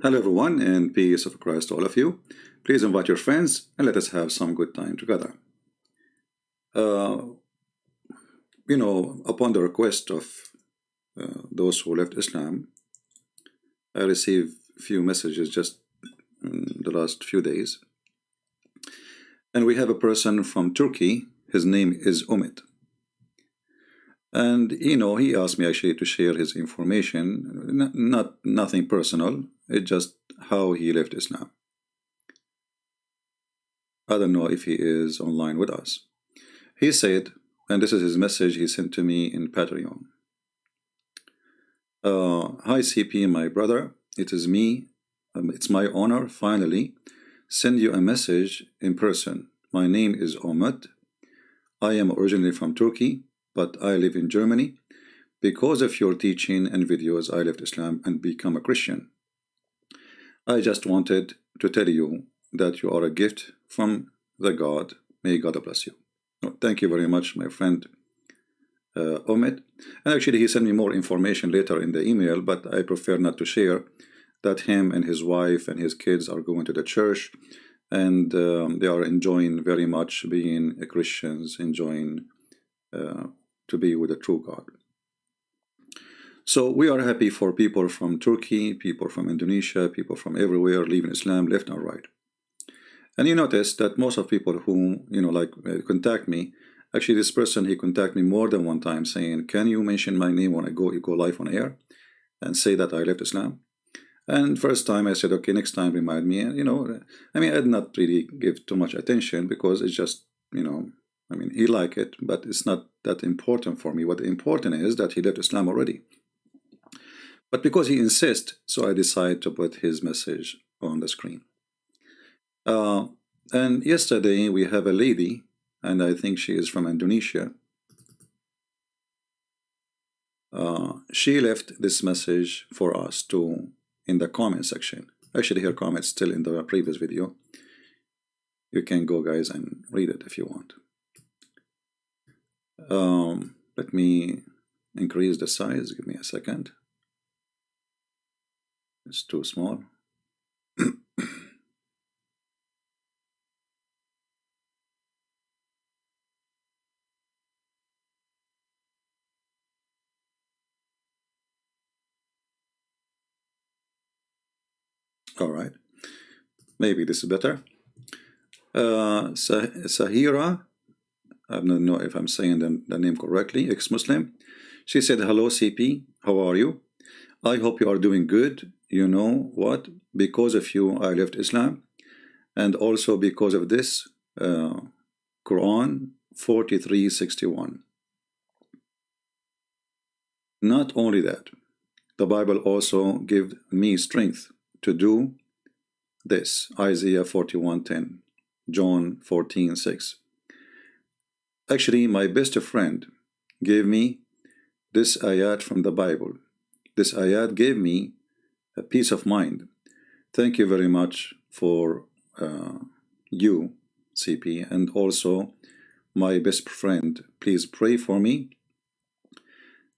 Hello everyone, and peace of Christ to all of you. Please invite your friends and let us have some good time together. Upon the request of those who left Islam, I received a few messages just in the last few days. And we have a person from Turkey. His name is Umet. And he asked me actually to share his information, nothing personal. It's just how he left Islam. I don't know if he is online with us. He said, and this is his message he sent to me in Patreon. Hi CP, my brother. It is me. It's my honor, finally, send you a message in person. My name is Mohammed. I am originally from Turkey, but I live in Germany. Because of your teaching and videos, I left Islam and become a Christian. I just wanted to tell you that you are a gift from the God. May God bless you. Thank you very much, my friend Mohammed. And actually, he sent me more information later in the email, but I prefer not to share that him and his wife and his kids are going to the church, and they are enjoying very much being Christians, enjoying to be with the true God. So we are happy for people from Turkey, people from Indonesia, people from everywhere leaving Islam left and right. And you notice that most of people who contact me, actually this person, he contacted me more than one time saying, can you mention my name when you go live on air and say that I left Islam? And first time I said, okay, next time remind me. I did not really give too much attention because it's just, he liked it, but it's not that important for me. What important is that he left Islam already. But because he insists, so I decided to put his message on the screen. And yesterday we have a lady, and I think she is from Indonesia. She left this message for us in the comment section. Actually, her comment is still in the previous video. You can go, guys, and read it if you want. Let me increase the size. Give me a second. It's too small. All right, maybe this is better. Syahirah, I don't know if I'm saying the name correctly, ex-Muslim. She said, hello CP, how are you? I hope you are doing good. You know what? Because of you, I left Islam. And also because of this, Quran 43:61. Not only that, the Bible also gives me strength to do this. Isaiah 41:10, John 14:6. Actually, my best friend gave me this ayat from the Bible. This ayat gave me a peace of mind. Thank you very much for you, CP, and also my best friend. Please pray for me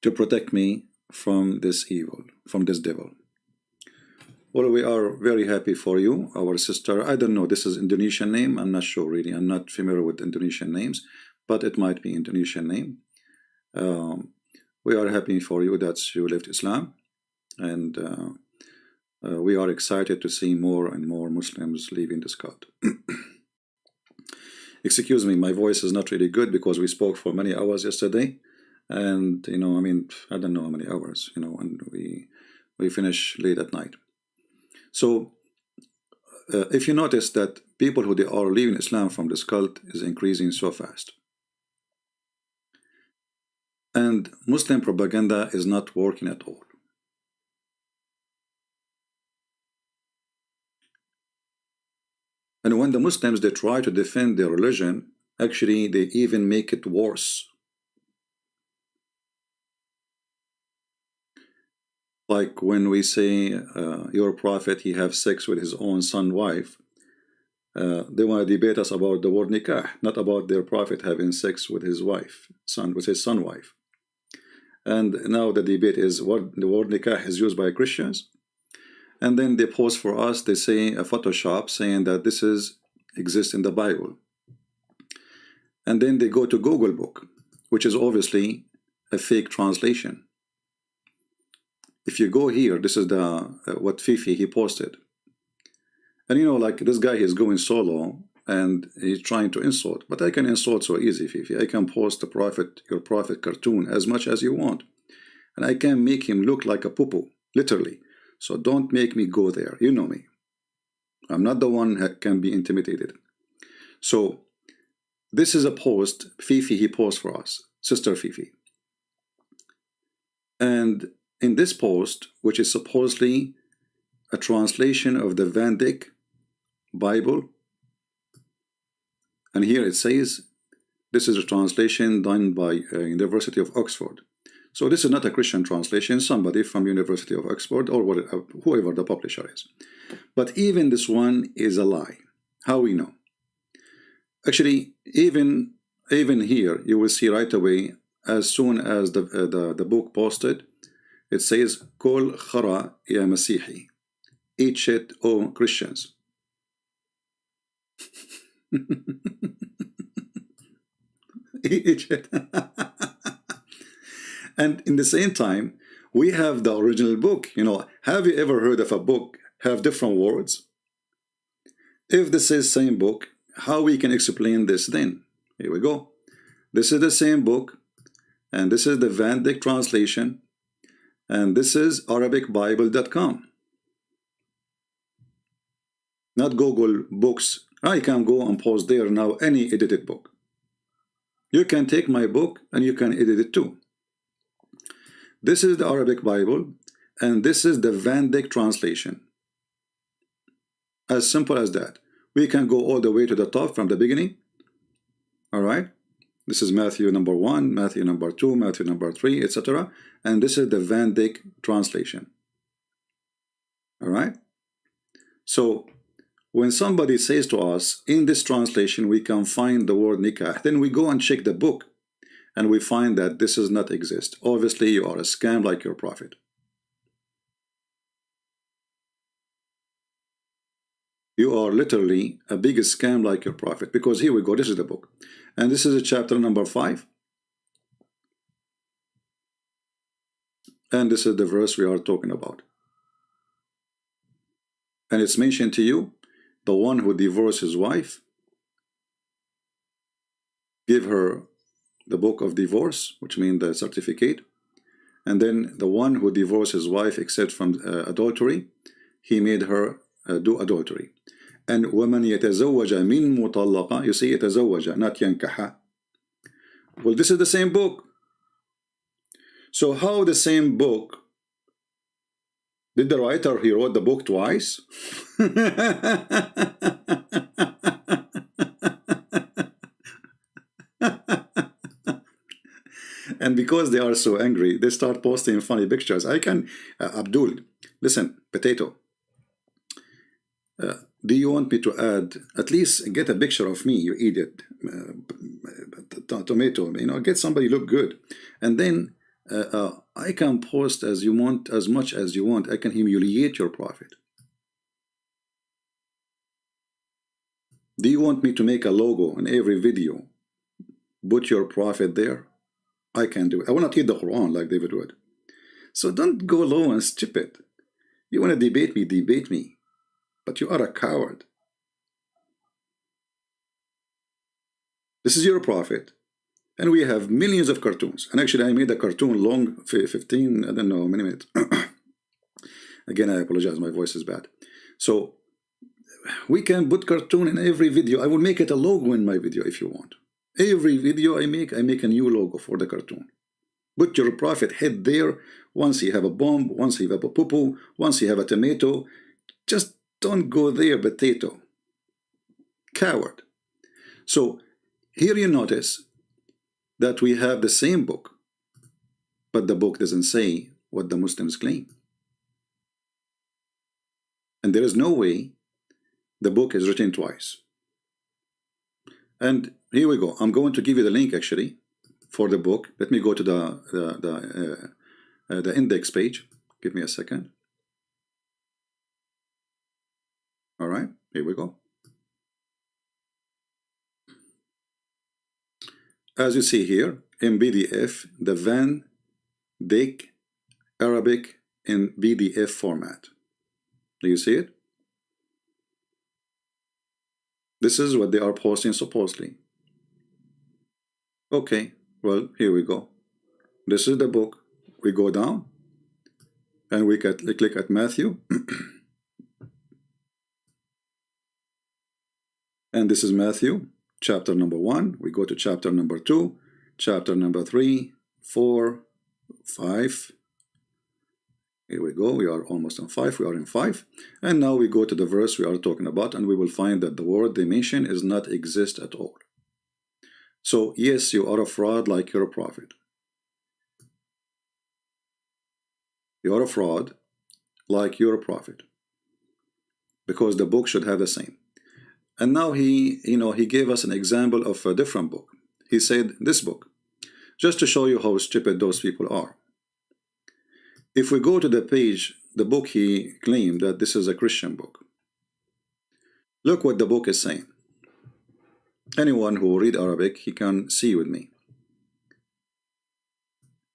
to protect me from this evil, from this devil. Well, we are very happy for you, our sister. I don't know, this is Indonesian name. I'm not sure really. I'm not familiar with Indonesian names, but it might be Indonesian name. We are happy for you that you left Islam, and we are excited to see more and more Muslims leaving this God. Excuse me, my voice is not really good because we spoke for many hours yesterday, and I don't know how many hours, and we finish late at night. So if you notice that people who are leaving Islam from this cult is increasing so fast, and Muslim propaganda is not working at all. And when the Muslims, they try to defend their religion, actually they even make it worse. Like when we say your prophet, he have sex with his own son wife, they want to debate us about the word Nikah, not about their prophet having sex with his wife, with his son wife. And now the debate is what the word Nikah is used by Christians. and then they post for us, they say a Photoshop saying that this is exists in the Bible. And then they go to Google Book, which is obviously a fake translation. If you go here, this is the what Fifi he posted. And you know, like this guy is going solo and he's trying to insult, but I can insult so easy, Fifi. I can post the prophet, your prophet cartoon as much as you want. And I can make him look like a poo-poo, literally. So don't make me go there. You know me. I'm not the one that can be intimidated. So this is a post Fifi he posts for us, Sister Fifi. And in this post, which is supposedly a translation of the Vedic Bible, and here it says this is a translation done by University of Oxford. So this is not a Christian translation, somebody from University of Oxford or whoever the publisher is. But even this one is a lie. How we know? Actually, even here, you will see right away, as soon as the book posted, it says, Kol khara ya Masihi. Eat it, O Christians. Eat it. And in the same time, we have the original book. You know, have you ever heard of a book have different words? If this is same book, how we can explain this then? Here we go. This is the same book, and this is the Vedic translation, and this is ArabicBible.com. Not Google Books. I can go and post there now any edited book. You can take my book and you can edit it too. This is the Arabic Bible, and this is the Vedic translation. As simple as that. We can go all the way to the top from the beginning. All right. This is Matthew number 1, Matthew number 2, Matthew number 3, etc. And this is the Vedic translation. All right. So when somebody says to us, in this translation, we can find the word Nikah, then we go and check the book, and we find that this does not exist. Obviously, you are a scam like your prophet. You are literally a big scam like your prophet, because here we go, this is the book. And this is chapter number 5. And this is the verse we are talking about. And it's mentioned to you, the one who divorced his wife, give her the book of divorce, which means the certificate. And then the one who divorced his wife except from adultery, he made her do adultery. And وَمَنْ يَتَزَوَّجَ مِنْ مُطَلَّقَ, you see, يَتَزَوَّجَ, not يَنْكَحَ. Well, this is the same book. So how the same book? Did the writer, he wrote the book twice? And because they are so angry, they start posting funny pictures. I can, Abdul, listen, potato. Do you want me to add, at least get a picture of me, you idiot, tomato, you know, get somebody look good. And then I can post as you want, as much as you want. I can humiliate your prophet. Do you want me to make a logo in every video? Put your prophet there? I can do it. I will not read the Quran like David would. So don't go low and stupid. You want to debate me, debate me. But you are a coward. This is your prophet. And we have millions of cartoons. And actually, I made a cartoon long, 15, I don't know, many minutes. Again, I apologize, my voice is bad. So, we can put cartoon in every video. I will make it a logo in my video if you want. Every video I make a new logo for the cartoon. Put your prophet head there. Once you have a bomb, once you have a poo-poo, once you have a tomato. Just don't go there, potato. Coward. So, here you notice that we have the same book, but the book doesn't say what the Muslims claim. And there is no way the book is written twice. And here we go. I'm going to give you the link actually for the book. Let me go to the index page. Give me a second. All right, here we go. As you see here in PDF, the Van Dyck Arabic in PDF format. Do you see it? This is what they are posting supposedly. Okay, well, here we go. This is the book. We go down and we click at Matthew. And this is Matthew, chapter number 1. We go to chapter number 2, chapter number 3, 4, 5. Here we go. We are almost on 5. We are in 5. And now we go to the verse we are talking about, and we will find that the word they mention is not exist at all. So, yes, you are a fraud like you're a prophet. You are a fraud like you're a prophet. Because the book should have the same. And now he gave us an example of a different book. He said, this book, just to show you how stupid those people are. If we go to the page, the book he claimed that this is a Christian book. Look what the book is saying. Anyone who read Arabic, he can see with me.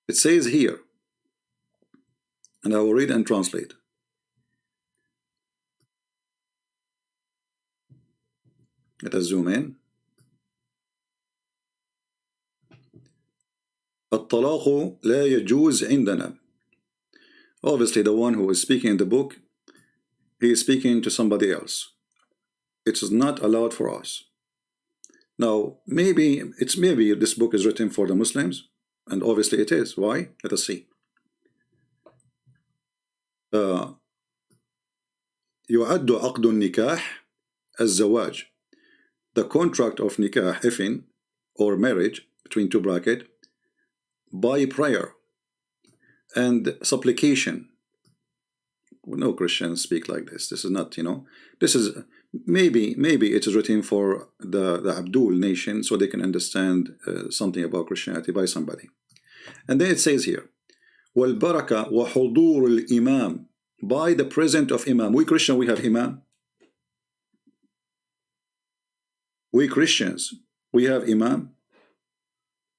It says here, and I will read and translate. Let us zoom in. الطلاق لا يجوز عندنا. Obviously, the one who is speaking in the book, he is speaking to somebody else. It is not allowed for us. Now, maybe this book is written for the Muslims, and obviously it is. Why? Let us see. يعد عقد النكاح الزواج. The contract of nikah, ifin, or marriage, between two brackets, by prayer and supplication. No Christians speak like this. This is not, this is maybe it is written for the Abdul nation so they can understand something about Christianity by somebody. And then it says here, وَالْبَرَكَةُ وَحُضُورُ الْإِمَامِ, by the presence of Imam. We Christians, we have Imam. We Christians, we have Imam.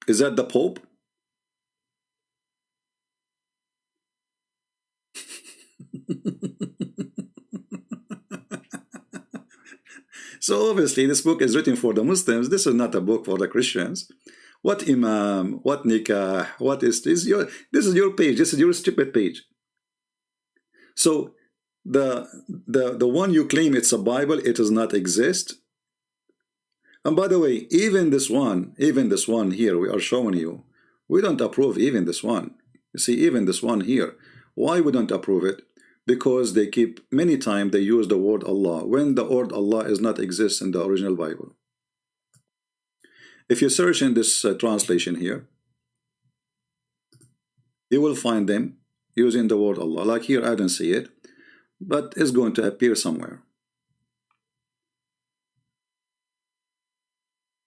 Is that the Pope? So obviously this book is written for the Muslims. This is not a book for the Christians. What Imam? What Nikah? What is this? This is your page. This is your stupid page. So the one you claim it's a Bible, it does not exist. And by the way, even this one here we are showing you, we don't approve even this one. You see, even this one here, why we don't approve it? Because they keep, many times they use the word Allah when the word Allah is not exist in the original Bible. If you search in this translation here, you will find them using the word Allah. Like here, I don't see it, but it's going to appear somewhere.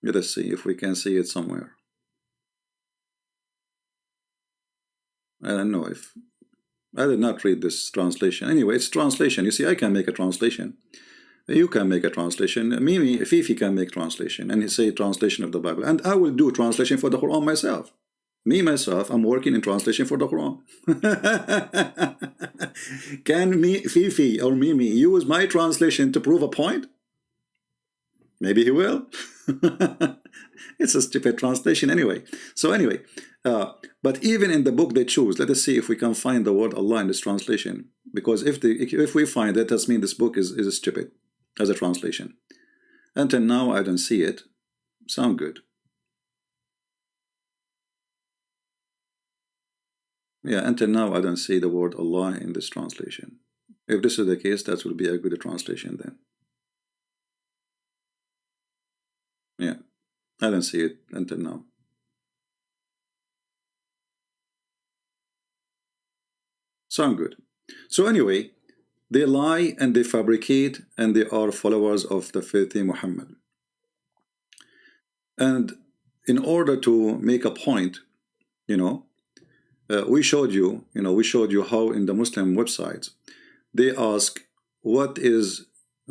Let us see if we can see it somewhere. I don't know if I did not read this translation. Anyway, it's translation. You see, I can make a translation. You can make a translation. Mimi, Fifi can make translation, and he say translation of the Bible. And I will do translation for the Quran myself. Me myself, I'm working in translation for the Quran. Can me, Fifi or Mimi use my translation to prove a point? Maybe he will. It's a stupid translation anyway. So anyway, but even in the book they choose, let us see if we can find the word Allah in this translation. Because if we find it, that means this book is stupid as a translation. Until now, I don't see it. Sound good. Yeah, until now, I don't see the word Allah in this translation. If this is the case, that will be a good translation then. Yeah, I don't see it until now. Sound good. So anyway, they lie and they fabricate and they are followers of the filthy Muhammad. And in order to make a point, we showed you how in the Muslim websites they ask what is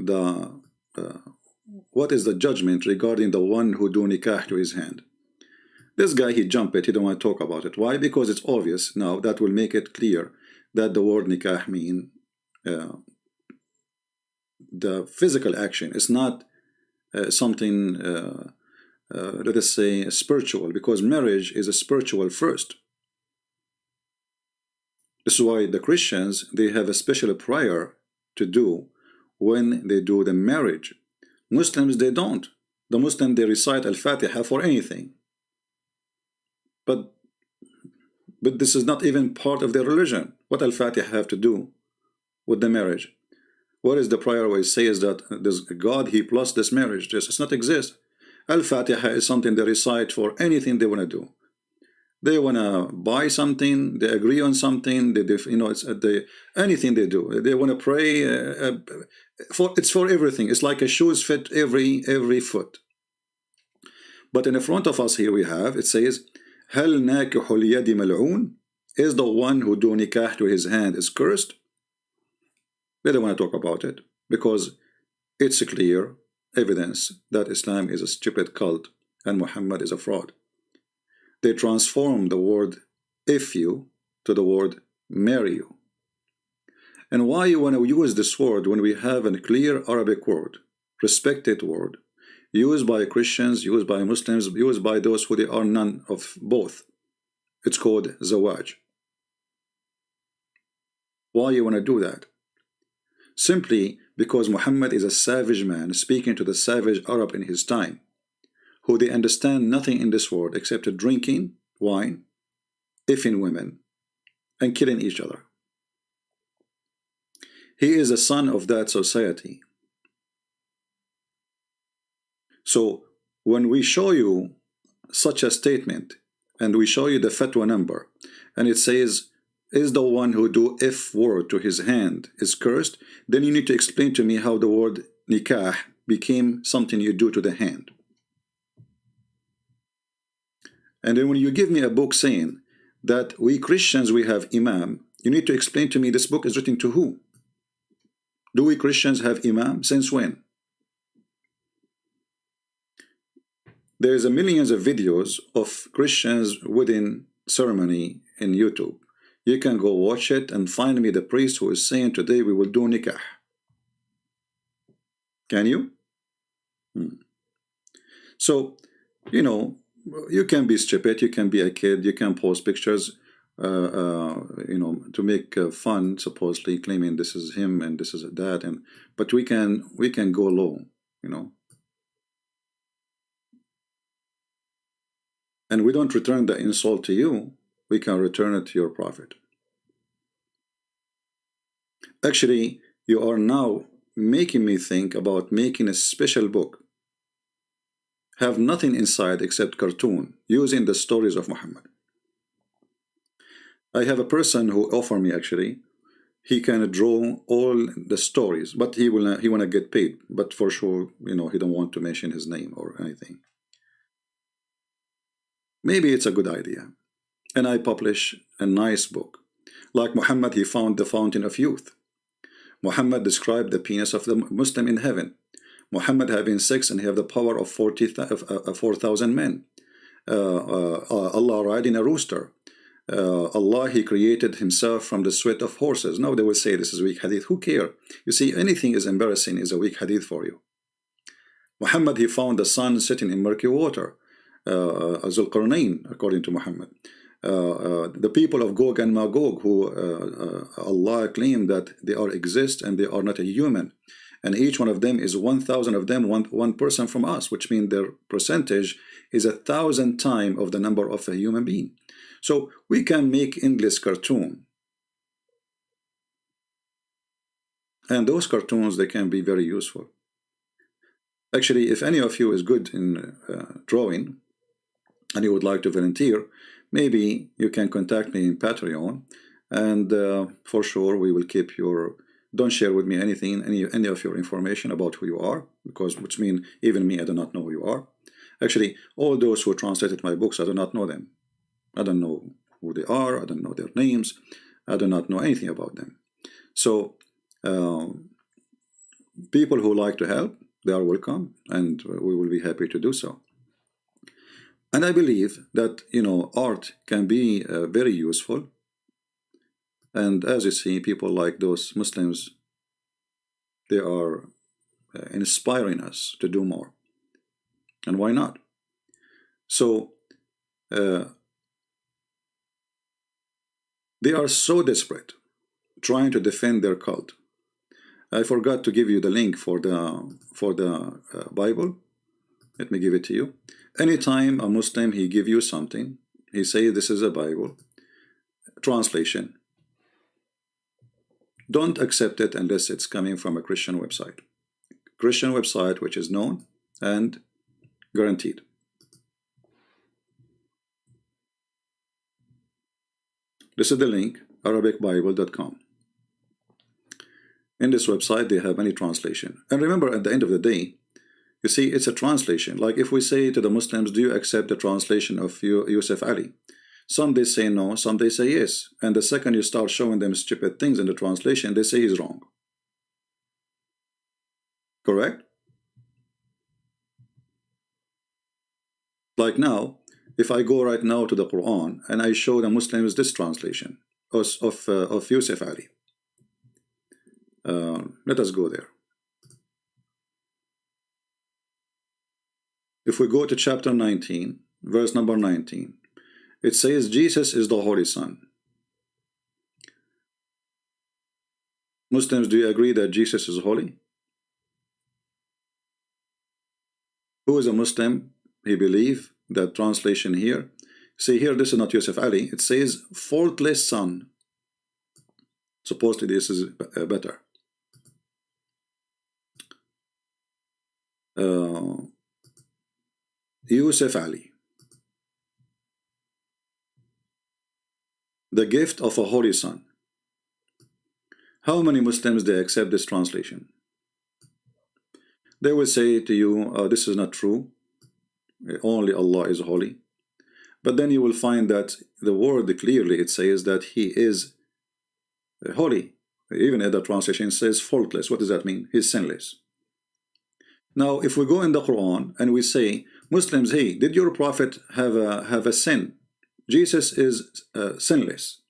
the what is the judgment regarding the one who do nikah to his hand. This guy, he jumped it, he don't want to talk about it. Why? Because it's obvious now. That will make it clear that the word nikah mean the physical action. It's not something let us say spiritual, because marriage is a spiritual first. This is why the Christians, they have a special prayer to do when they do the marriage. Muslims, they don't. The Muslim, they recite Al-Fatiha for anything. But this is not even part of their religion. What Al-Fatiha have to do with the marriage? What is the prayer where it says that this God, he plus this marriage? This does not exist. Al-Fatiha is something they recite for anything they want to do. They want to buy something, they agree on something, you know, it's anything they do. They want to pray, it's for everything. It's like a shoes fit every foot. But in the front of us here we have, it says, هل ناكح اليد ملعون? Is the one who do nikah to his hand is cursed? They don't want to talk about it because it's a clear evidence that Islam is a stupid cult and Muhammad is a fraud. They transform the word if you to the word marry you. And why you want to use this word when we have a clear Arabic word, respected word, used by Christians, used by Muslims, used by those who they are none of both? It's called zawaj. Why you want to do that? Simply because Muhammad is a savage man speaking to the savage Arab in his time, who they understand nothing in this world except drinking wine, effing women, and killing each other. He is a son of that society. So when we show you such a statement and we show you the fatwa number and it says, is the one who do if word to his hand is cursed, then you need to explain to me how the word nikah became something you do to the hand. And then when you give me a book saying that we Christians, we have imam, you need to explain to me this book is written to who? Do we Christians have imam? Since when? There's millions of videos of Christians wedding ceremony in YouTube. You can go watch it and find me the priest who is saying today we will do nikah. Can you? So, you know, you can be stupid, you can be a kid, you can post pictures, you know, to make fun, supposedly claiming this is him and this is that, and but we can go low, you know. And we don't return the insult to you, we can return it to your prophet. Actually, you are now making me think about making a special book. Have nothing inside except cartoon, using the stories of Muhammad. I have a person who offered me, actually, he can draw all the stories, but he wanna get paid. But for sure, you know, he don't want to mention his name or anything. Maybe it's a good idea. And I publish a nice book. Like Muhammad, he found the fountain of youth. Muhammad described the penis of the Muslim in heaven. Muhammad having sex and have the power of 4,000 men. Allah riding a rooster. Allah, he created himself from the sweat of horses. Now they will say this is weak hadith. Who care? You see, anything is embarrassing is a weak hadith for you. Muhammad, he found the sun sitting in murky water. Zulqarnain, according to Muhammad. The people of Gog and Magog, who Allah claimed that they are exist and they are not a human, and each one of them is 1,000 of them, one person from us, which means their percentage is 1,000 times of the number of a human being. So we can make English cartoon, and those cartoons, they can be very useful. Actually, if any of you is good in drawing and you would like to volunteer, maybe you can contact me in Patreon, and for sure we will keep your, don't share with me anything, any of your information about who you are, because which means even me, I do not know who you are. Actually, all those who translated my books, I do not know them. I don't know who they are, I don't know their names, I do not know anything about them. So people who like to help, they are welcome, and we will be happy to do so. And I believe that, you know, art can be very useful. And as you see, people like those Muslims, they are inspiring us to do more. And why not? So they are so desperate trying to defend their cult. I forgot to give you the link for the Bible. Let me give it to you. Anytime a Muslim, he give you something, he say this is a Bible translation, don't accept it unless it's coming from a Christian website. Christian website which is known and guaranteed. This is the link, arabicbible.com. In this website they have many translation. And remember, at the end of the day, you see, it's a translation. Like if we say to the Muslims, do you accept the translation of Yusuf Ali? Some they say no, some they say yes. And the second you start showing them stupid things in the translation, they say he's wrong. Correct? Like now, if I go right now to the Quran and I show the Muslims this translation of Yusuf Ali. Let us go there. If we go to chapter 19, verse number 19, it says Jesus is the Holy Son. Muslims, do you agree that Jesus is holy? Who is a Muslim? He believes that translation here. See here, this is not Yusuf Ali. It says faultless son. Supposedly this is better. Yusuf Ali, the gift of a holy son. How many Muslims they accept this translation? They will say to you, this is not true, only Allah is holy. But then you will find that the word clearly, it says that he is holy. Even in the translation says faultless. What does that mean? He's sinless. Now if we go in the Quran and we say, Muslims, hey, did your prophet have a sin? Jesus is sinless.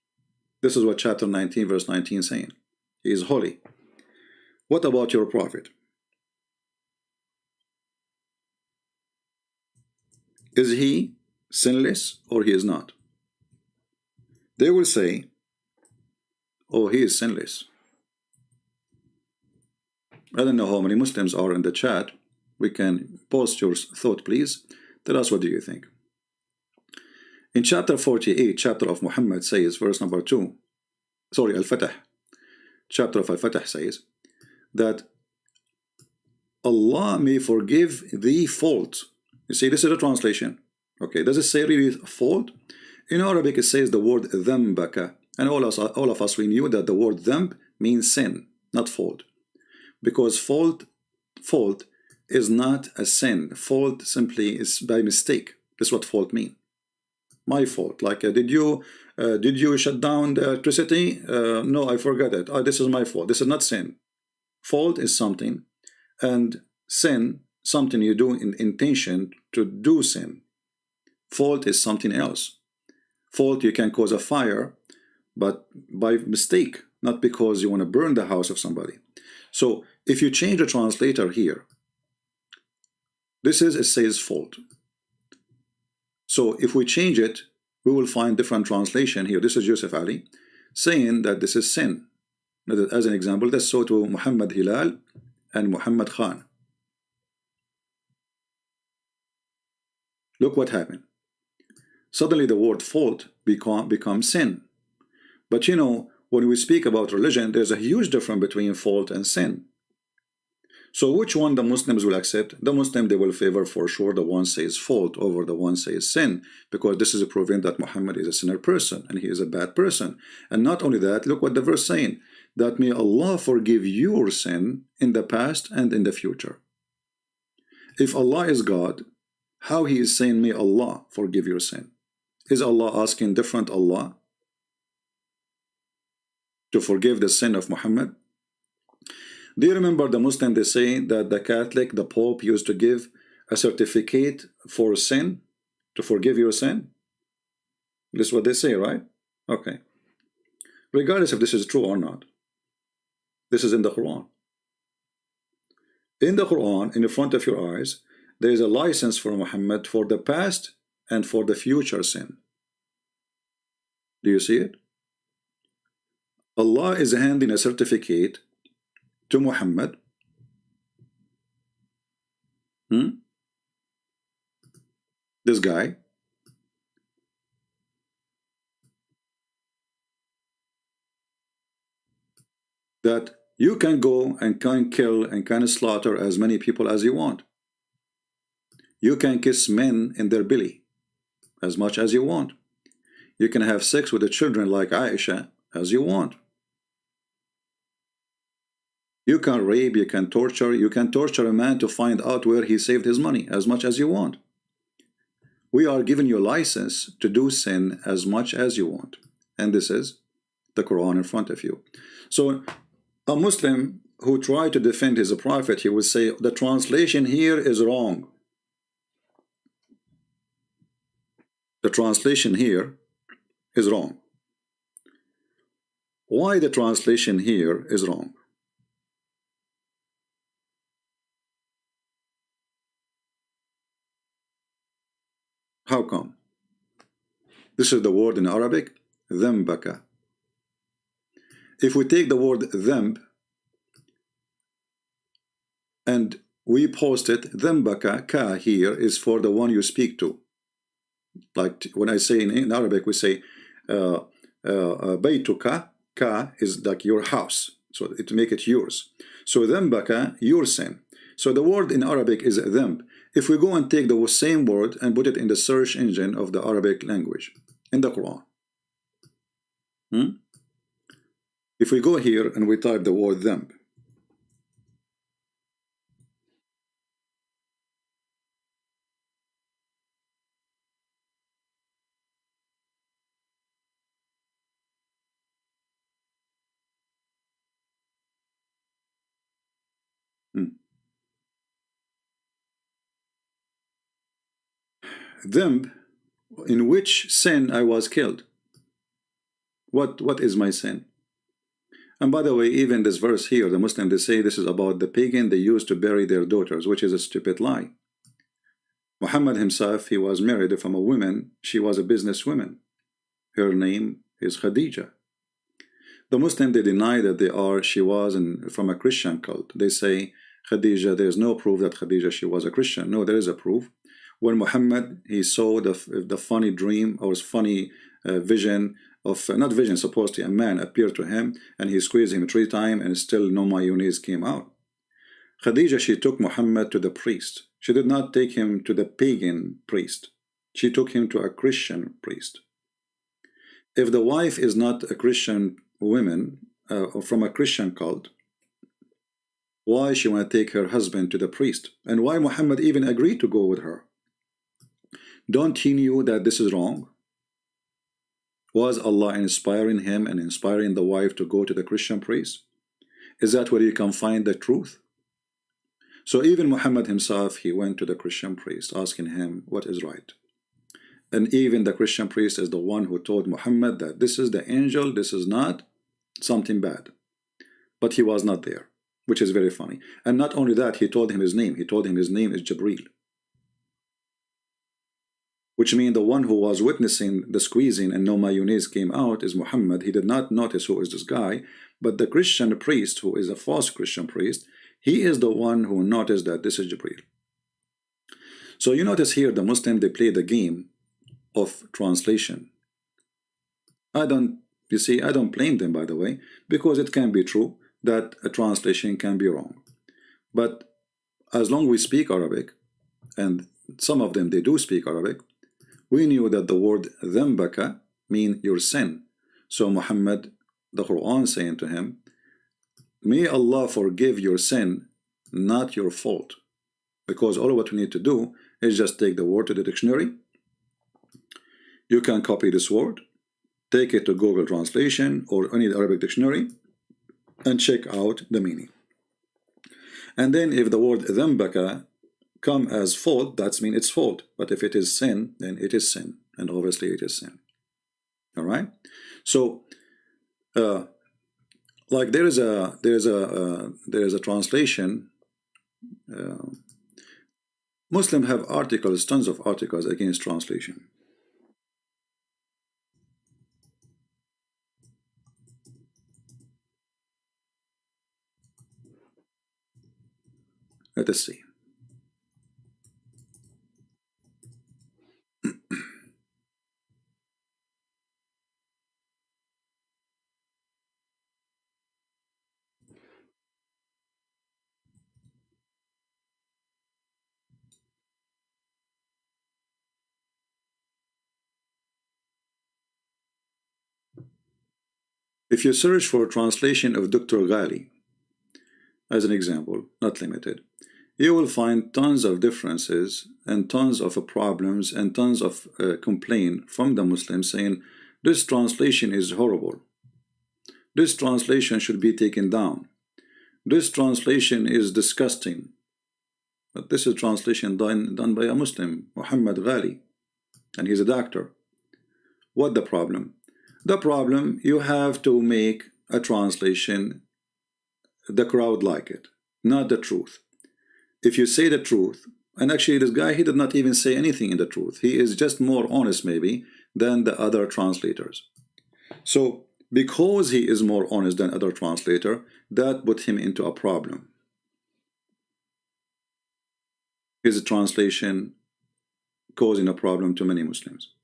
This is what chapter 19 verse 19 is saying. He is holy. What about your prophet? Is he sinless or he is not? They will say, oh, he is sinless. I don't know how many Muslims are in the chat. We can post your thought, please. Tell us, what do you think? In chapter 48, chapter of Muhammad says, verse number 2, sorry, Al-Fatah, chapter of Al-Fatah says that Allah may forgive the fault. You see, this is a translation. Okay, does it say really fault? In Arabic, it says the word dhambaka. And all of us, we knew that the word dhamb means sin, not fault. Because fault is not a sin. Fault simply is by mistake. That's what fault means. My fault. Like, did you shut down the electricity? No, I forgot it. Oh, this is my fault. This is not sin. Fault is something, and sin, something you do in intention to do sin. Fault is something else. Fault, you can cause a fire, but by mistake, not because you want to burn the house of somebody. So if you change the translator here, it says fault. So if we change it, we will find different translation here. This is Yusuf Ali saying that this is sin. As an example, let's go to Muhammad Hilal and Muhammad Khan. Look what happened. Suddenly the word fault becomes sin. But you know, when we speak about religion, there's a huge difference between fault and sin. So which one the Muslims will accept? The Muslim, they will favor for sure the one says fault over the one says sin, because this is a proving that Muhammad is a sinner person and he is a bad person. And not only that, look what the verse saying, that may Allah forgive your sin in the past and in the future. If Allah is God, how he is saying may Allah forgive your sin? Is Allah asking different Allah to forgive the sin of Muhammad? Do you remember the Muslim, they say that the Catholic, the Pope used to give a certificate for sin, to forgive your sin? This is what they say, right? Okay. Regardless if this is true or not, this is in the Quran. In the Quran, in the front of your eyes, there is a license for Muhammad for the past and for the future sin. Do you see it? Allah is handing a certificate to Muhammad. This guy, that you can go and can kill and can slaughter as many people as you want. You can kiss men in their belly as much as you want. You can have sex with the children like Aisha as you want. You can rape, you can torture a man to find out where he saved his money as much as you want. We are giving you license to do sin as much as you want. And this is the Quran in front of you. So a Muslim who tried to defend his prophet, he would say the translation here is wrong. The translation here is wrong. Why the translation here is wrong? How come? This is the word in Arabic, ذنبك. If we take the word ذنب and we post it, ذنبك, ka here is for the one you speak to. Like when I say in Arabic, we say بيتك, ka is like your house, so to make it yours. So ذنبك, your sin. So the word in Arabic is ذنب. If we go and take the same word and put it in the search engine of the Arabic language, in the Quran, if we go here and we type the word ذنب, ذنب, in which sin I was killed. What is my sin? And by the way, even this verse here, the Muslim, they say this is about the pagan they used to bury their daughters, which is a stupid lie. Muhammad himself, he was married from a woman. She was a businesswoman. Her name is Khadija. The Muslim, they deny that she was from a Christian cult. They say Khadija, there's no proof that Khadija, she was a Christian. No, there is a proof. When Muhammad, he saw the funny dream or funny vision of, not vision, supposedly a man appeared to him and he squeezed him 3 times and still no mayonnaise came out. Khadija, she took Muhammad to the priest. She did not take him to the pagan priest. She took him to a Christian priest. If the wife is not a Christian woman from a Christian cult, why she want to take her husband to the priest? And why Muhammad even agreed to go with her? Don't he knew that this is wrong? Was Allah inspiring him and inspiring the wife to go to the Christian priest? Is that where you can find the truth? So even Muhammad himself, he went to the Christian priest asking him what is right. And even the Christian priest is the one who told Muhammad that this is the angel, this is not something bad. But he was not there, which is very funny. And not only that, he told him his name. He told him his name is Jibreel, which means the one who was witnessing the squeezing and no mayonnaise came out is Muhammad. He did not notice who is this guy, but the Christian priest, who is a false Christian priest, he is the one who noticed that this is Jibreel. So you notice here the Muslim, they play the game of translation. I don't blame them, by the way, because it can be true that a translation can be wrong. But as long as we speak Arabic, and some of them, they do speak Arabic, we knew that the word ذنبك mean your sin. So Muhammad, the Quran saying to him, may Allah forgive your sin, not your fault. Because all of what we need to do is just take the word to the dictionary. You can copy this word, take it to Google Translation or any Arabic dictionary, and check out the meaning. And then if the word ذنبك come as fault, that means it's fault. But if it is sin, then it is sin, and obviously it is sin. All right. So, like there is a translation. Muslims have articles, tons of articles against translation. Let us see. If you search for a translation of Dr. Ghali, as an example, not limited, you will find tons of differences and tons of problems and tons of complaint from the Muslims saying this translation is horrible. This translation should be taken down. This translation is disgusting. But this is translation done by a Muslim, Muhammad Ghali, and he's a doctor. What the problem? The problem, you have to make a translation the crowd like it, not the truth. If you say the truth, and actually this guy, he did not even say anything in the truth. He is just more honest maybe than the other translators. So because he is more honest than other translator, that put him into a problem. His translation causing a problem to many Muslims.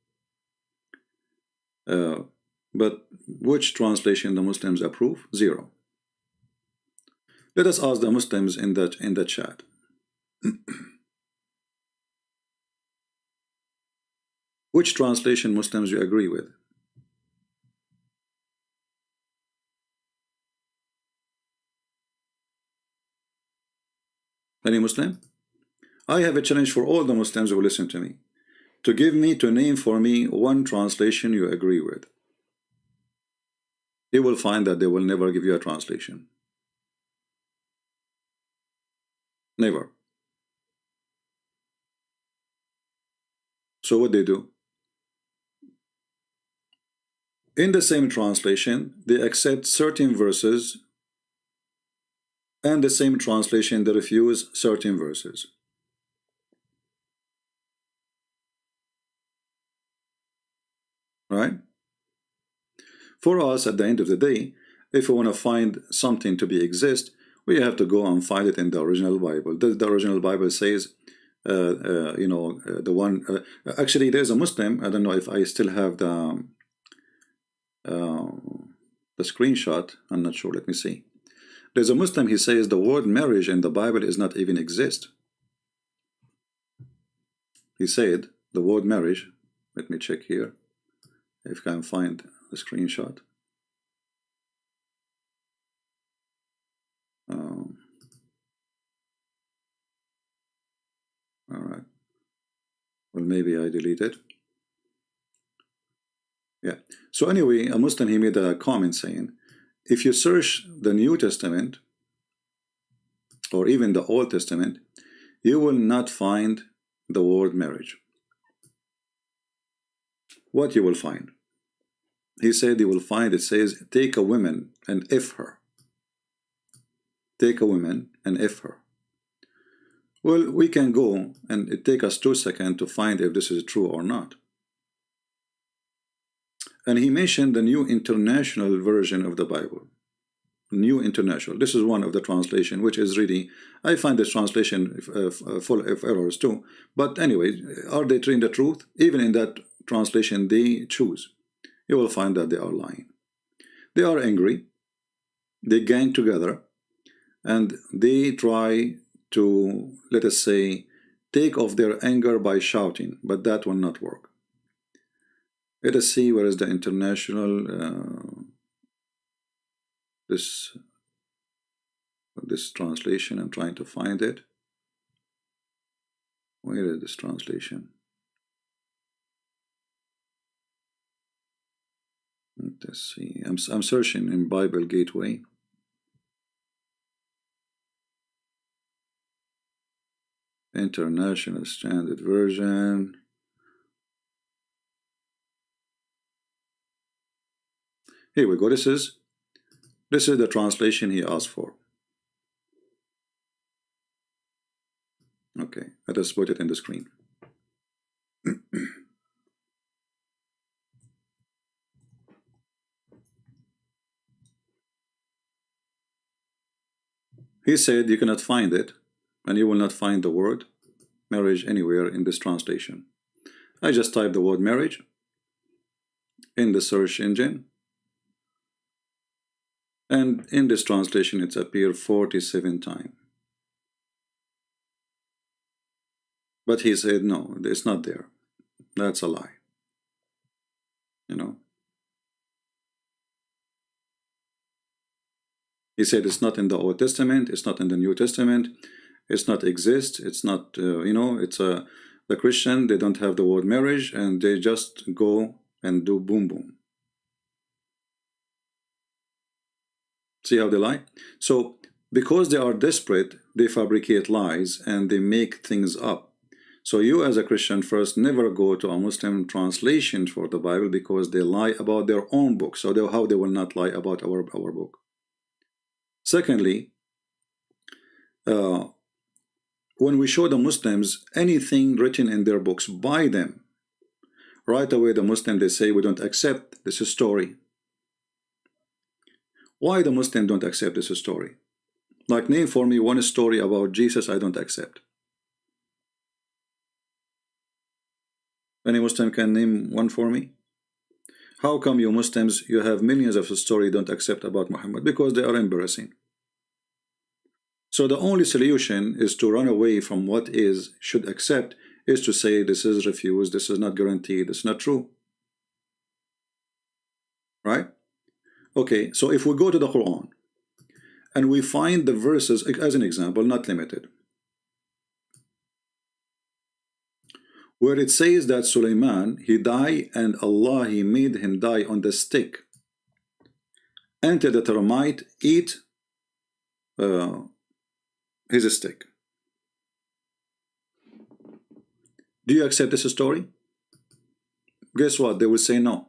But which translation the Muslims approve? Zero. Let us ask the Muslims in the chat. Which translation Muslims you agree with? Any Muslim? I have a challenge for all the Muslims who listen to me, to name for me one translation you agree with. You will find that they will never give you a translation. Never. So what they do? In the same translation, they accept certain verses, and the same translation they refuse certain verses. Right? For us, at the end of the day, if we want to find something to be exist, we have to go and find it in the original Bible. The original Bible says, the one. Actually, there's a Muslim. I don't know if I still have the screenshot. I'm not sure. Let me see. There's a Muslim. He says the word marriage in the Bible is not even exist. He said the word marriage. Let me check here if I can find the screenshot. All right. Well, maybe I deleted. Yeah. So anyway, a Muslim, he made a comment saying, if you search the New Testament or even the Old Testament, you will not find the word marriage. What you will find? He said you will find it says, take a woman and if her. Take a woman and if her. Well, we can go and it take us 2 seconds to find if this is true or not. And he mentioned the New International Version of the Bible. New International. This is one of the translation, which is really, I find this translation full of errors too. But anyway, are they telling the truth? Even in that translation they choose, you will find that they are lying. They are angry. They gang together, and they try to, let us say, take off their anger by shouting, but that will not work. Let us see where is the international this translation. I'm trying to find it. Where is this translation? Let's see. I'm searching in Bible Gateway. International Standard Version. Here we go. This is the translation he asked for. Okay, let us put it in the screen. He said you cannot find it, and you will not find the word marriage anywhere in this translation. I just typed the word marriage in the search engine, and in this translation it's appeared 47 times. But he said no, it's not there. That's a lie. You know, he said it's not in the Old Testament, it's not in the New Testament, it's not exist, it's not you know, it's the Christian, they don't have the word marriage, and they just go and do boom boom. See how they lie? So because they are desperate, they fabricate lies and they make things up. So you as a Christian first never go to a Muslim translation for the Bible, because they lie about their own book. So how they will not lie about our book? Secondly, when we show the Muslims anything written in their books by them, right away the Muslim, they say we don't accept this story. Why the Muslim don't accept this story? Like, name for me one story about Jesus I don't accept. Any Muslim can name one for me? How come you Muslims, you have millions of stories don't accept about Muhammad? Because they are embarrassing. So the only solution is to run away from what is should accept, is to say this is refused, this is not guaranteed, this is not true. Right? Okay, so if we go to the Quran and we find the verses, as an example, not limited, where it says that Sulaiman, he died and Allah, he made him die on the stick until the termite eat his stick. Do you accept this story? Guess what? They will say no.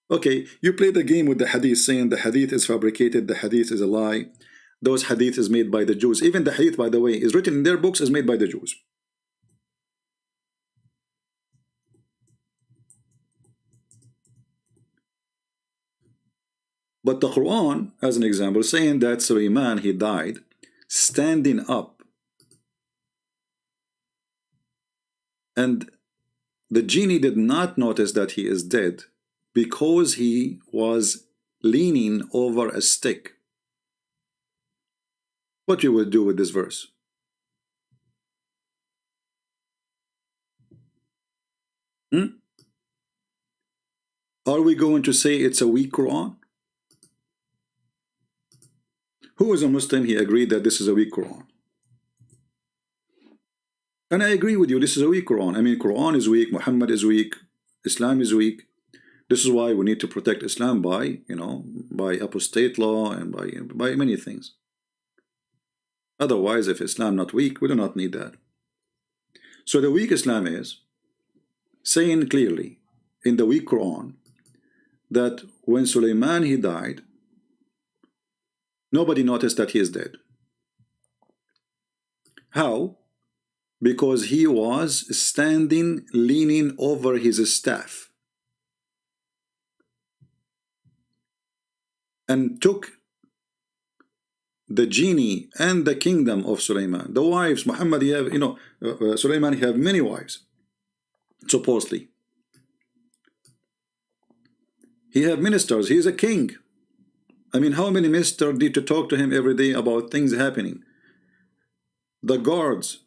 Okay, you play the game with the hadith, saying the hadith is fabricated, the hadith is a lie, those hadith is made by the Jews. Even the hadith, by the way, is written in their books, is made by the Jews. But the Quran, as an example, saying that Sulaiman, he died standing up, and the genie did not notice that he is dead because he was leaning over a stick. What you will do with this verse? Are we going to say it's a weak Quran? Who is a Muslim? He agreed that this is a weak Quran. And I agree with you, this is a weak Quran. I mean, Quran is weak, Muhammad is weak, Islam is weak. This is why we need to protect Islam by, you know, by apostate law and by many things. Otherwise, if Islam not weak, we do not need that. So the weak Islam is saying clearly in the weak Quran that when Sulaiman, he died, nobody noticed that he is dead. How? Because he was standing, leaning over his staff, and took the genie and the kingdom of Sulaiman. The wives, Muhammad, he have, you know, Sulaiman, he have many wives, supposedly. He have ministers, he is a king. I mean, how many ministers need to talk to him every day about things happening? The guards,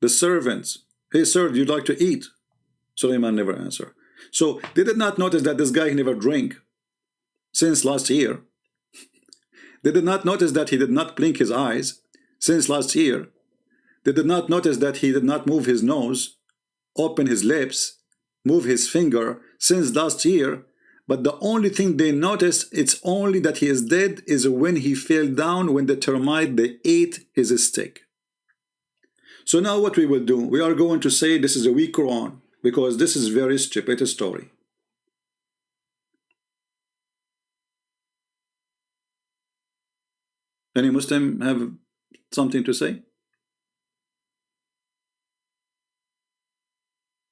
the servants. Hey, sir, you'd like to eat? Sulaiman never answered. So they did not notice that this guy never drank since last year. They did not notice that he did not blink his eyes since last year. They did not notice that he did not move his nose, open his lips, move his finger since last year. But the only thing they noticed, it's only that he is dead, is when he fell down, when the termite, they ate his stick. So now what we will do, we are going to say this is a weak Quran, because this is very stupid story. Any Muslim have something to say?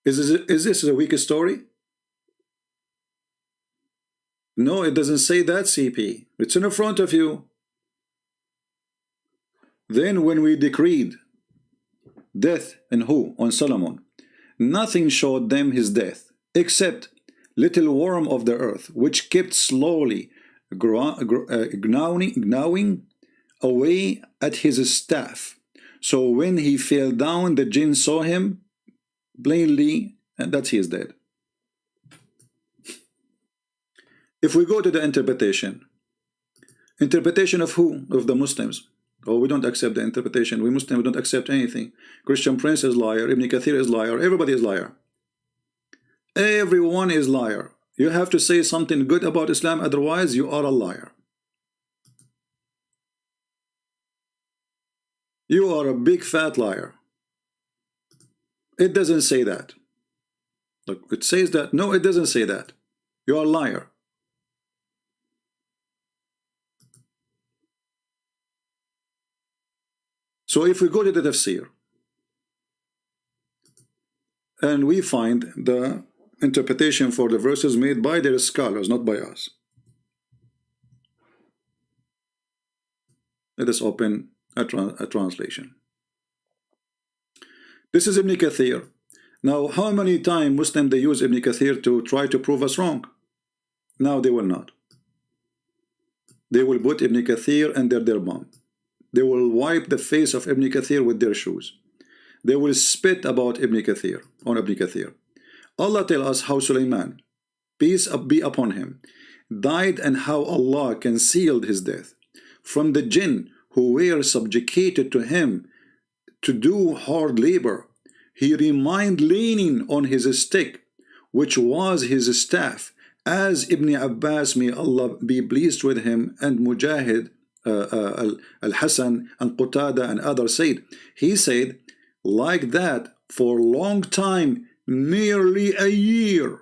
Is this a weak story? No, it doesn't say that, CP. It's in front of you. Then when we decreed death and who? On Solomon. Nothing showed them his death, except little worm of the earth, which kept slowly gnawing away at his staff. So when he fell down, the jinn saw him plainly, and that he is dead. If we go to the interpretation of who? Of the Muslims. Oh, we don't accept the interpretation. We Muslims don't accept anything. Christian Prince is liar. Ibn Kathir is liar. Everybody is liar. Everyone is liar. You have to say something good about Islam, otherwise you are a liar. You are a big fat liar. It doesn't say that. Look, it says that. No, it doesn't say that. You are a liar. So if we go to the tafsir and we find the interpretation for the verses made by their scholars, not by us. Let us open a translation. This is Ibn Kathir. Now, how many times Muslims they use Ibn Kathir to try to prove us wrong? Now they will not. They will put Ibn Kathir under their bum. They will wipe the face of Ibn Kathir with their shoes. They will spit about Ibn Kathir, on Ibn Kathir. Allah tells us how Sulaiman, peace be upon him, died, and how Allah concealed his death from the jinn who were subjugated to him to do hard labor. He remained leaning on his stick, which was his staff, as Ibn Abbas, may Allah be pleased with him, and Mujahid, Al-Hasan, and Qatada, and others said. He said, like that for a long time, nearly a year.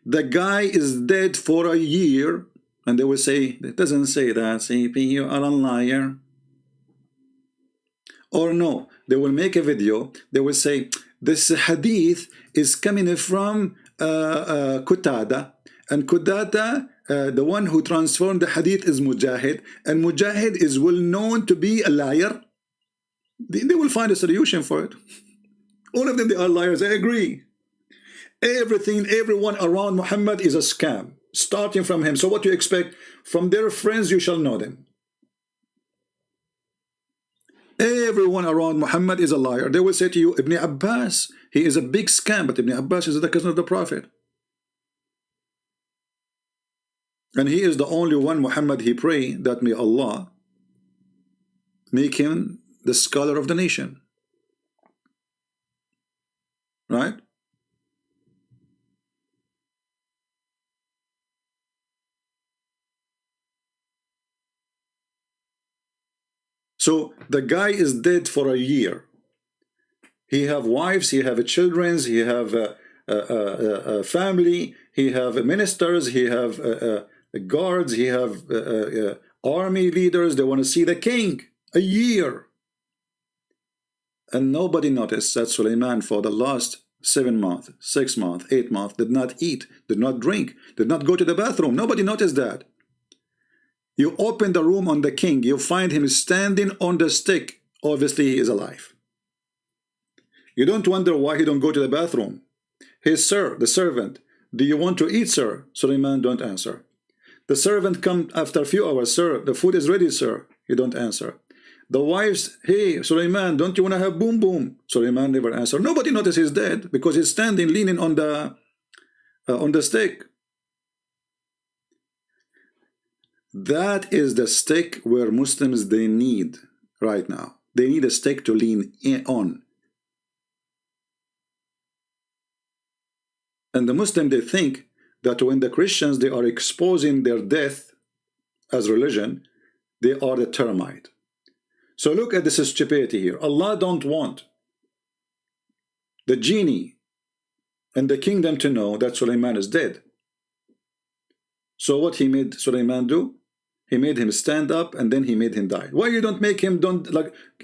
The guy is dead for a year, and they will say, it doesn't say that, CP, you are a liar. Or no, they will make a video, they will say, this hadith is coming from Qatada, and Qatada, the one who transformed the hadith, is Mujahid, and Mujahid is well known to be a liar. They will find a solution for it. All of them, they are liars, I agree. Everything, everyone around Muhammad is a scam, starting from him. So what you expect? From their friends you shall know them. Everyone around Muhammad is a liar. They will say to you, Ibn Abbas, he is a big scam, but Ibn Abbas is the cousin of the Prophet. And he is the only one, Muhammad, he prayed that may Allah make him the scholar of the nation. Right? So the guy is dead for a year. He have wives, he have children, he have a family, he have ministers, he have guards, he have army leaders. They want to see the king. A year. And nobody noticed that Sulaiman for the last 7 months, 6 months, 8 months did not eat, did not drink, did not go to the bathroom. Nobody noticed that. You open the room on the king, you find him standing on the stick. Obviously he is alive. You don't wonder why he don't go to the bathroom. Hey sir, the servant, do you want to eat, sir? Sulaiman don't answer. The servant come after a few hours, sir, the food is ready, sir. You don't answer. The wives, hey Sulaiman, don't you want to have boom boom? Sulaiman never answer. Nobody notices he's dead because he's standing leaning on the stick. That is the stick where Muslims they need right now. They need a stick to lean on. And the Muslim, they think that when the Christians, they are exposing their death as religion, they are the termite. So look at this stupidity here. Allah don't want the genie and the kingdom to know that Sulaiman is dead. So what he made Sulaiman do? He made him stand up, and then he made him die. Why you don't make him,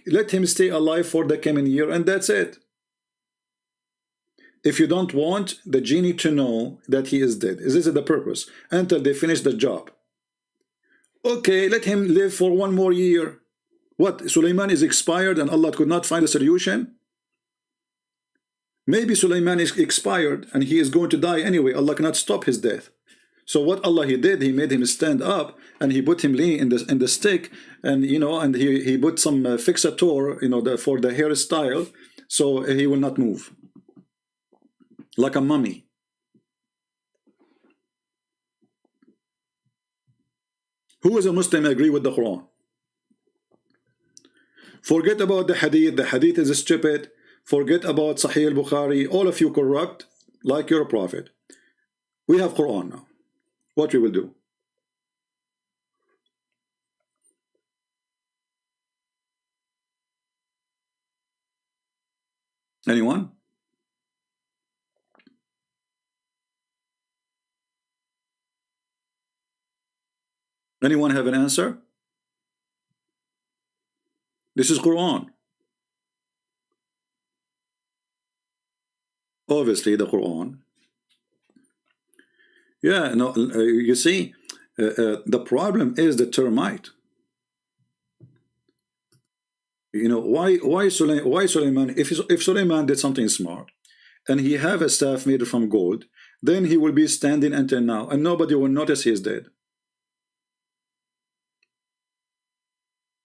let him stay alive for the coming year, and that's it. If you don't want the genie to know that he is dead, is this the purpose? Until they finish the job. Okay, let him live for one more year. What, Sulaiman is expired and Allah could not find a solution? Maybe Sulaiman is expired and he is going to die anyway. Allah cannot stop his death. So what Allah he did, he made him stand up, and he put him laying in the stick, and and he put some fixator, for the hairstyle, so he will not move, like a mummy. Who is a Muslim agree with the Quran? Forget about the hadith. The hadith is stupid. Forget about Sahih al-Bukhari. All of you corrupt like your prophet. We have Quran now. What we will do? Anyone? Anyone have an answer? This is Quran. Obviously the Quran. Yeah, no, you see, the problem is the termite. Why Sulaiman, if Sulaiman did something smart and he have a staff made from gold, then he will be standing until now and nobody will notice he is dead.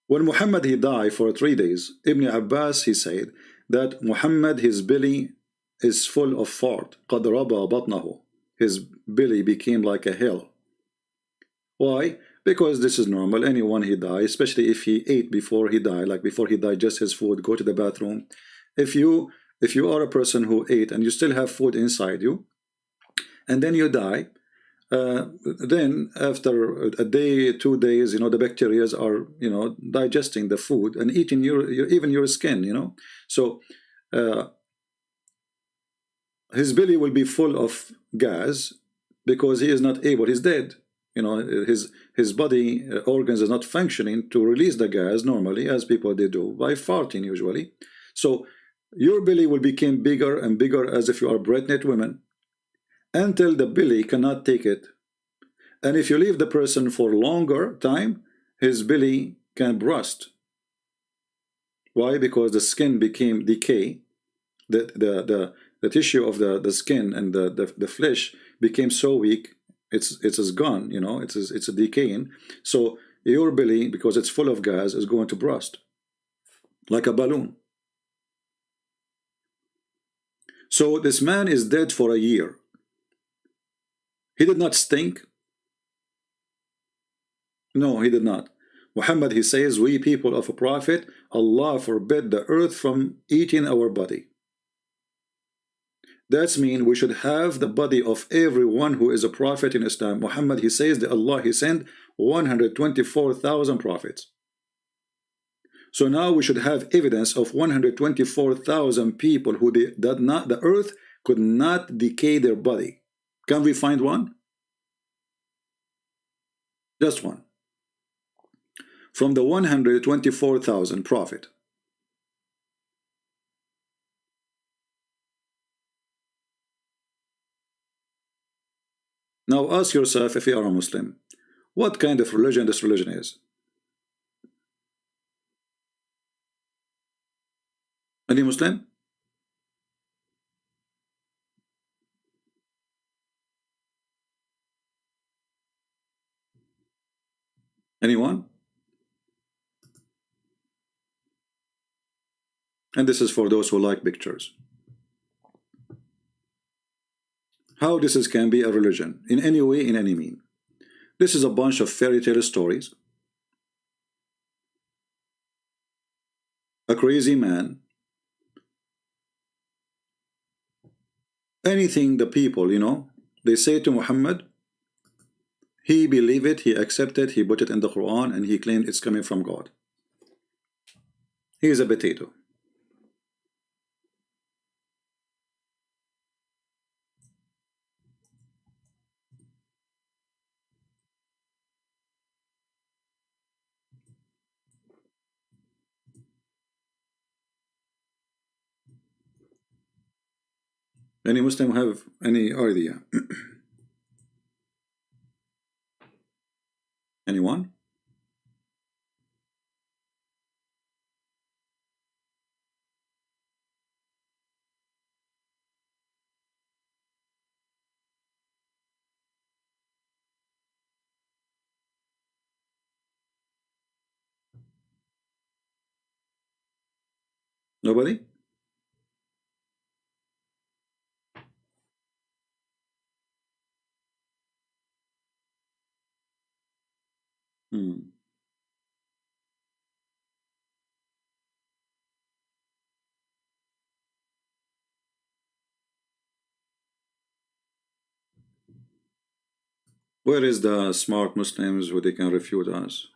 When Muhammad he died for 3 days, Ibn Abbas he said that Muhammad, his belly is full of fart. قَدْ رَبَى بَطْنَهُ. His belly became like a hell. Why? Because this is normal. Anyone he died, especially if he ate before he died, like before he died, just his food, go to the bathroom. If you are a person who ate and you still have food inside you, and then you die, then after a day, 2 days, the bacteria are digesting the food and eating even your skin. So his belly will be full of gas because he is not able, he's dead. His body organs are not functioning to release the gas normally, as people they do by farting usually. So your belly will become bigger and bigger, as if you are pregnant women, until the belly cannot take it. And if you leave the person for longer time, his belly can burst. Why? Because the skin became decay. The tissue of the skin and the flesh became so weak, it's gone, it's decaying. So your belly, because it's full of gas, is going to burst like a balloon. So this man is dead for a year. He did not stink. No, he did not. Muhammad, he says, we people of a prophet, Allah forbid the earth from eating our body. That means we should have the body of everyone who is a prophet in Islam. Muhammad, he says that Allah, he sent 124,000 prophets. So now we should have evidence of 124,000 people who the earth could not decay their body. Can we find one? Just one. From the 124,000 prophet. Now ask yourself, if you are a Muslim, what kind of religion this religion is? Any Muslim? Anyone? And this is for those who like pictures. How this can be a religion, in any way, in any mean. This is a bunch of fairy tale stories. A crazy man Anything the people, they say to Muhammad, he believed it, he accepted, he put it in the Quran, and he claimed it's coming from God. He is a potato. Any Muslim have any idea? Anyone? Nobody? Where is the smart Muslims who they can refute us?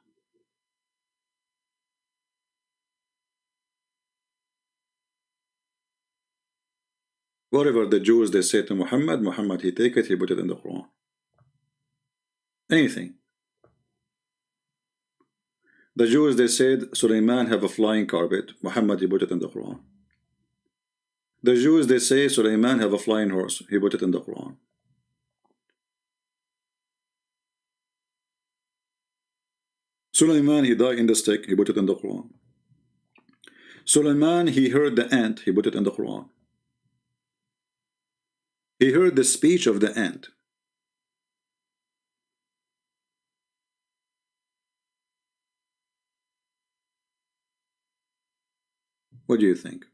Whatever the Jews they say to Muhammad, Muhammad he take it, he put it in the Quran. Anything. The Jews they said Sulaiman have a flying carpet, Muhammad he put it in the Quran. The Jews they say Sulaiman have a flying horse, he put it in the Quran. Sulaiman he died in the stick, he put it in the Quran. Sulaiman he heard the ant, he put it in the Quran. He heard the speech of the ant. What do you think?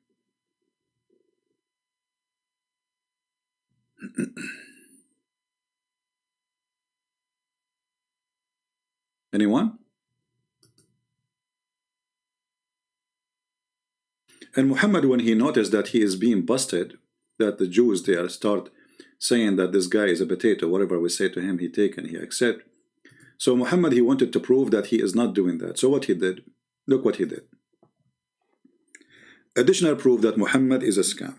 Anyone? And Muhammad, when he noticed that he is being busted, that the Jews there start saying that this guy is a potato, whatever we say to him, he take and he accept. So Muhammad, he wanted to prove that he is not doing that. So what he did, look what he did. Additional proof that Muhammad is a scam.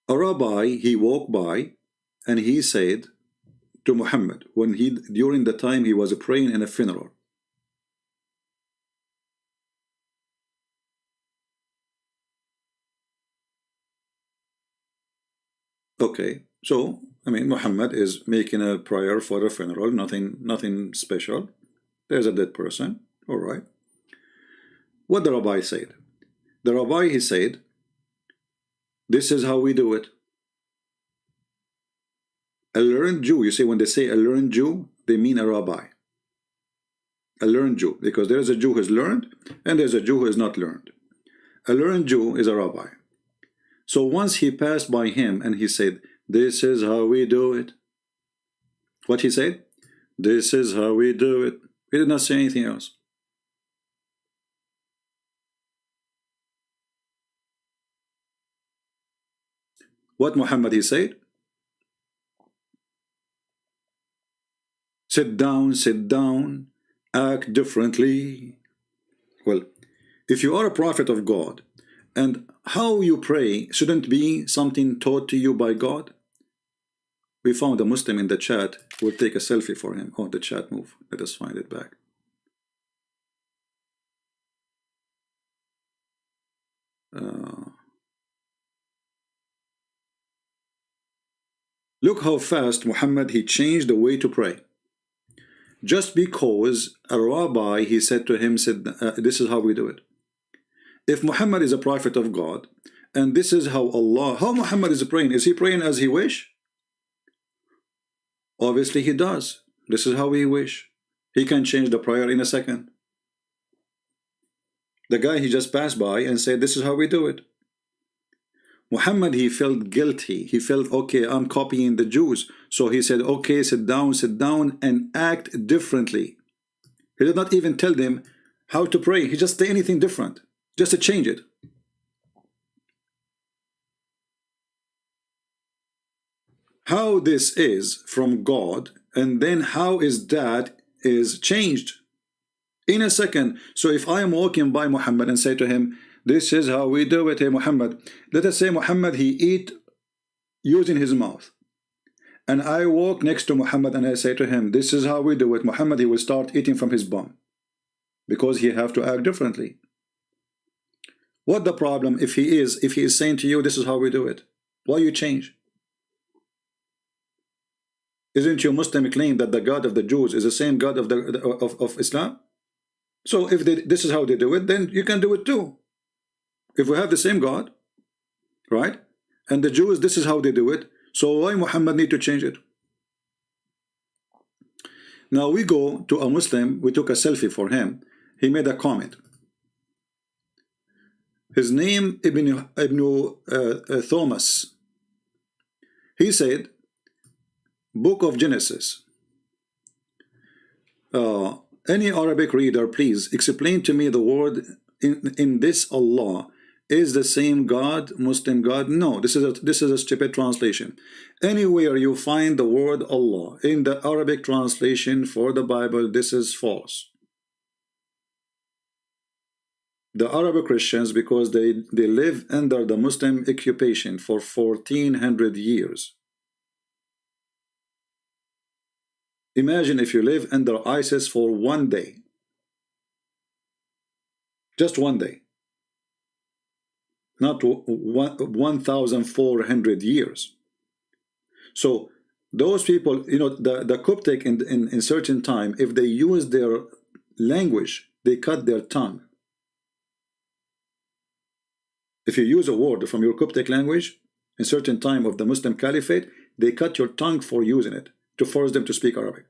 A rabbi, he walked by and he said to Muhammad, when during the time he was praying in a funeral, okay, so Muhammad is making a prayer for a funeral, nothing special. There's a dead person, all right. What the rabbi said? The rabbi, he said, this is how we do it. A learned Jew, you see, when they say a learned Jew, they mean a rabbi. A learned Jew, because there is a Jew who is learned and there's a Jew who is not learned. A learned Jew is a rabbi. So once he passed by him and he said, this is how we do it. What he said? This is how we do it. He did not say anything else. What Muhammad he said? Sit down, act differently. Well, if you are a prophet of God, and how you pray shouldn't be something taught to you by God. We found a Muslim in the chat. We'll take a selfie for him. Oh, the chat moved. Let us find it back. Look how fast Muhammad, he changed the way to pray. Just because a rabbi, he said to him, this is how we do it. If Muhammad is a prophet of God, and this is how Muhammad is praying, is he praying as he wish? Obviously he does. This is how he wish. He can change the prayer in a second. The guy, he just passed by and said, this is how we do it. Muhammad, he felt guilty. He felt, okay, I'm copying the Jews. So he said, okay, sit down, and act differently. He did not even tell them how to pray. He just say anything different, just to change it. How this is from God, and then how is that is changed in a second. So if I am walking by Muhammad and say to him, this is how we do it, hey Muhammad. Let us say Muhammad, he eat using his mouth. And I walk next to Muhammad and I say to him, this is how we do it. Muhammad, he will start eating from his bum, because he have to act differently. What the problem if he is saying to you, this is how we do it? Why you change? Isn't your Muslim claim that the God of the Jews is the same God of Islam? So if this is how they do it, then you can do it too. If we have the same God, right? And the Jews, this is how they do it. So why Muhammad need to change it? Now we go to a Muslim, we took a selfie for him. He made a comment. His name Ibn Thomas. He said, Book of Genesis. Any Arabic reader, please explain to me the word in this Allah is the same God, Muslim God. No, this is a stupid translation. Anywhere you find the word Allah in the Arabic translation for the Bible, this is false. The Arab Christians, because they live under the Muslim occupation for 1400 years. Imagine if you live under ISIS for 1 day. Just 1 day. Not 1,400 years. So those people, you know, the Coptic in certain time, if they use their language, they cut their tongue. If you use a word from your Coptic language, in certain time of the Muslim Caliphate, they cut your tongue for using it, to force them to speak Arabic.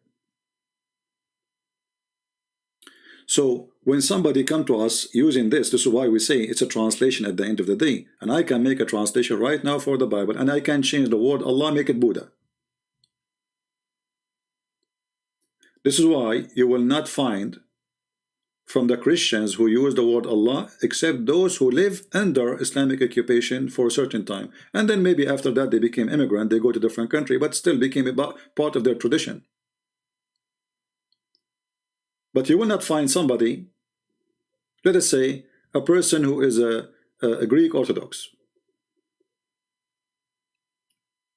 So when somebody come to us using this is why we say it's a translation at the end of the day. And I can make a translation right now for the Bible, and I can change the word Allah, make it Buddha. This is why you will not find from the Christians who use the word Allah, except those who live under Islamic occupation for a certain time. And then maybe after that they became immigrant, they go to different country, but still became a part of their tradition. But you will not find somebody, let us say, a person who is a Greek Orthodox.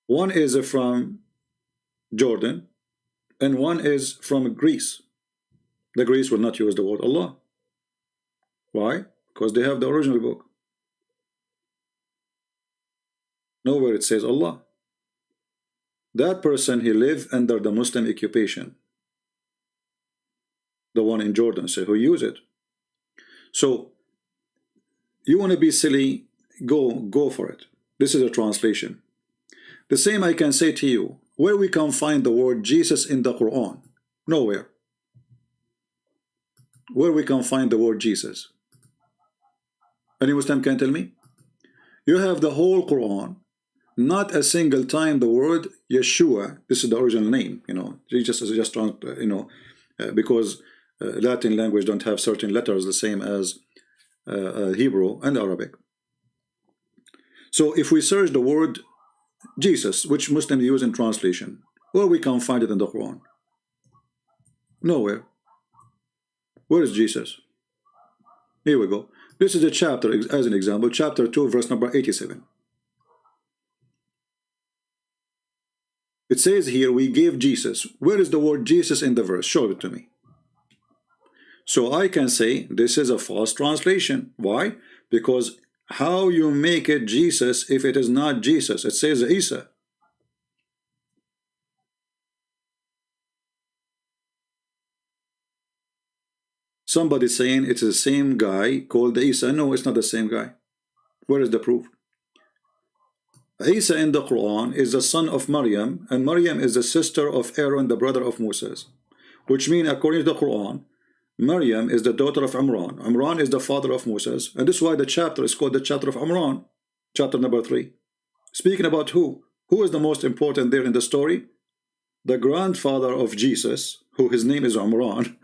One is from Jordan, and one is from Greece. The Greece will not use the word Allah. Why? Because they have the original book. Nowhere it says Allah. That person, he lived under the Muslim occupation. The one in Jordan, so who use it. So you want to be silly, go for it. This is a translation. The same I can say to you, where we can find the word Jesus in the Quran? Nowhere. Where we can find the word Jesus? Any Muslim can tell me? You have the whole Quran, not a single time the word Yeshua, this is the original name, you know, Jesus is just, you know, because Latin language don't have certain letters the same as Hebrew and Arabic. So if we search the word Jesus, which Muslims use in translation, where we can find it in the Quran? Nowhere. Where is Jesus? Here we go. This is a chapter, as an example, chapter 2, verse number 87. It says here, we gave Jesus. Where is the word Jesus in the verse? Show it to me. So I can say this is a false translation. Why? Because how you make it Jesus if it is not Jesus? It says Isa. Somebody saying it's the same guy called Isa. No, it's not the same guy. Where is the proof? Isa in the Quran is the son of Maryam, and Maryam is the sister of Aaron, the brother of Moses. Which means, according to the Quran, Maryam is the daughter of Imran. Imran is the father of Moses. And this is why the chapter is called the chapter of Imran, chapter number 3. Speaking about who? Who is the most important there in the story? The grandfather of Jesus, who his name is Imran.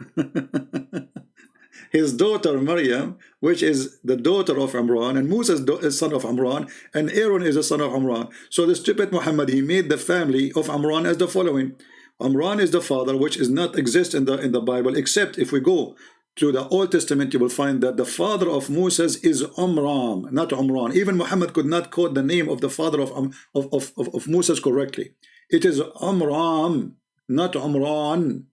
his daughter Maryam, which is the daughter of Imran, and Musa is son of Imran, and Aaron is a son of Imran. So the stupid Muhammad, he made the family of Imran as the following. Imran is the father, which is not exist in the Bible, except if we go to the Old Testament, you will find that the father of Moses is Amram, not Umran. Even Muhammad could not quote the name of the father of Moses correctly. It is Amram, not Umran.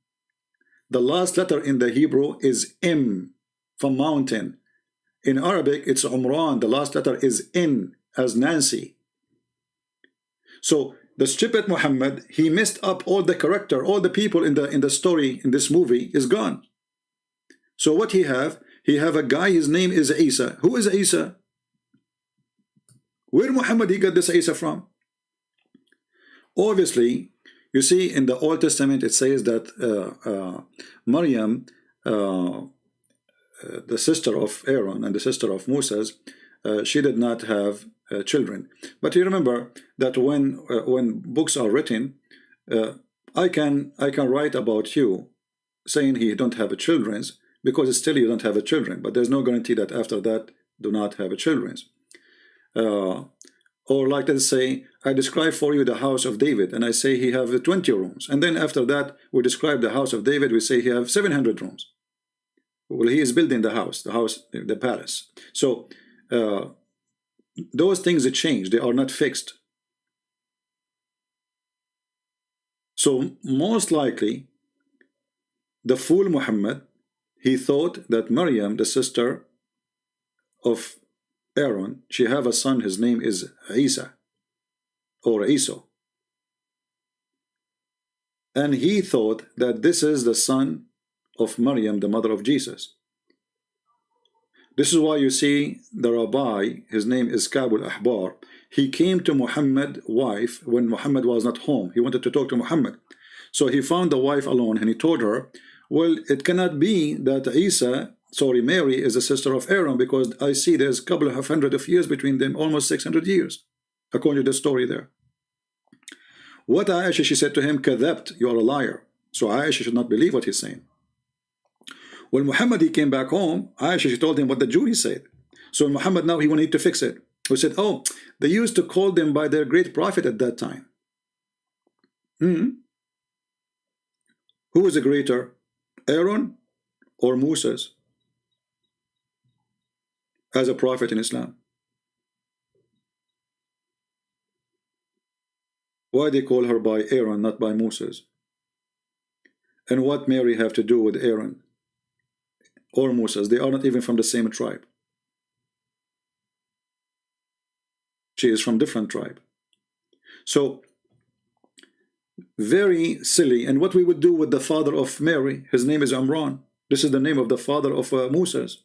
The last letter in the Hebrew is M, from mountain. In Arabic, it's Umran. The last letter is N, as Nancy. So the stupid Muhammad, he messed up all the character, all the people in the story in this movie is gone. So what he have? He have a guy, his name is Isa. Who is Isa? Where Muhammad he got this Isa from? Obviously, you see in the Old Testament it says that Maryam, the sister of Aaron and the sister of Moses, she did not have children. But you remember that when books are written, I can write about you saying he don't have a children's, because still you don't have a children, but there's no guarantee that after that do not have a children's. Or like let's say I describe for you the house of David, and I say he have 20 rooms, and then after that we describe the house of David, we say he have 700 rooms. Well, he is building the house, the palace. So those things change, they are not fixed. So most likely the fool Muhammad, he thought that Maryam, the sister of Aaron, she have a son, his name is Isa or Isa, and he thought that this is the son of Maryam, the mother of Jesus. This is why you see the rabbi, his name is Ka'b al-Ahbar, he came to Muhammad's wife when Muhammad was not home. He wanted to talk to Muhammad, so he found the wife alone and he told her, well, it cannot be that Mary is a sister of Aaron, because I see there's a couple of hundred of years between them, almost 600 years, according to the story there. What Aisha, she said to him, Kadhabt, you are a liar. So Aisha should not believe what he's saying. When Muhammad, he came back home, Aisha, she told him what the Jew he said. So Muhammad, now he wanted to fix it. He said, oh, they used to call them by their great prophet at that time. Who was the greater, Aaron or Moses, as a prophet in Islam? Why they call her by Aaron, not by Moses? And what Mary have to do with Aaron or Moses? They are not even from the same tribe. She is from different tribe. So very silly. And what we would do with the father of Mary, his name is Imran. This is the name of the father of Moses.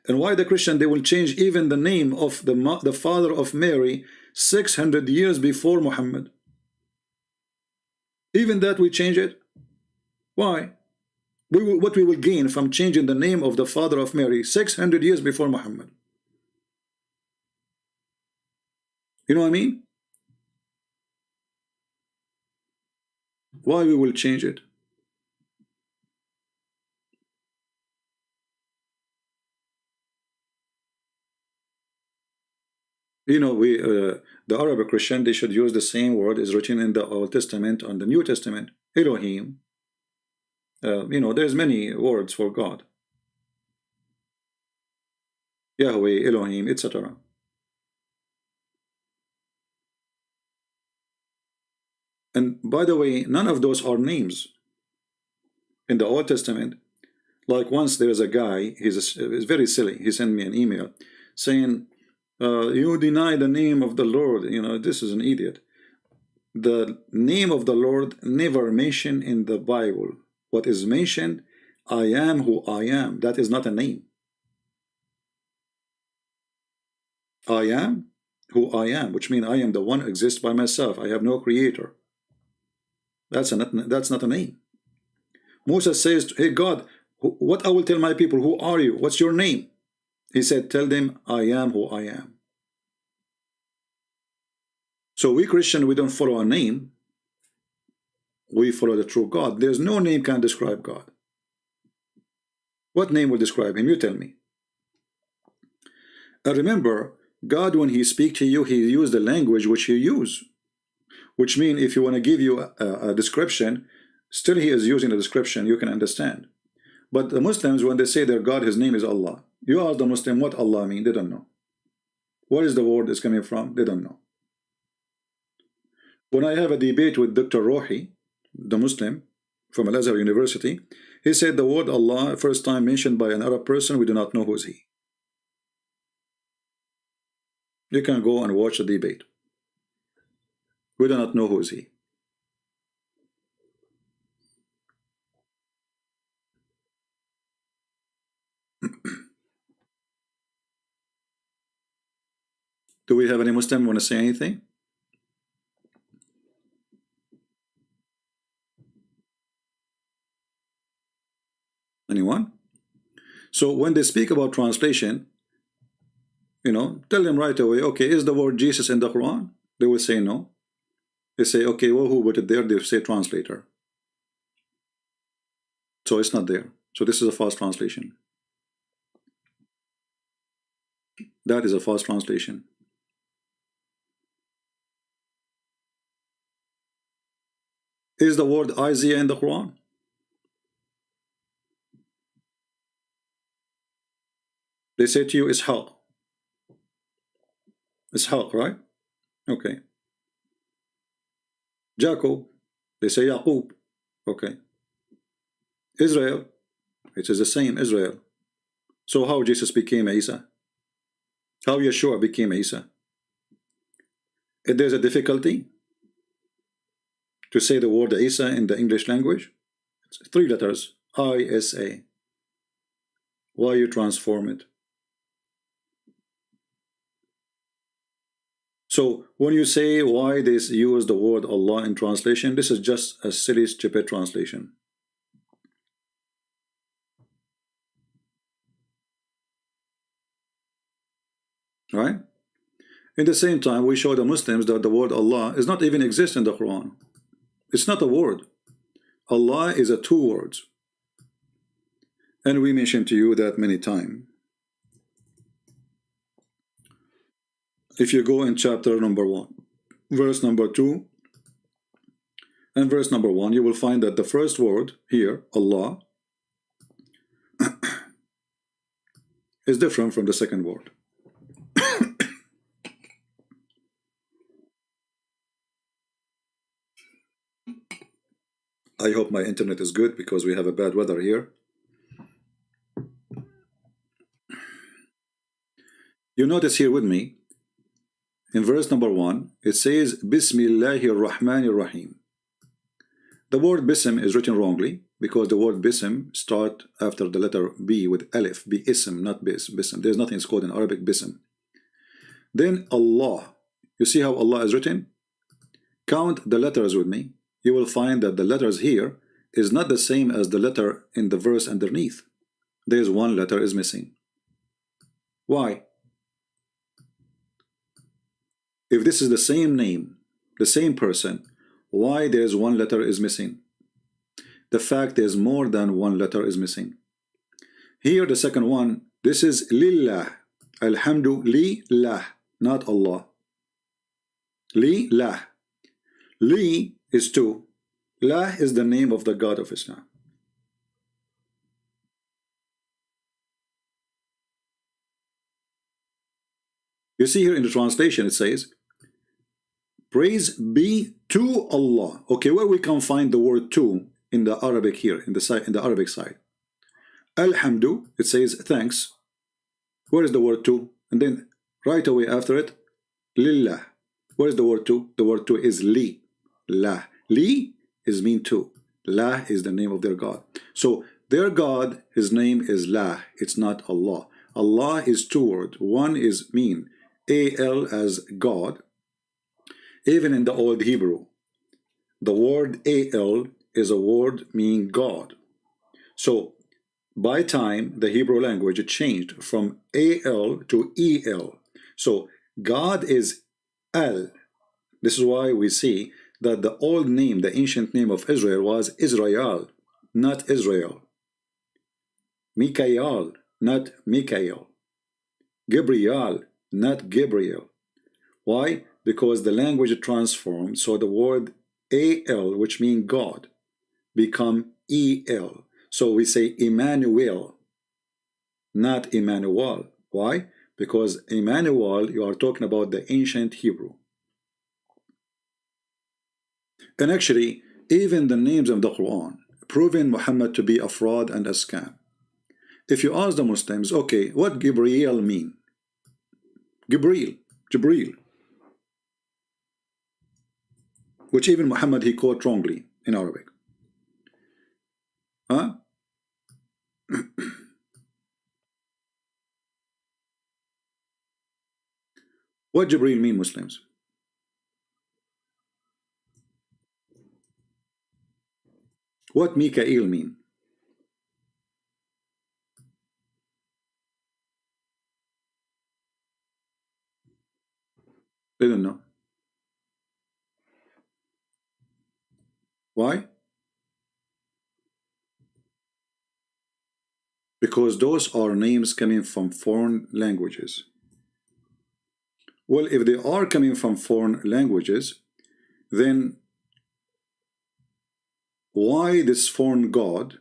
And why the Christian, they will change even the name of the father of Mary 600 years before Muhammad. Even that we change it. Why? What we will gain from changing the name of the father of Mary 600 years before Muhammad? You know what I mean? Why we will change it? You know, the Arabic Christian, they should use the same word is written in the Old Testament and the New Testament. Elohim. You know, there's many words for God. Yahweh, Elohim, etc. And by the way, none of those are names in the Old Testament. Like once there's a guy, he's very silly. He sent me an email saying, you deny the name of the Lord. You know, this is an idiot. The name of the Lord never mentioned in the Bible. What is mentioned, I am who I am. That is not a name. I am who I am, which means I am the one who exists by myself. I have no creator. That's not a name. Moses says, hey God, what I will tell my people, who are you? What's your name? He said, tell them I am who I am. So we Christian, we don't follow a name. We follow the true God. There's no name can describe God. What name will describe him? You tell me. And remember, God, when he speaks to you, he used the language which you use. Which means if you want to give you a description, still he is using the description you can understand. But the Muslims, when they say their God, his name is Allah. You ask the Muslim what Allah means, they don't know. Where is the word is coming from? They don't know. When I have a debate with Dr. Rohi, the Muslim from Al-Azhar University, he said the word Allah, first time mentioned by an Arab person, we do not know who is he. You can go and watch the debate. We do not know who is he. Do we have any Muslim want to say anything? Anyone? So when they speak about translation, you know, tell them right away, okay, is the word Jesus in the Quran? They will say no. They say, okay, well, who put it there? They say translator. So it's not there. So this is a false translation. That is a false translation. Is the word Isaiah in the Quran? They say to you, Ishaq. Ishaq, right? Okay. Jacob, they say Yaqub. Okay. Israel, it is the same, Israel. So how Jesus became Isa? How Yeshua became Isa? If there's a difficulty to say the word Isa in the English language, it's 3 letters, I-S-A. Why you transform it? So when you say why they use the word Allah in translation, this is just a silly, stupid translation. Right? In the same time, we show the Muslims that the word Allah is not even exist in the Quran. It's not a word. Allah is a 2 words. And we mentioned to you that many times. If you go in chapter number 1, verse number 2, and verse number 1, you will find that the first word here, Allah, is different from the second word. I hope my internet is good because we have a bad weather here. You notice here with me, in verse number 1, it says, Bismillahir Rahmanir Rahim. The word Bism is written wrongly because the word Bism start after the letter B with Alif, Bi-ism, not Bism. There's nothing called in Arabic Bism. Then Allah. You see how Allah is written? Count the letters with me. You will find that the letters here is not the same as the letter in the verse underneath. There's 1 letter is missing. Why? If this is the same name, the same person, why there's 1 letter is missing? The fact is more than 1 letter is missing. Here the second one, this is Lillah. Alhamdulillah, not Allah. Lillah. Li is 2. Lah is the name of the God of Islam. You see here in the translation it says, praise be to Allah. Okay, where we can find the word to in the Arabic here, in the Arabic side. Alhamdu, it says thanks. Where is the word to? And then right away after it, Lillah. Where is the word to? The word to is Li. La. Li is mean to. La is the name of their God. So their God, his name is La. It's not Allah. Allah is 2 words. One is mean. A-L as God. Even in the old Hebrew, the word A-L is a word meaning God. So by time, the Hebrew language changed from A-L to E-L. So God is Al. This is why we see that the old name, the ancient name of Israel was Israel, not Israel. Mikael, not Mikael. Gabriel, not Gabriel. Why? Because the language transformed, so the word AL, which means God, become EL. So we say Emmanuel, not Emmanuel. Why? Because Emmanuel, you are talking about the ancient Hebrew. And actually, even the names of the Quran, proving Muhammad to be a fraud and a scam. If you ask the Muslims, okay, what Gabriel mean? Jibreel, which even Muhammad he quote wrongly in Arabic. Huh? What Jibreel mean, Muslims? What Mikael mean? They don't know. Why? Because those are names coming from foreign languages. Well, if they are coming from foreign languages, then why this foreign God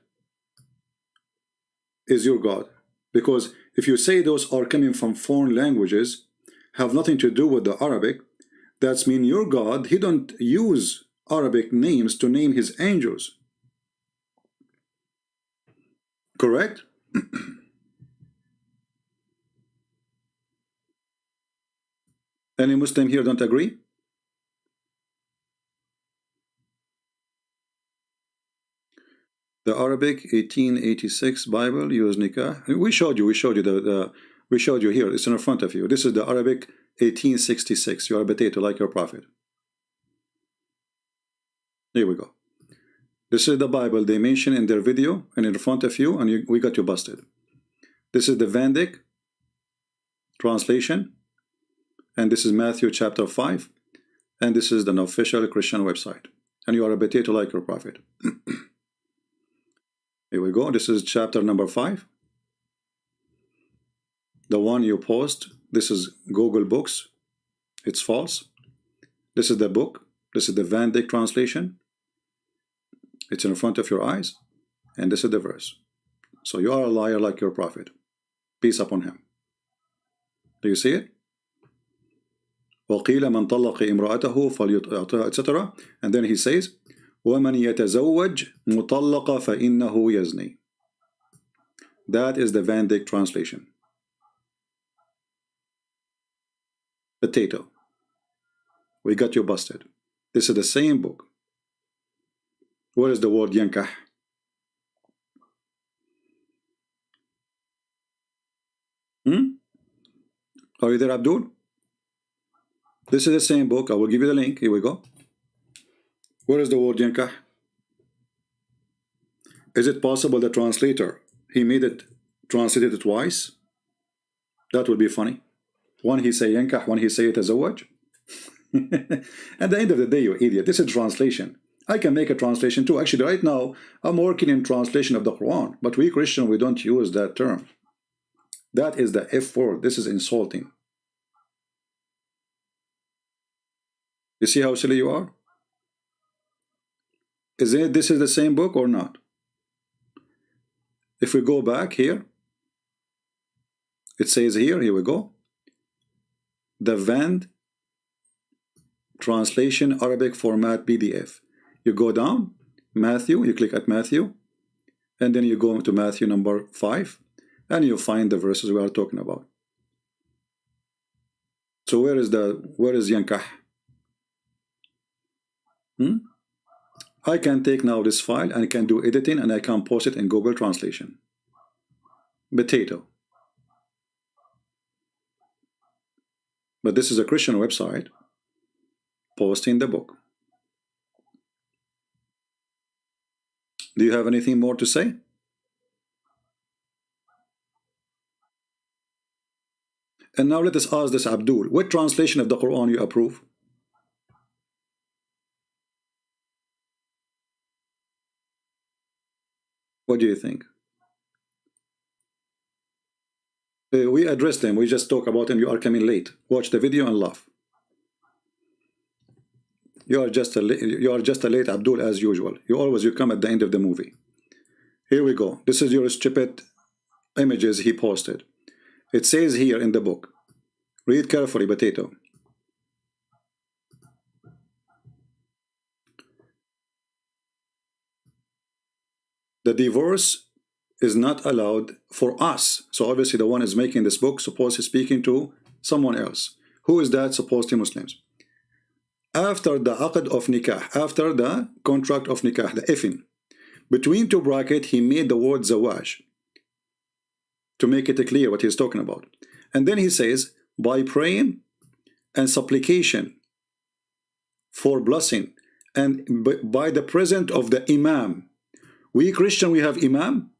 is your God? Because if you say those are coming from foreign languages, have nothing to do with the Arabic, that's mean your God, he don't use Arabic names to name his angels. Correct? Any Muslim here don't agree? The Arabic 1886 Bible use Nikah. We showed you we showed you here. It's in front of you. This is the Arabic 1866. You are a potato like your prophet. Here we go. This is the Bible they mention in their video and in front of you, and we got you busted. This is the Vandyck translation, and this is Matthew chapter 5, and this is an official Christian website. And you are a potato like your prophet. Here we go. This is chapter number 5. The one you post, this is Google Books. It's false. This is the book. This is the Vandyck translation. It's in front of your eyes. And this is the verse. So you are a liar like your prophet. Peace upon him. Do you see it? وَقِيلَ مَنْ طَلَّقَ إِمْرَأَتَهُ فَلْيُطِعْهَا, etc. And then he says, وَمَنْ يَتَزَوَّجْ مُطَلَّقَ فَإِنَّهُ يَزْنِي. That is the Vandyck translation. Potato. We got you busted. This is the same book. What is the word yankah? Are you there, Abdul? This is the same book. I will give you the link. Here we go. What is the word yankah? Is it possible the translator, he made it translated it twice? That would be funny. One he say yankah, one he say tazawwaj. At the end of the day, you idiot, this is translation. I can make a translation too. Actually, right now, I'm working in translation of the Quran, but we Christian, we don't use that term. That is the F word. This is insulting. You see how silly you are? This is the same book or not? If we go back here, it says here we go. The Vand translation Arabic format PDF. You go down, Matthew, you click at Matthew, and then you go to Matthew number 5, and you find the verses we are talking about. So where is yankah? I can take now this file and I can do editing and I can post it in Google Translation. Potato. But this is a Christian website posting the book. Do you have anything more to say? And now let us ask this Abdul, what translation of the Quran you approve? What do you think? We address them. We just talk about them. You are coming late. Watch the video and laugh. You are just a late Abdul as usual. You come at the end of the movie. Here we go. This is your stupid images he posted. It says here in the book. Read carefully, potato. The divorce is not allowed for us. So obviously the one is making this book supposed to speaking to someone else. Who is that? Supposedly Muslims. After the aqd of nikah, after the contract of nikah, the ifin, between two brackets, he made the word zawaj to make it clear what he's talking about. And then he says, by praying and supplication for blessing and by the presence of the imam. We Christian, we have imam.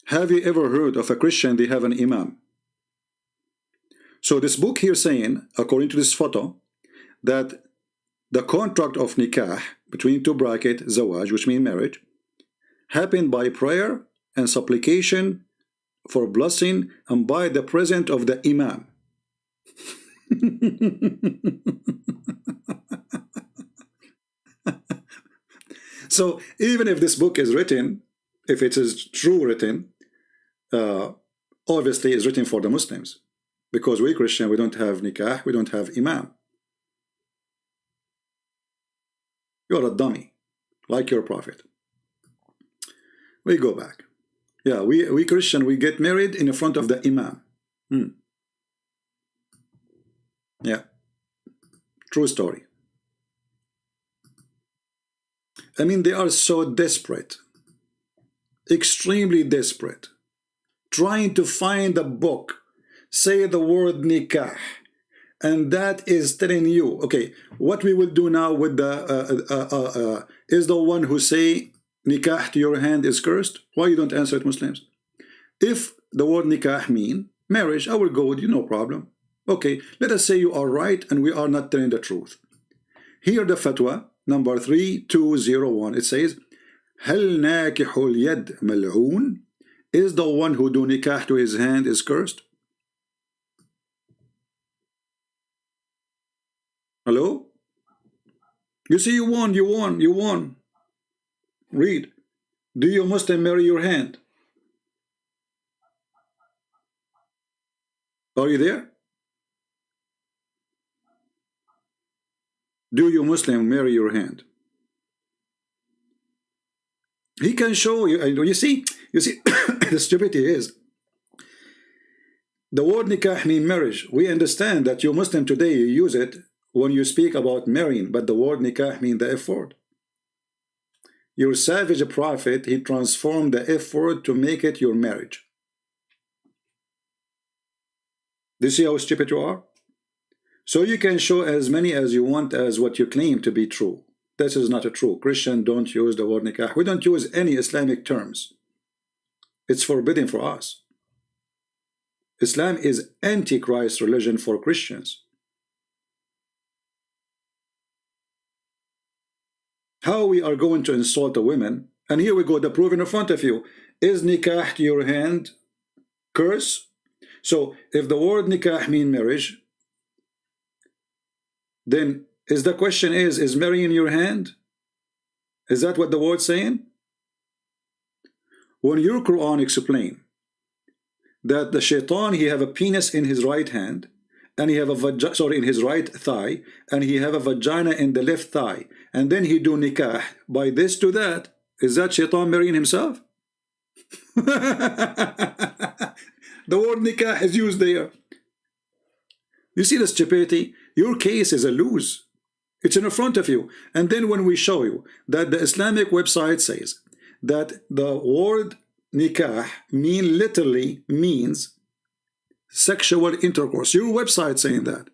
Have you ever heard of a Christian they have an imam? So this book here saying, according to this photo, that the contract of nikah between two brackets, zawaj, which means marriage, happened by prayer and supplication for blessing and by the presence of the imam. So even if this book is written, if it is true written, obviously it's written for the Muslims, because we Christian, we don't have nikah, we don't have imam. You're a dummy, like your prophet. We go back. Yeah, we Christian, we get married in front of the imam. Yeah, true story. I mean, they are so desperate, extremely desperate, trying to find a book, say the word nikah, and that is telling you, okay, what we will do now with the, is the one who say nikah to your hand is cursed? Why you don't answer it, Muslims? If the word nikah mean marriage, I will go with you, no problem. Okay, let us say you are right and we are not telling the truth. Here the fatwa, number 3201, it says, هل ناكح اليد ملعون? Is the one who do nikah to his hand is cursed? Hello? You see, you won. Read. Do you Muslim marry your hand? Are you there? Do you Muslim marry your hand? He can show you, and you see, the stupidity is, the word nikah means marriage. We understand that you Muslim today, you use it when you speak about marrying, but the word nikah means the F word. Your savage prophet, he transformed the F word to make it your marriage. Do you see how stupid you are? So you can show as many as you want as what you claim to be true. This is not true. Christian don't use the word nikah. We don't use any Islamic terms. It's forbidden for us. Islam is antichrist religion for Christians. How we are going to insult the women? And here we go, the proof in front of you. Is nikah to your hand curse? So if the word nikah mean marriage, then is the question is marrying your hand? Is that what the word's saying? When your Quran explain that the shaitan, he have a penis in his right hand, and he have a vagina, sorry, in his right thigh, and he have a vagina in the left thigh, and then he do nikah by this to that, is that shaitan marrying himself? The word nikah is used there. You see the stupidity? Your case is a lose. It's in front of you. And then when we show you that the Islamic website says that the word nikah literally means sexual intercourse. Your website saying that.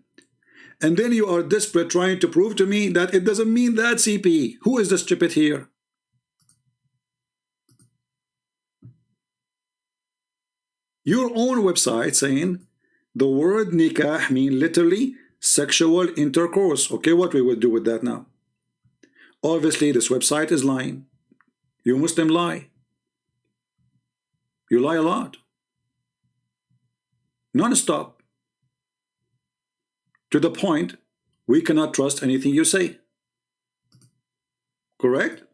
And then you are desperate trying to prove to me that it doesn't mean that, CP. Who is the stupid here? Your own website saying the word nikah mean literally sexual intercourse. Okay, what we will do with that now? Obviously, this website is lying. You Muslim lie. You lie a lot. Non-stop. To the point we cannot trust anything you say. Correct?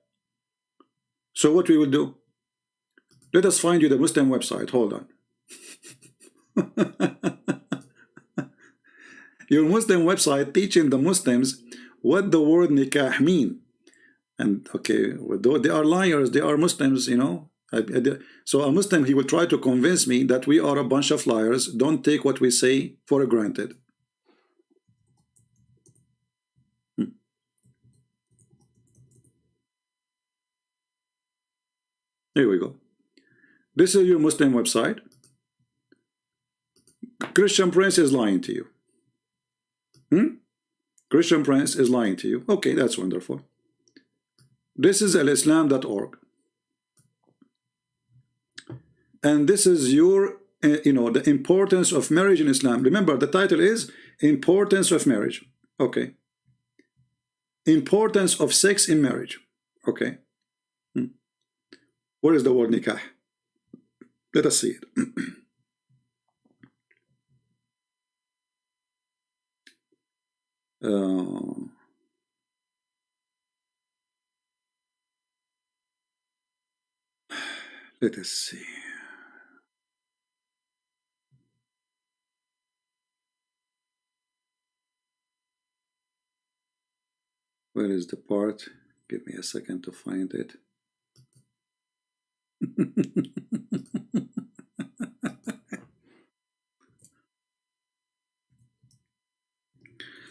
So what we will do? Let us find you the Muslim website. Hold on. Your Muslim website teaching the Muslims what the word nikah mean. And okay, though they are liars, they are Muslims, you know. So a Muslim, he will try to convince me that we are a bunch of liars. Don't take what we say for granted. Here we go. This is your Muslim website. Christian Prince is lying to you. Christian Prince is lying to you. Okay, that's wonderful. This is alislam.org. And this is your, the importance of marriage in Islam. Remember, the title is Importance of Marriage. Okay. Importance of sex in marriage. Okay. What is the word nikah? Let us see it. Let us see. Where is the part? Give me a second to find it.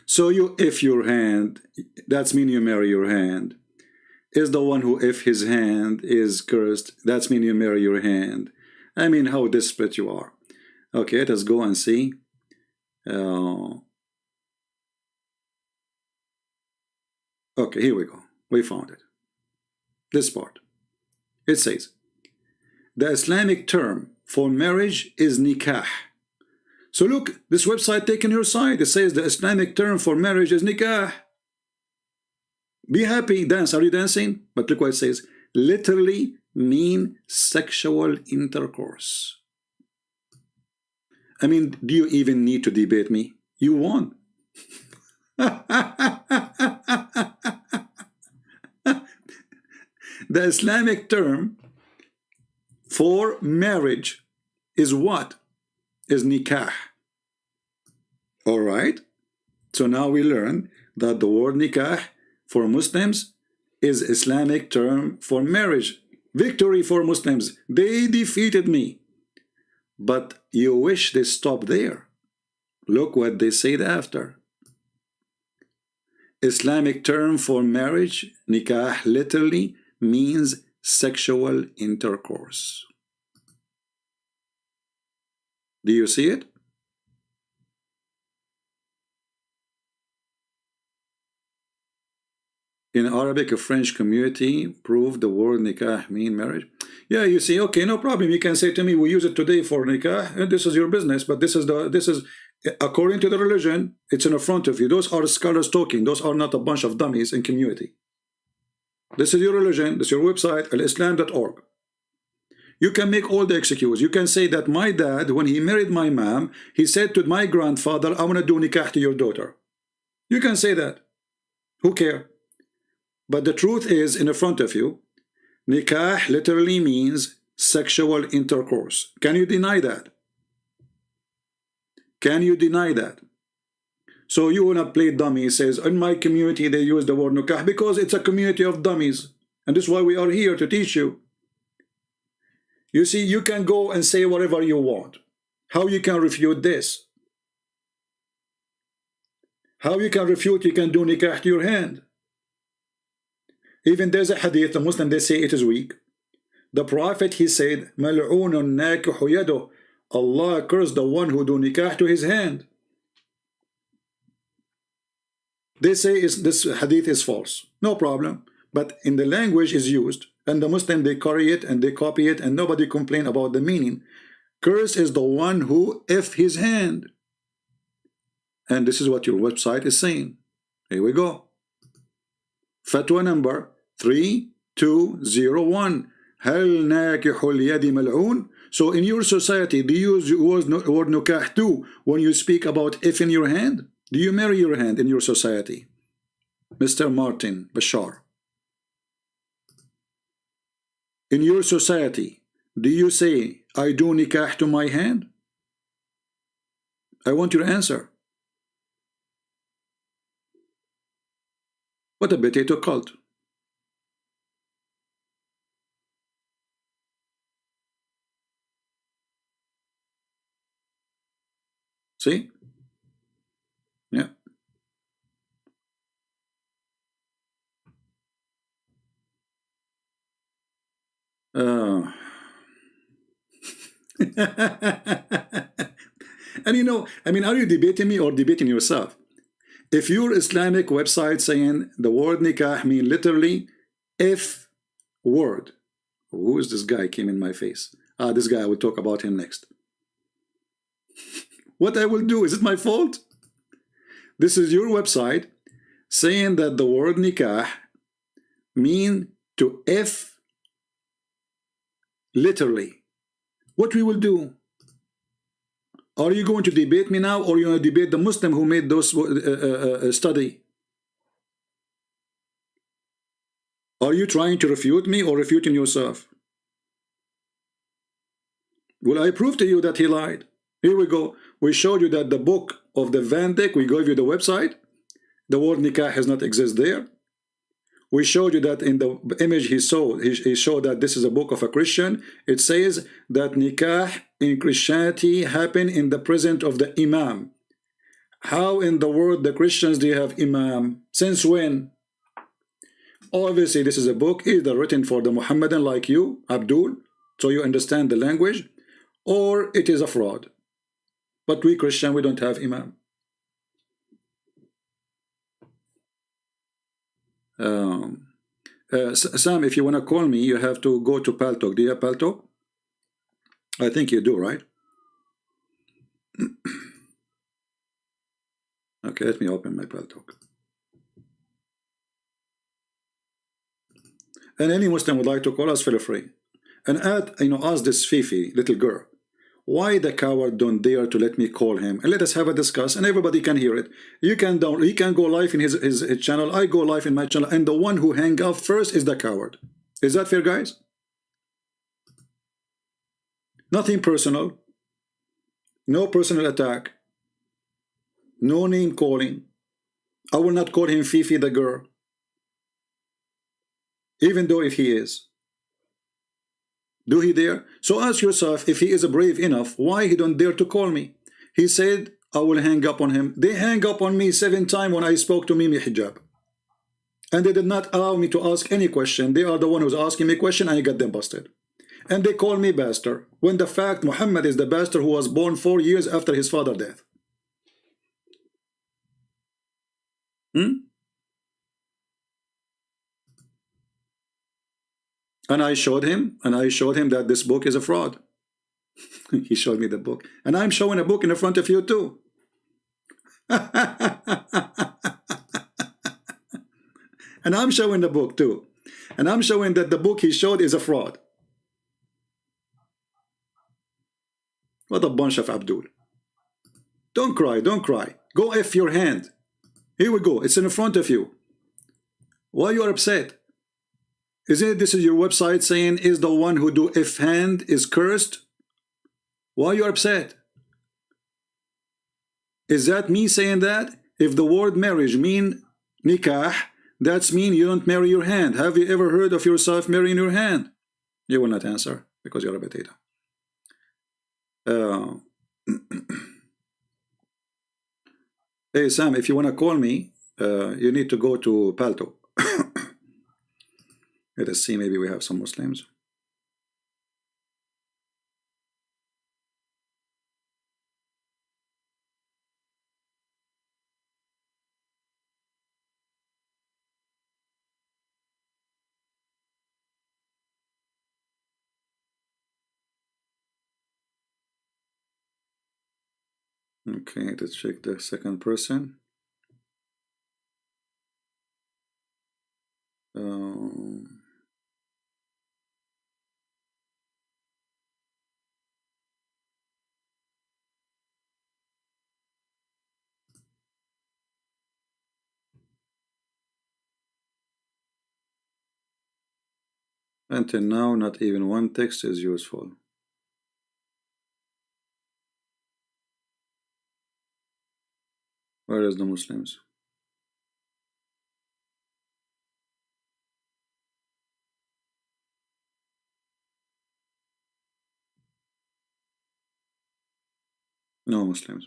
So you, if your hand, that's mean you marry your hand, is the one who, if his hand is cursed, that's mean you marry your hand. I mean, how desperate you are. Okay, let us go and see. Okay, here we go. We found it. This part. It says, the Islamic term for marriage is nikah. So look, this website taking your side. It says the Islamic term for marriage is nikah. Be happy, dance. Are you dancing? But look what it says. Literally mean sexual intercourse. I mean, do you even need to debate me? You won. The Islamic term for marriage is what? Is nikah. All right. So now we learn that the word nikah for Muslims is Islamic term for marriage. Victory for Muslims. They defeated me. But you wish they stopped there. Look what they said after. Islamic term for marriage, nikah, literally means sexual intercourse. Do you see it? In Arabic, a French community proved the word nikah mean marriage. Yeah, you see, okay, no problem. You can say to me, we use it today for nikah, and this is your business, but this is according to the religion, it's in front of you. Those are scholars talking. Those are not a bunch of dummies in community. This is your religion, this is your website, alislam.org. You can make all the excuses. You can say that my dad, when he married my mom, he said to my grandfather, I want to do nikah to your daughter. You can say that. Who cares? But the truth is in front of you. Nikah literally means sexual intercourse. Can you deny that? Can you deny that? So you want to play dummy. It says, in my community they use the word nikah because it's a community of dummies. And this is why we are here, to teach you. You see, you can go and say whatever you want. How you can refute this? How you can refute you can do nikah to your hand? Even there's a hadith, the Muslim, they say it is weak. The Prophet, he said, Mal'oonun nakihu yaduh. Allah cursed the one who do nikah to his hand. They say this hadith is false. No problem. But in the language is used, and the Muslim, they carry it and they copy it, and nobody complain about the meaning. Curse is the one who if his hand. And this is what your website is saying. Here we go. Fatwa number 201. هل ناكح اليد ملعون? So in your society, do you use the word nikah too when you speak about if in your hand? Do you marry your hand in your society? Mr. Martin Bashar. In your society, do you say, I do nikah to my hand? I want your answer. What a potato cult. See? Yeah. And you know, I mean, are you debating me or debating yourself? If your Islamic website saying the word nikah mean literally if word, who is this guy came in my face? This guy, I will talk about him next. What I will do, is it my fault? This is your website saying that the word nikah mean to if literally. What we will do? Are you going to debate me now, or are you going to debate the Muslim who made those study? Are you trying to refute me or refuting yourself? Well, I prove to you that he lied. Here we go. We showed you that the book of the Van Dyck, we gave you the website. The word nikah does not exist there. We showed you that in the image he showed that this is a book of a Christian. It says that nikah in Christianity happened in the presence of the imam. How in the world the Christians do you have imam? Since when? Obviously this is a book either written for the Mohammedan like you, Abdul, so you understand the language, or it is a fraud. But we Christian, we don't have imam. Sam, if you want to call me, you have to go to Paltalk. Do you have Paltalk? I think you do, right? Okay, let me open my Paltalk. And any Muslim would like to call us, feel free. And ask this Fifi, little girl, why the coward don't dare to let me call him and let us have a discuss, and everybody can hear it. He can go live in his channel, I go live in my channel, and the one who hang up first is the coward. Is that fair, guys? Nothing personal, no personal attack, no name calling. I will not call him Fifi the girl, even though if he is. Do he dare? So ask yourself, if he is brave enough, why he don't dare to call me? He said, I will hang up on him. They hang up on me 7 times when I spoke to Mimi Hijab. And they did not allow me to ask any question. They are the one who's asking me question, and I got them busted. And they call me bastard, when the fact Muhammad is the bastard who was born 4 years after his father's death. And I showed him that this book is a fraud. He showed me the book, and I'm showing a book in the front of you too. And I'm showing the book too, and I'm showing that the book he showed is a fraud. What a bunch of Abdul. Don't cry, don't cry. Go F your hand. Here we go, it's in front of you. Why you are upset? Isn't it this is your website saying is the one who do if hand is cursed? Why you are upset? Is that me saying that? If the word marriage mean nikah, that's mean you don't marry your hand. Have you ever heard of yourself marrying your hand? You will not answer because you're a potato. Hey Sam, if you want to call me, you need to go to Palto. Let us see, maybe we have some Muslims. Okay, let's check the second person. Until now, not even one text is useful. Where is the Muslims? No Muslims.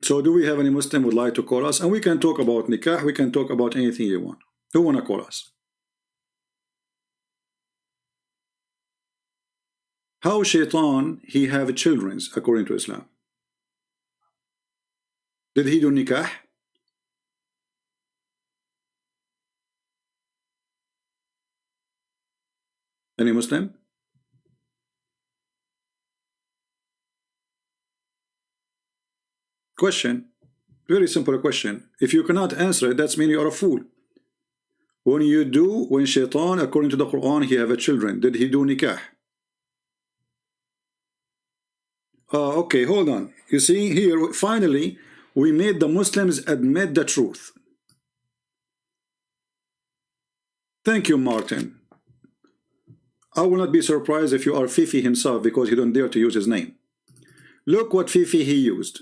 So do we have any Muslim would like to call us? And we can talk about nikah, we can talk about anything you want. Who want to call us? How shaitan he have children according to Islam? Did he do nikah? Any Muslim? Question. Very simple question. If you cannot answer it, that's mean you are a fool. When shaitan, according to the Quran, he have a children, did he do nikah? Okay, hold on. You see here, finally, we made the Muslims admit the truth. Thank you, Martin. I will not be surprised if you are Fifi himself, because he don't dare to use his name. Look what Fifi he used.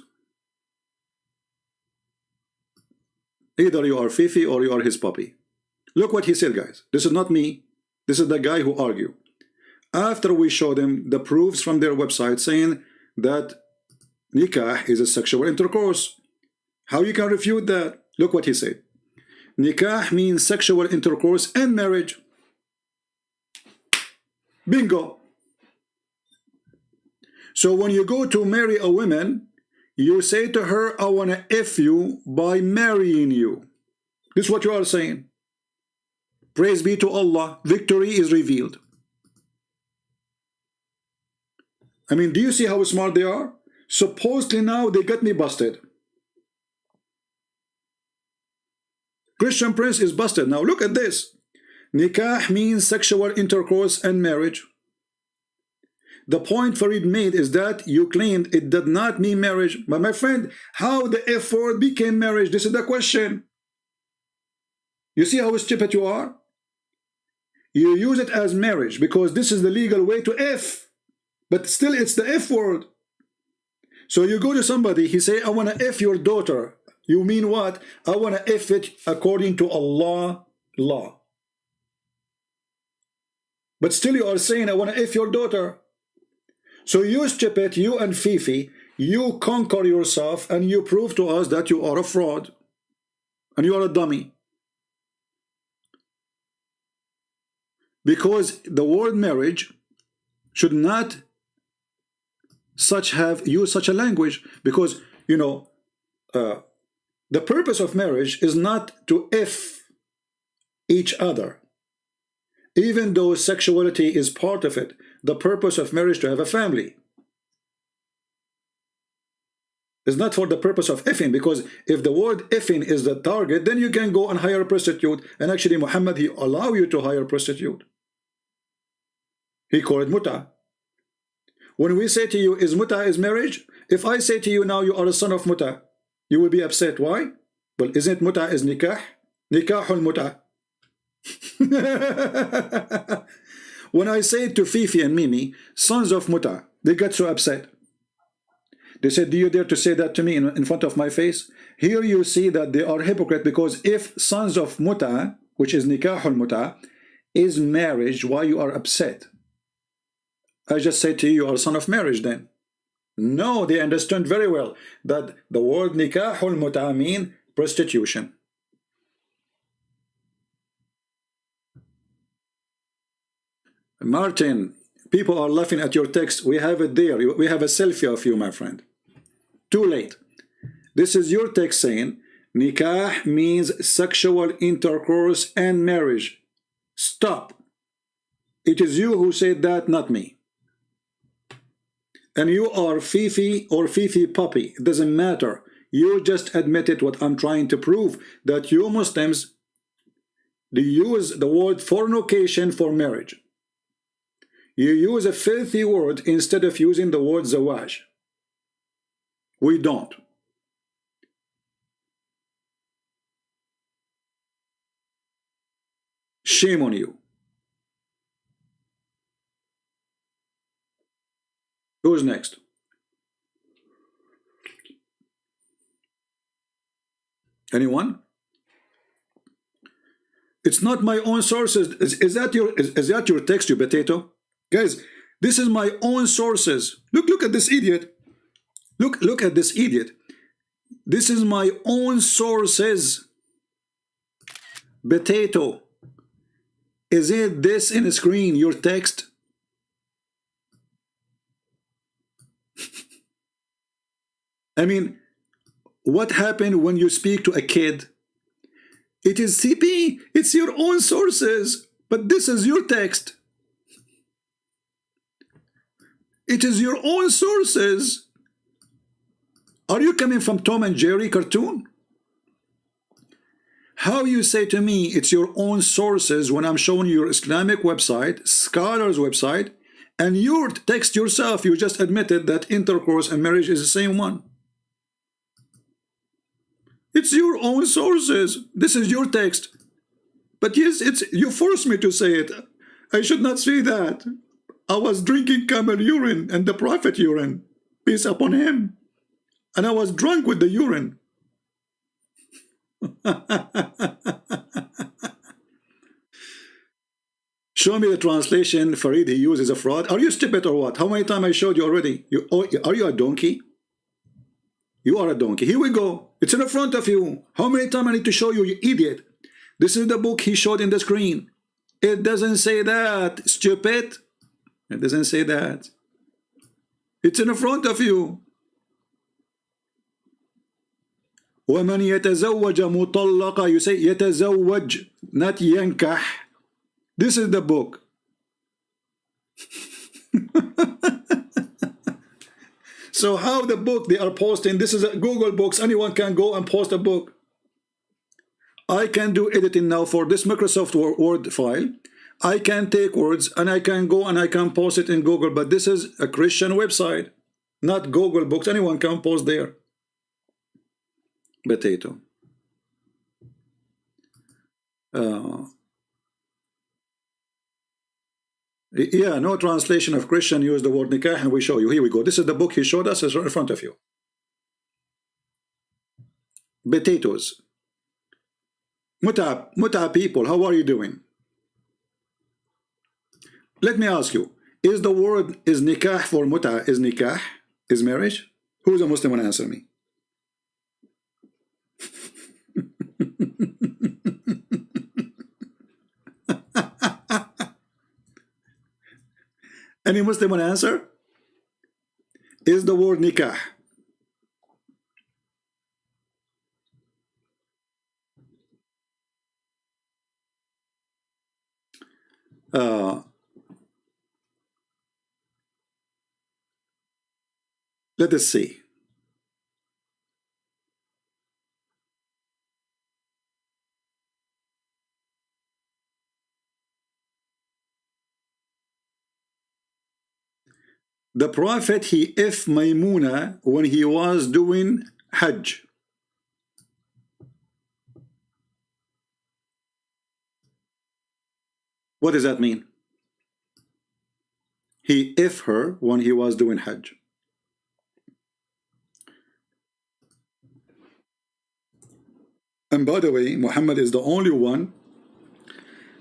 Either you are Fifi or you are his puppy. Look what he said, guys. This is not me. This is the guy who argued. After we showed him the proofs from their website saying that nikah is a sexual intercourse, how you can refute that? Look what he said. Nikah means sexual intercourse and marriage. Bingo. So when you go to marry a woman, you say to her, I want to F you by marrying you. This is what you are saying. Praise be to Allah. Victory is revealed. I mean, do you see how smart they are? Supposedly now they got me busted. Christian Prince is busted. Now look at this. Nikah means sexual intercourse and marriage. The point Farid made is that you claimed it did not mean marriage. But my friend, how the F word became marriage? This is the question. You see how stupid you are? You use it as marriage because this is the legal way to F. But still it's the F word. So you go to somebody, he say, I want to F your daughter. You mean what? I want to F it according to Allah law. But still you are saying, I want to F your daughter. So you stupid, you and Fifi, you conquer yourself and you prove to us that you are a fraud. And you are a dummy. Because the word marriage should not use such a language, because you know the purpose of marriage is not to F each other, even though sexuality is part of it. The purpose of marriage to have a family is not for the purpose of effing, because if the word effing is the target, then you can go and hire a prostitute, and actually Muhammad, he allow you to hire a prostitute. He called it muta. When we say to you, is muta is marriage? If I say to you now you are a son of muta, you will be upset. Why? Well, isn't muta is nikah? Nikahul muta. When I say to Fifi and Mimi, sons of muta, they get so upset. They said, do you dare to say that to me in front of my face? Here you see that they are hypocrite, because if sons of muta, which is nikahul muta, is marriage, why you are upset? I just say to you, you are a son of marriage then. No, they understand very well that the word nikahul muta mean prostitution. Martin, people are laughing at your text. We have it there. We have a selfie of you, my friend. Too late. This is your text saying nikah means sexual intercourse and marriage. Stop. It is you who said that, not me. And you are Fifi or Fifi puppy. It doesn't matter. You just admitted what I'm trying to prove, that you Muslims, they use the word fornication for marriage. You use a filthy word instead of using the word zawaj. We don't. Shame on you. Who's next? Anyone? It's not my own sources. Is that your text, you potato? Guys, this is my own sources. Look at this idiot. Look at this idiot. This is my own sources. Potato. Is it this in the screen, your text? I mean, what happened when you speak to a kid? It is CP, it's your own sources, but this is your text. It is your own sources. Are you coming from Tom and Jerry cartoon? How you say to me it's your own sources when I'm showing you your Islamic website, scholars website, and your text yourself, you just admitted that intercourse and marriage is the same one. It's your own sources. This is your text. But yes, you forced me to say it. I should not say that. I was drinking camel urine and the prophet urine. Peace upon him. And I was drunk with the urine. Show me the translation Farid he uses a fraud. Are you stupid or what? How many times I showed you already? Are you a donkey? You are a donkey. Here we go. It's in the front of you. How many times I need to show you, you idiot? This is the book he showed in the screen. It doesn't say that, stupid. It doesn't say that. It's in the front of you. وَمَنْ يَتَزَوَّجَ مُطَلَّقًا. You say يَتَزَوَّج, not يَنْكَح. This is the book. So how the book they are posting, this is a Google Books, anyone can go and post a book. I can do editing now for this Microsoft Word file. I can take words and I can go and I can post it in Google, but this is a Christian website, not Google Books. Anyone can post there. Potato. Yeah, no translation of Christian use the word nikah, and we show you. Here we go. This is the book he showed us. It's right in front of you. Potatoes. Muta people, how are you doing? Let me ask you, is the word, is nikah for muta, is nikah, is marriage? Who's a Muslim want to answer me? Any Muslim want to answer? Is the word nikah? Let us see. The Prophet, he if Maymuna when he was doing Hajj. What does that mean? He if her when he was doing Hajj. And by the way, Muhammad is the only one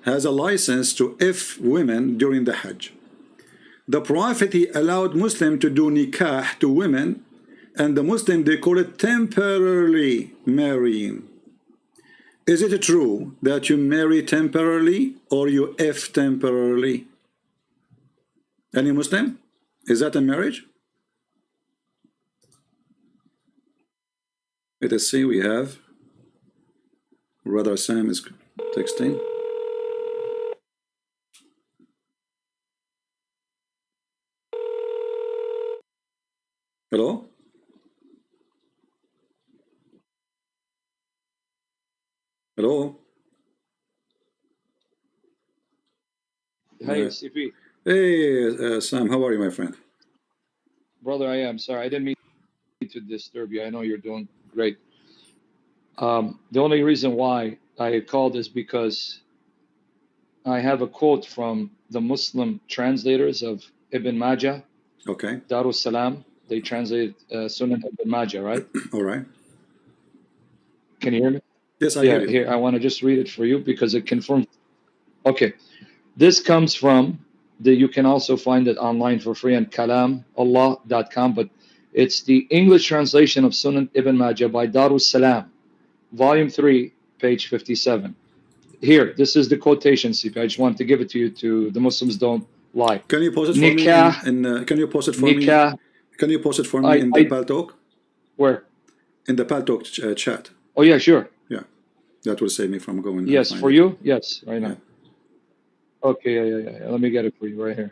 has a license to if women during the Hajj. The Prophet, he allowed Muslim to do nikah to women, and the Muslim, they call it temporarily marrying. Is it true that you marry temporarily or you if temporarily? Any Muslim? Is that a marriage? Let us see, we have Brother Sam is texting. Hello? Hello? Hey, CP. Hey, Sam, how are you, my friend? Brother, I am. Sorry, I didn't mean to disturb you. I know you're doing great. The only reason why I called is because I have a quote from the Muslim translators of Ibn Majah, Okay. Darus Salam. They translate Sunan Ibn Majah, right? All right. Can you hear me? Yes, I hear you. Here, I want to just read it for you because it confirms. Okay. This comes from you can also find it online for free on kalamallah.com, but it's the English translation of Sunan Ibn Majah by Darus Salam, volume 3, page 57. Here, this is the quotation, CP. I just wanted to give it to you. To the Muslims don't lie. Can you post it for Nikah, me? Can you post it for Nikah, me? Can you post it for me in the Paltalk? Where? In the Paltalk chat. Oh yeah, sure. Yeah, that will save me from going. Yes, for you. Yes, right now. Yeah. Okay, yeah. Let me get it for you right here.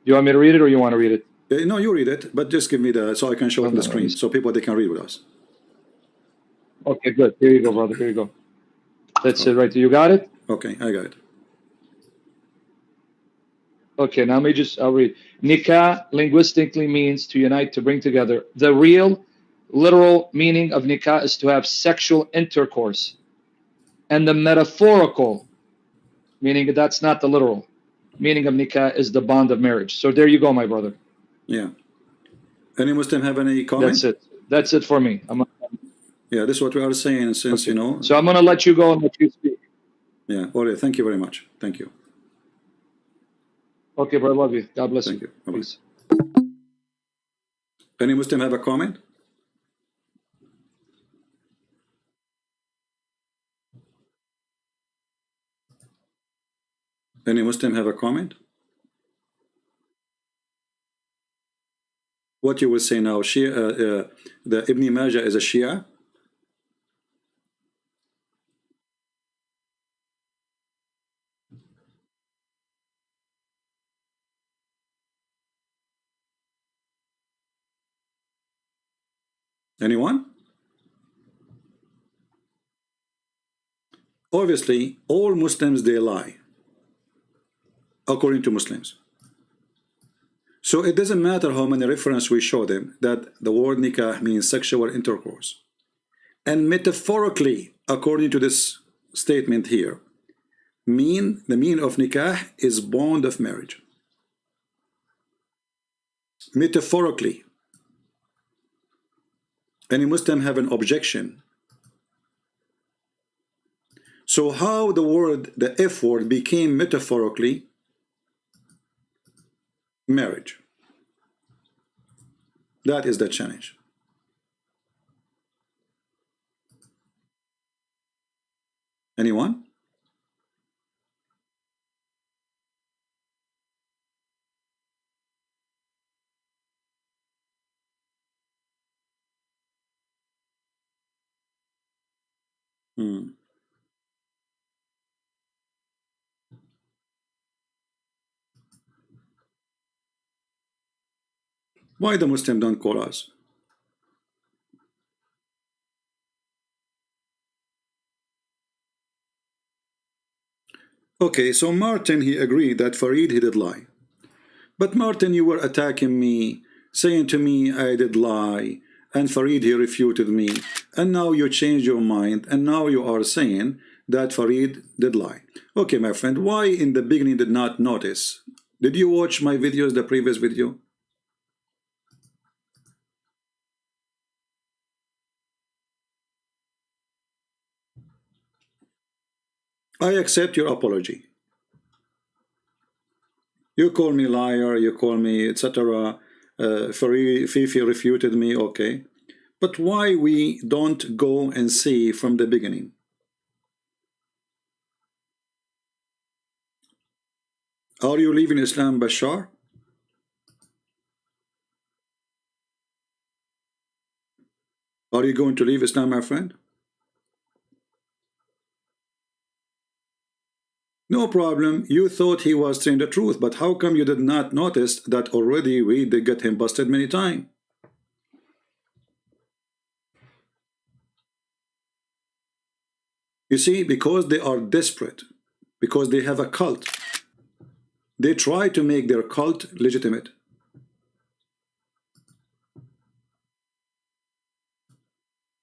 Do you want me to read it, or you want to read it? No, you read it, but just give me so I can show it on the screen, so people they can read with us. Okay, good. Here you go, brother. Here you go. That's it right there. You got it? Okay, I got it. Okay, now I'll read. Nikah linguistically means to unite, to bring together. The real, literal meaning of nikah is to have sexual intercourse. And the metaphorical, meaning that's not the literal, meaning of nikah is the bond of marriage. So there you go, my brother. Yeah. Any Muslim have any comment? That's it. That's it for me. Yeah, this is what we are saying since, okay. So I'm going to let you go and let you speak. Yeah, all right. Thank you very much. Thank you. Okay, bro. I love you. God bless you. Thank you. Bye-bye. Peace. Any Muslim have a comment? Any Muslim have a comment? What you will say now? Shia, the Ibn Majah is a Shia? Anyone? Obviously, all Muslims, they lie, according to Muslims. So it doesn't matter how many references we show them that the word nikah means sexual intercourse. And metaphorically, according to this statement here, the meaning of nikah is bond of marriage. Metaphorically. Any Muslim have an objection? So how the F word became metaphorically marriage? That is the challenge. Anyone? Why the Muslim don't call us? Okay, so Martin, he agreed that Farid, he did lie. But Martin, you were attacking me, saying to me I did lie, and Farid, he refuted me, and now you change your mind, and now you are saying that Farid did lie. Okay, my friend, why in the beginning did not notice? Did you watch my videos, the previous video? I accept your apology. You call me liar, you call me etc. Fifi refuted me, okay. But why we don't go and see from the beginning? Are you leaving Islam, Bashar? Are you going to leave Islam, my friend? No problem. You thought he was saying the truth, but how come you did not notice that already we did get him busted many times? You see, because they are desperate, because they have a cult, they try to make their cult legitimate.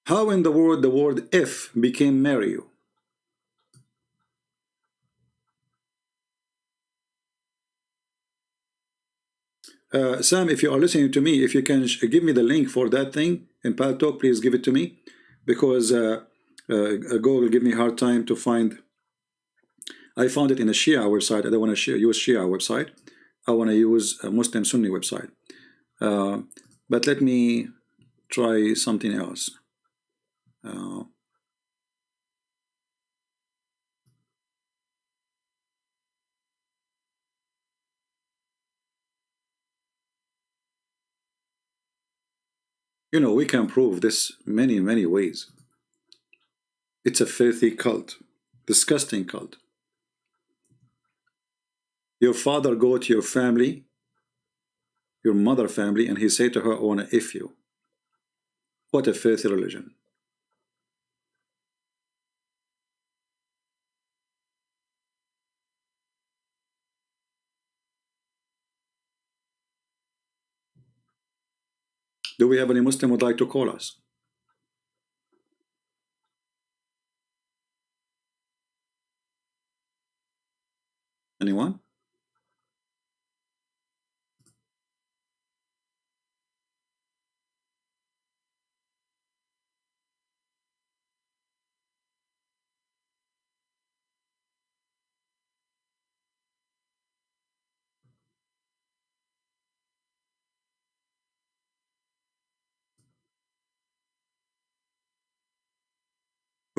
How in the word if became marry you? Sam, if you are listening to me, if you can give me the link for that thing in Pal Talk, please give it to me, because Google give me a hard time to find. I found it in a Shia website. I don't want to use Shia website. I want to use a Muslim Sunni website. But let me try something else. You know, we can prove this many ways. It's a filthy cult, disgusting cult. Your father go to your family, your mother family, and he say to her, I want to F you. What a filthy religion. Do we have any Muslim would like to call us? Anyone?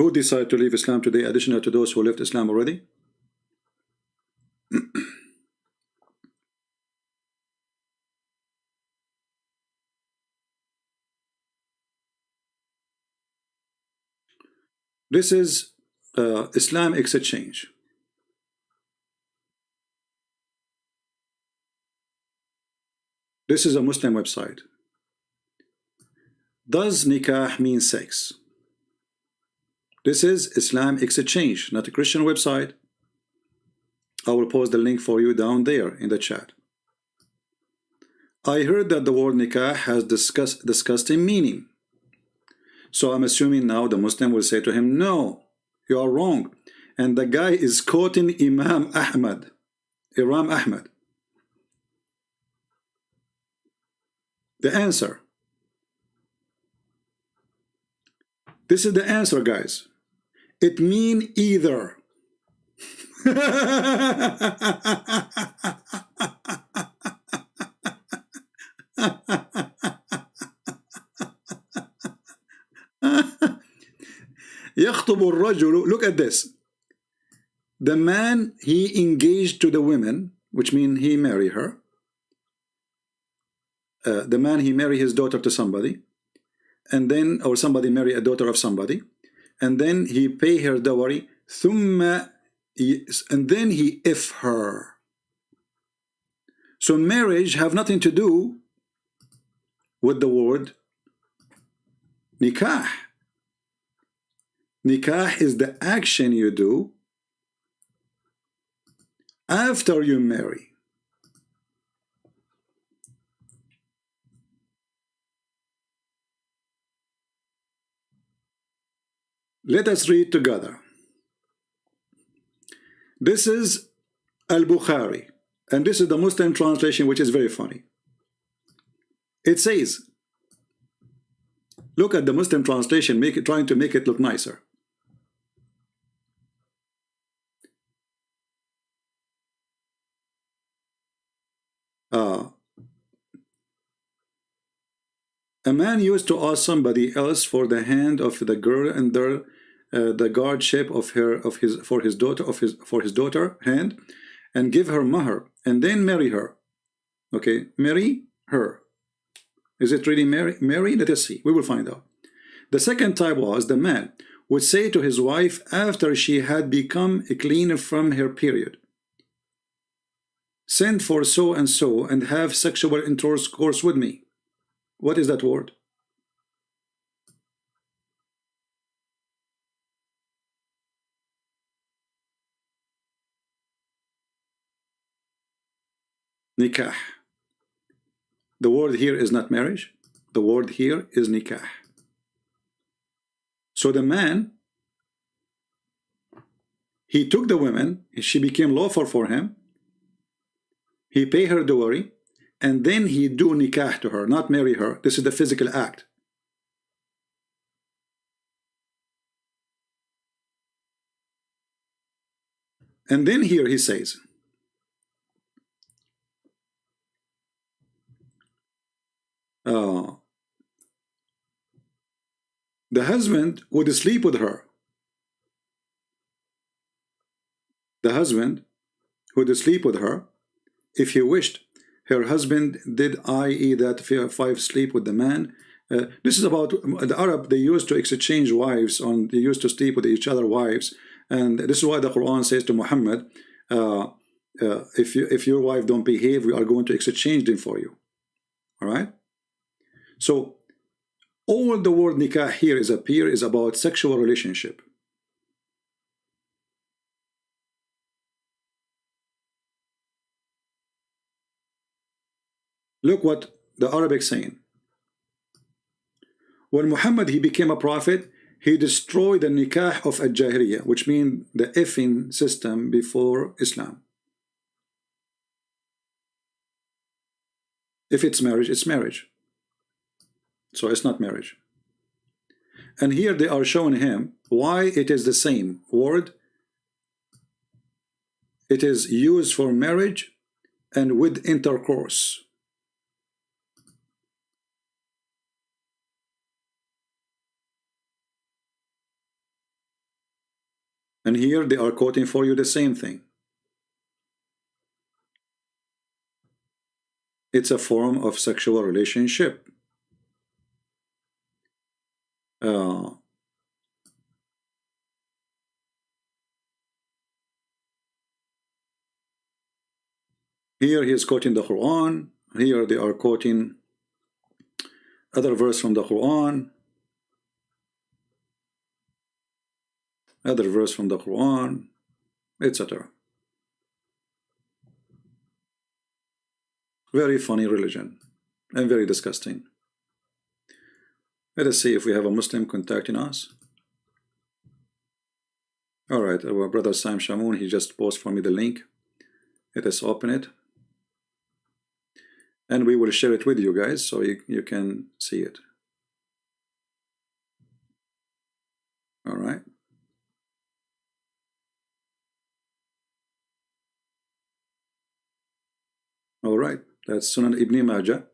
Who decided to leave Islam today, additional to those who left Islam already? This is Islam exchange. This is a Muslim website. Does nikah mean sex? This is Islam exchange, not a Christian website. I will post the link for you down there in the chat. I heard that the word nikah has disgusting meaning. So I'm assuming now the Muslim will say to him, no, you are wrong. And the guy is quoting Imam Ahmad. The answer. This is the answer, guys. It means either. يخطب الرجل. Look at this. The man, he engaged to the women, which means he married her. The man, he married his daughter to somebody, and then, or somebody marry a daughter of somebody, and then he pay her dowry, and then he if her. So marriage have nothing to do with the word nikah. Nikah is the action you do after you marry. Let us read together. This is Al-Bukhari, and this is the Muslim translation, which is very funny. It says, look at the Muslim translation, trying to make it look nicer. A man used to ask somebody else for the hand of the girl and the guardianship for his daughter hand, and give her mahr, and then marry her. Okay, marry her. Is it really marry? Let us see. We will find out. The second type was the man would say to his wife after she had become clean from her period, send for so and so and have sexual intercourse with me. What is that word? Nikah. The word here is not marriage. The word here is nikah. So the man, he took the woman, she became lawful for him. He paid her dowry, and then he do nikah to her, not marry her. This is the physical act. And then here he says, the husband would sleep with her. The husband would sleep with her if he wished. Her husband did, i.e. that 5 sleep with the man. This is about the Arab. They used to exchange wives, they used to sleep with each other wives. And this is why the Quran says to Muhammad, if your wife don't behave, we are going to exchange them for you. All right? So all the word nikah here is about sexual relationship. Look what the Arabic saying. When Muhammad he became a prophet, he destroyed the nikah of al-Jahiliyyah, which means the effing system before Islam. If it's marriage, it's marriage. So it's not marriage. And here they are showing him why it is the same word. It is used for marriage and with intercourse. And here they are quoting for you the same thing. It's a form of sexual relationship. Here he is quoting the Quran. Here they are quoting other verse from the Quran. Other verse from the Quran, etc. Very funny religion and very disgusting. Let us see if we have a Muslim contacting us. All right, our brother Sam Shamoun, he just posted for me the link. Let us open it. And we will share it with you guys so you can see it. All right. All right, that's Sunan Ibn Majah.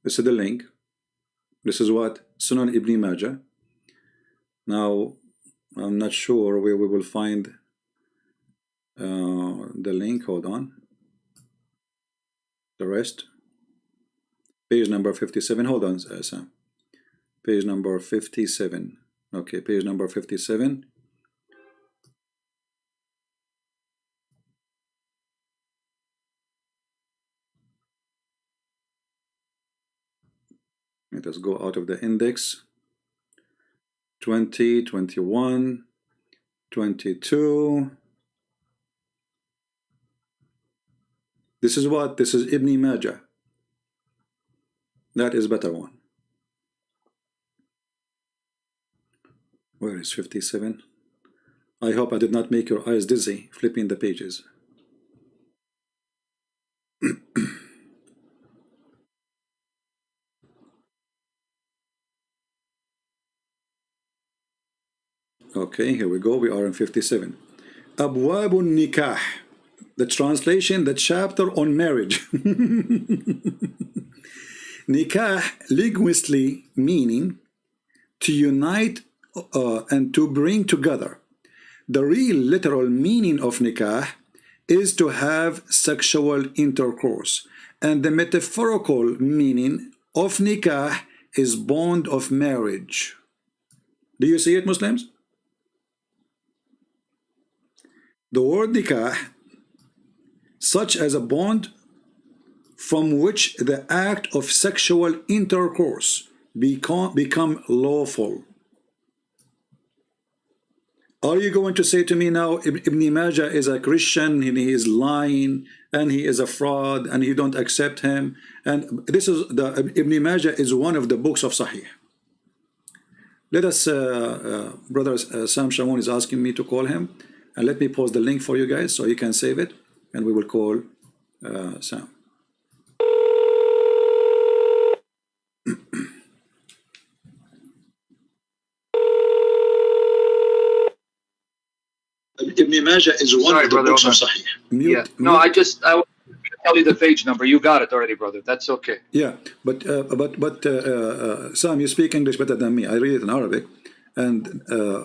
This is the link. This is what Sunan Ibn Majah. Now, I'm not sure where we will find the link. Hold on. The rest. Page number 57. Hold on, Sam. Page number 57. Okay, page number 57. Let us go out of the index. 20, 21, 22. This is what? This is Ibn Majah. That is better one. Where is 57? I hope I did not make your eyes dizzy flipping the pages. Okay, here we go. We are in 57. Abwabun Nikah. The translation, the chapter on marriage. Nikah, linguistically meaning to unite and to bring together. The real literal meaning of nikah is to have sexual intercourse. And the metaphorical meaning of nikah is bond of marriage. Do you see it, Muslims? The word nikah, such as a bond from which the act of sexual intercourse become lawful. Are you going to say to me now, Ibn Majah is a Christian and he is lying and he is a fraud and you don't accept him? And this is Ibn Majah is one of the books of Sahih. Let us, brother Sam Shamoun is asking me to call him, and let me post the link for you guys so you can save it, and we will call Sam. Ibn Majah is one of the books of Sahih. Yeah. No, I will tell you the page number. You got it already, brother. That's okay. Yeah, but Sam, you speak English better than me. I read it in Arabic, and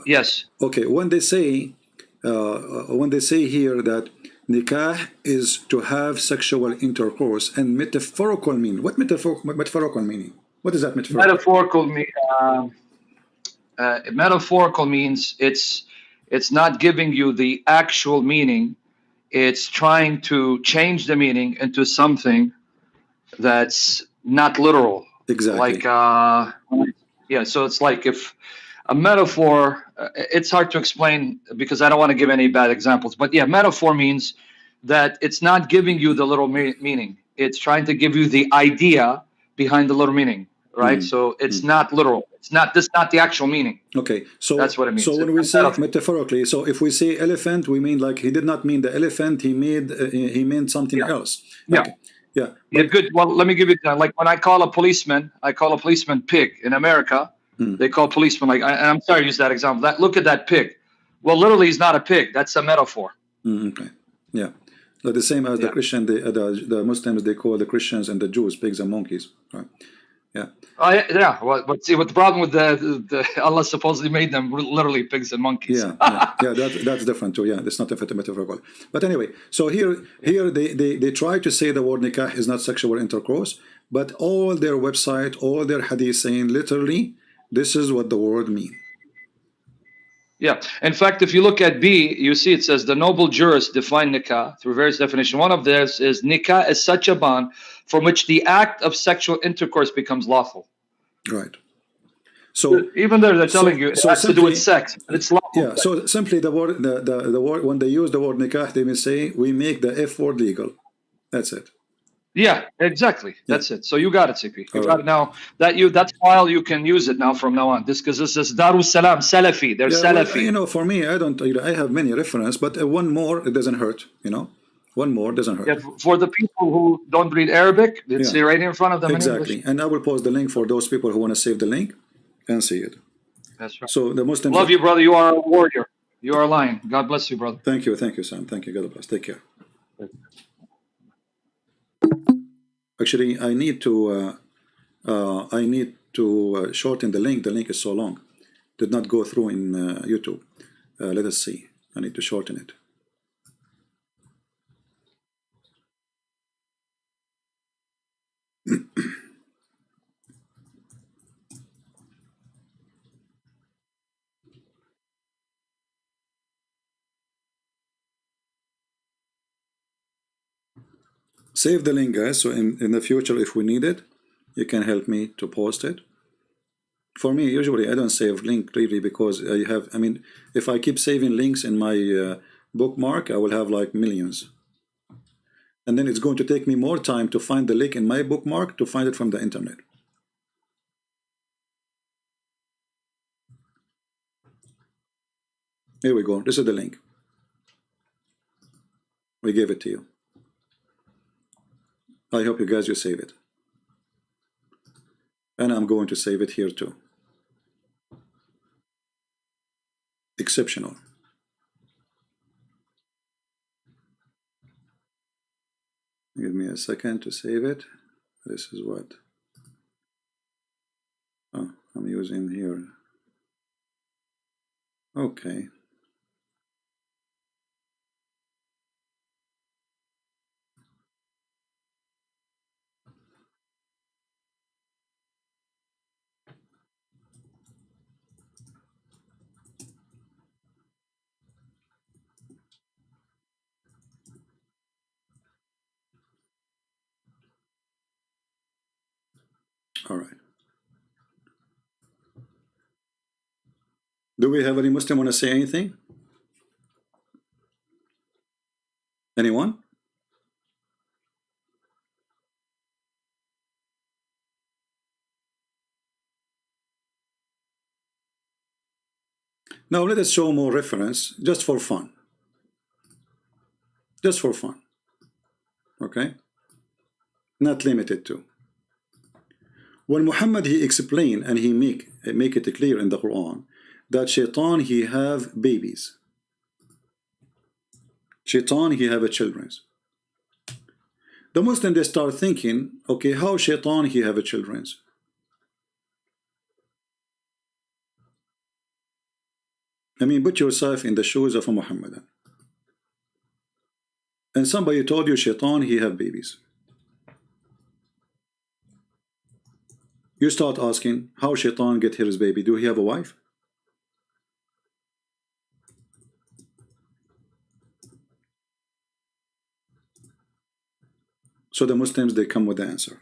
yes. Okay, when they say here that nikah is to have sexual intercourse, and metaphorical meaning. What metaphorical meaning? What is that metaphorical? Metaphorical means it's not giving you the actual meaning. It's trying to change the meaning into something that's not literal. Exactly. Like yeah. So it's like if a metaphor. It's hard to explain because I don't want to give any bad examples. But yeah, metaphor means that it's not giving you the literal meaning. It's trying to give you the idea behind the literal meaning. Right, so it's not literal. It's not the actual meaning. Okay, so that's what it means. So when we say metaphorically, so if we say elephant, we mean like he did not mean the elephant. He meant something else. Yeah, okay. Yeah. Yeah. Good. Well, let me give you like when I call a policeman pig in America. They call policeman like. I'm sorry to use that example. Look at that pig. Well, literally, he's not a pig. That's a metaphor. Okay. Yeah. So the same as the Christian, the Muslims, they call the Christians and the Jews pigs and monkeys. Right. Yeah. Yeah. Well, but see, what the problem with the Allah supposedly made them literally pigs and monkeys. Yeah. That's different too. Yeah, that's not metaphorical. But anyway, so here they try to say the word nikah is not sexual intercourse, but all their website, all their hadith saying literally this is what the word means. Yeah. In fact, if you look at B, you see it says the noble jurists define nikah through various definitions. One of theirs is nikah is such a bond from which the act of sexual intercourse becomes lawful. Right. So even there, they're telling you it has to do with sex. It's lawful. Yeah. So simply the word when they use the word nikah, they may say we make the F word legal. That's it. Yeah, exactly. That's it. So you got it, CP. You got it now. That's file you can use it now from now on. Because this is Darus Salam Salafi. They're Salafi. Well, for me, I have many references, but one more it doesn't hurt. One more doesn't hurt. Yeah, for the people who don't read Arabic, it's right in front of them. Exactly. And I will post the link for those people who want to save the link and see it. That's right. So the Muslims love you, brother. You are a warrior. You are a lion. God bless you, brother. Thank you, Sam. Thank you. God bless. Take care. Actually, I need to shorten the link. The link is so long. Did not go through in YouTube. Let us see. I need to shorten it. Save the link, guys, so in the future, if we need it, you can help me to post it. For me, usually I don't save link really because if I keep saving links in my bookmark, I will have like millions. And then it's going to take me more time to find the link in my bookmark to find it from the internet. Here we go. This is the link. We gave it to you. I hope you guys save it. And I'm going to save it here too. Exceptional. Give me a second to save it. This is what I'm using here. Okay. All right. Do we have any Muslim want to say anything? Anyone? Now let us show more reference just for fun. Just for fun. Okay, not limited to. When Muhammad he explained and he make it clear in the Quran that shaitan he have babies, shaitan he have a children. The Muslim they start thinking, okay, how shaitan he have a children? I mean, put yourself in the shoes of a Muhammadan, and somebody told you shaitan he have babies. You start asking, how shaitan get his baby? Do he have a wife? So the Muslims they come with the answer.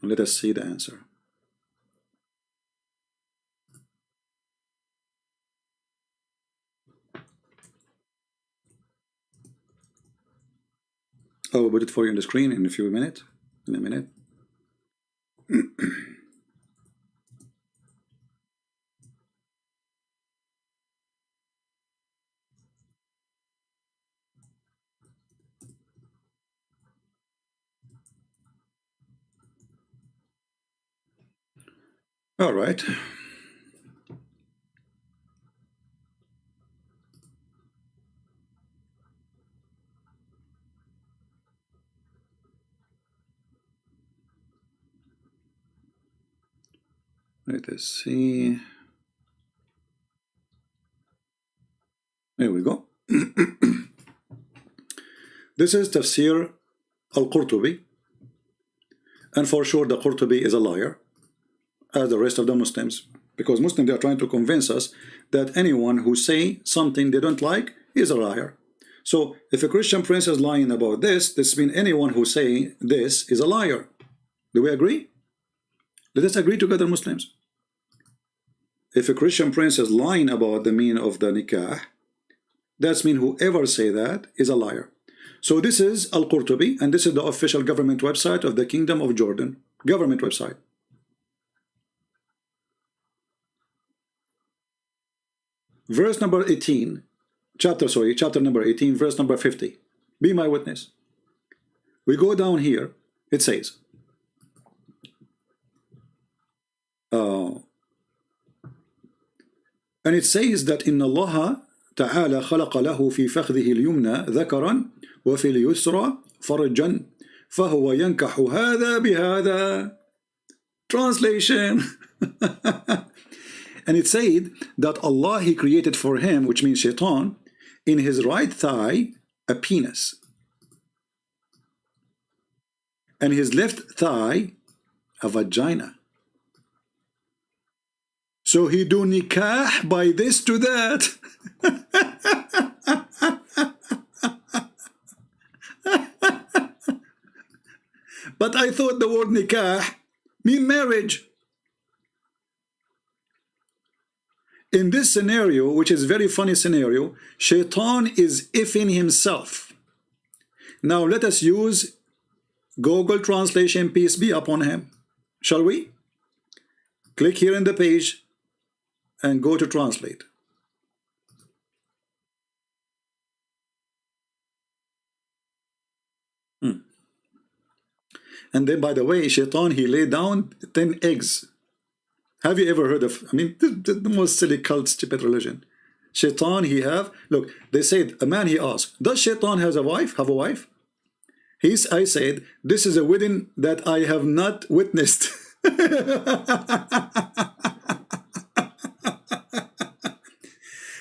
Let us see the answer. I will put it for you on the screen in a few minutes. In a minute. All right. Let us see. There we go. This is Tafsir al-Qurtubi, and for sure the Qurtubi is a liar, as the rest of the Muslims, because Muslims they are trying to convince us that anyone who say something they don't like is a liar. So if a Christian prince is lying about this means anyone who say this is a liar. Do we agree? Let us agree together, Muslims. If a Christian prince is lying about the meaning of the nikah, that means whoever say that is a liar. So this is Al-Qurtubi, and this is the official government website of the Kingdom of Jordan. Government website. Verse number 18, chapter number 18, verse number 50. Be my witness. We go down here, it says, and it says that إن الله تعالى خلق له في فخذه اليمنى ذكرا وفي اليسرى فرجا فهو ينكح هذا بهذا. Translation. And it said that Allah he created for him, which means shaitan, in his right thigh a penis, and his left thigh a vagina. So he do nikah by this to that. But I thought the word nikah mean marriage. In this scenario, which is very funny scenario, shaitan is ifing himself. Now let us use Google translation, peace be upon him. Shall we? Click here in the page and go to translate. And then, by the way, shaitan, he laid down 10 eggs. Have you ever heard of, I mean, the most silly cult, stupid religion. Shaitan, he have, look, they said, a man he asked, does shaitan have a wife? I said, this is a wedding that I have not witnessed.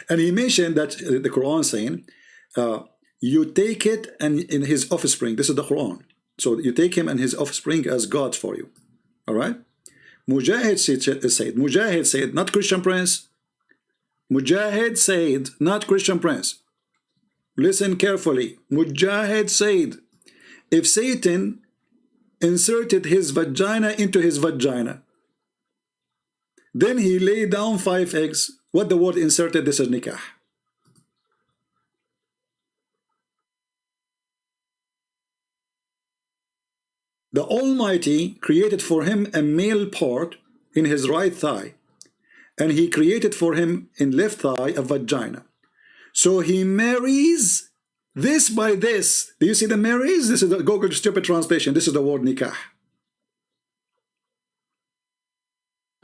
And he mentioned that the Quran saying, you take it and in his offspring. This is the Quran. So you take him and his offspring as gods for you. All right? Mujahid said, not Christian prince. Mujahid said, not Christian prince. Listen carefully. Mujahid said, if Satan inserted his vagina into his vagina, then he laid down 5 eggs. What the word inserted, this is nikah. The Almighty created for him a male part in his right thigh, and he created for him in left thigh a vagina. So he marries This by this. Do you see the marriage? This is the Google stupid translation. This is the word nikah.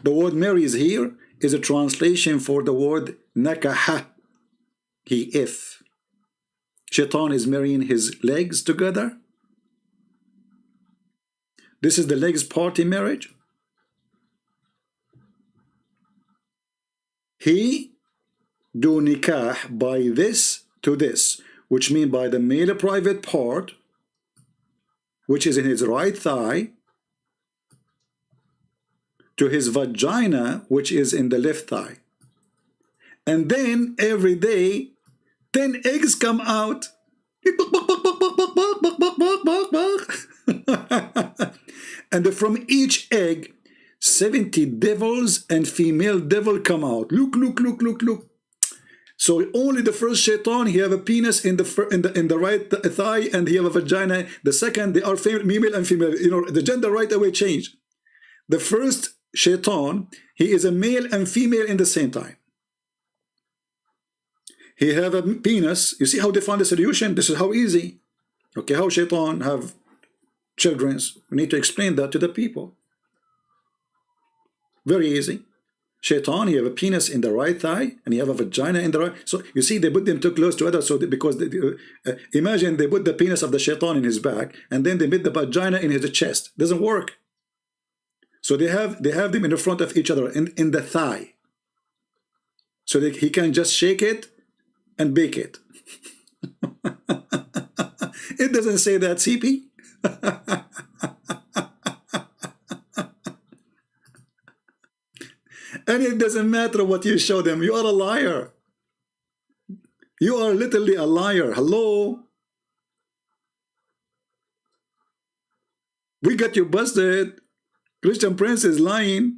The word marries here is a translation for the word nakaha. If Shaitan is marrying his legs together, this is the legs party marriage. He do nikah by this to this, which means by the male private part, which is in his right thigh, to his vagina, which is in the left thigh. And then every day 10 eggs come out. And from each egg 70 devils and female devil come out. Look. So only the first shaitan, he have a penis in the right thigh, and he have a vagina. The second, they are female and female. You know, the gender right away changed. The first shaitan, he is a male and female in the same time. He have a penis. You see how they found the solution? This is how easy. Okay, how shaitan have children? We need to explain that to the people. Very easy. Shaitan, he have a penis in the right thigh, and he have a vagina in the right. So you see, they put them too close together. So imagine they put the penis of the shaitan in his back, and then they put the vagina in his chest. Doesn't work. So they have them in the front of each other in the thigh, so that he can just shake it and bake it. It doesn't say that, CP. And it doesn't matter what you show them. You are a liar. You are literally a liar. Hello? We got you busted. Christian Prince is lying.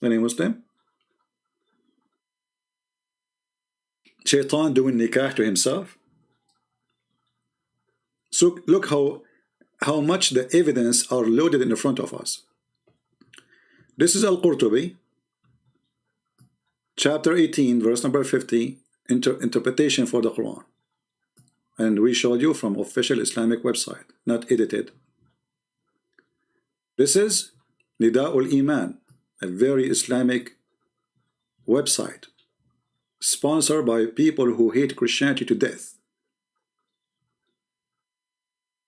Any Muslim? Shaitan doing nikah to himself. So look how much the evidence are loaded in the front of us. This is Al-Qurtubi, chapter 18, verse number 50, interpretation for the Quran. And we showed you from official Islamic website, not edited. This is Nida'ul Iman, a very Islamic website, sponsored by people who hate Christianity to death.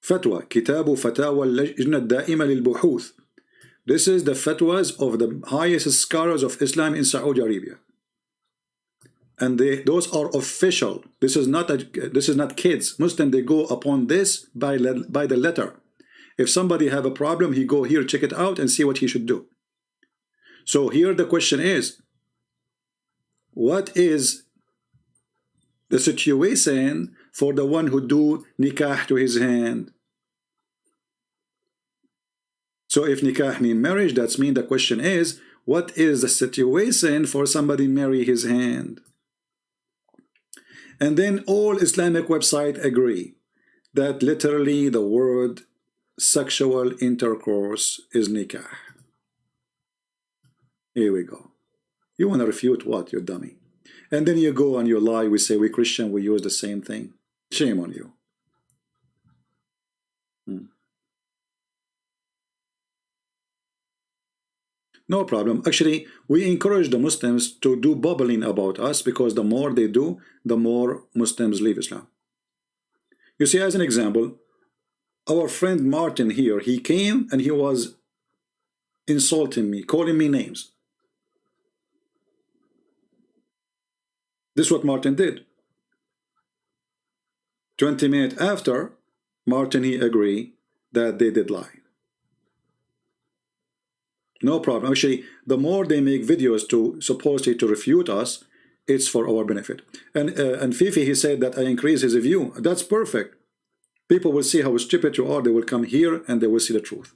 Fatwa, Kitabu Fatawa al-Lajna Da'ima lil-Buhuth. This is the fatwas of the highest scholars of Islam in Saudi Arabia. And those are official. This is not kids. Muslim, they go upon this by the letter. If somebody have a problem, he go here, check it out, and see what he should do. So here the question is, what is the situation for the one who do nikah to his hand? So if nikah mean marriage, that's mean the question is, what is the situation for somebody marry his hand? And then all Islamic websites agree that literally the word sexual intercourse is nikah. Here we go. You want to refute what, you dummy? And then you go and you lie. We say we Christian, we use the same thing. Shame on you. No problem. Actually, we encourage the Muslims to do bubbling about us, because the more they do, the more Muslims leave Islam. You see, as an example, our friend Martin here, he came and he was insulting me, calling me names. This is what Martin did. 20 minutes after, Martin, he agreed that they did lie. No problem. Actually, the more they make videos to supposedly to refute us, it's for our benefit. And Fifi, he said that I increase his view. That's perfect. People will see how stupid you are. They will come here and they will see the truth.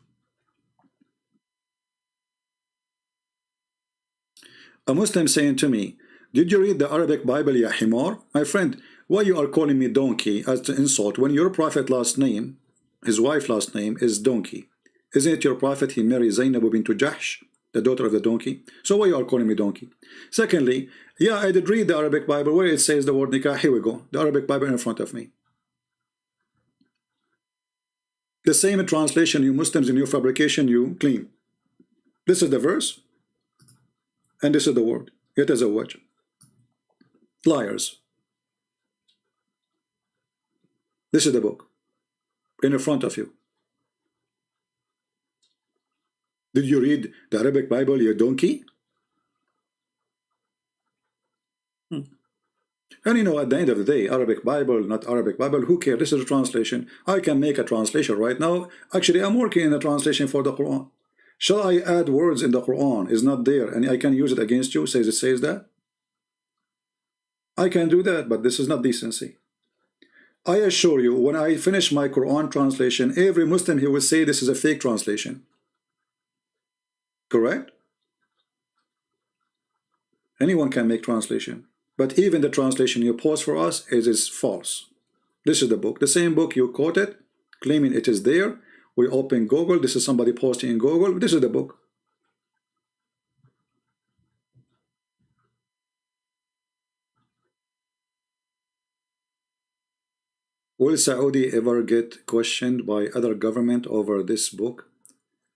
A Muslim saying to me, did you read the Arabic Bible, ya himar? My friend, why you are calling me donkey as an insult when your prophet last name, his wife last name is donkey? Isn't it your prophet he married Zainab bint Jahsh? The daughter of the donkey. So why you are calling me donkey? Secondly, yeah, I did read the Arabic Bible where it says the word nikah. Here we go. The Arabic Bible in front of me. The same translation you Muslims in your fabrication you claim. This is the verse, and this is the word. يتزوج. Liars. This is the book in front of you. Did you read the Arabic Bible, you donkey? And you know, at the end of the day, Arabic Bible, not Arabic Bible, who cares? This is a translation. I can make a translation right now. Actually, I'm working in a translation for the Quran. Shall I add words in the Quran? Is not there, and I can use it against you, says it says that? I can do that, but this is not decency. I assure you, when I finish my Quran translation, every Muslim he will say this is a fake translation. Correct? Anyone can make translation. But even the translation you post for us is false. This is the book. The same book you quoted, claiming it is there. We open Google. This is somebody posting in Google. This is the book. Will Saudi ever get questioned by other government over this book?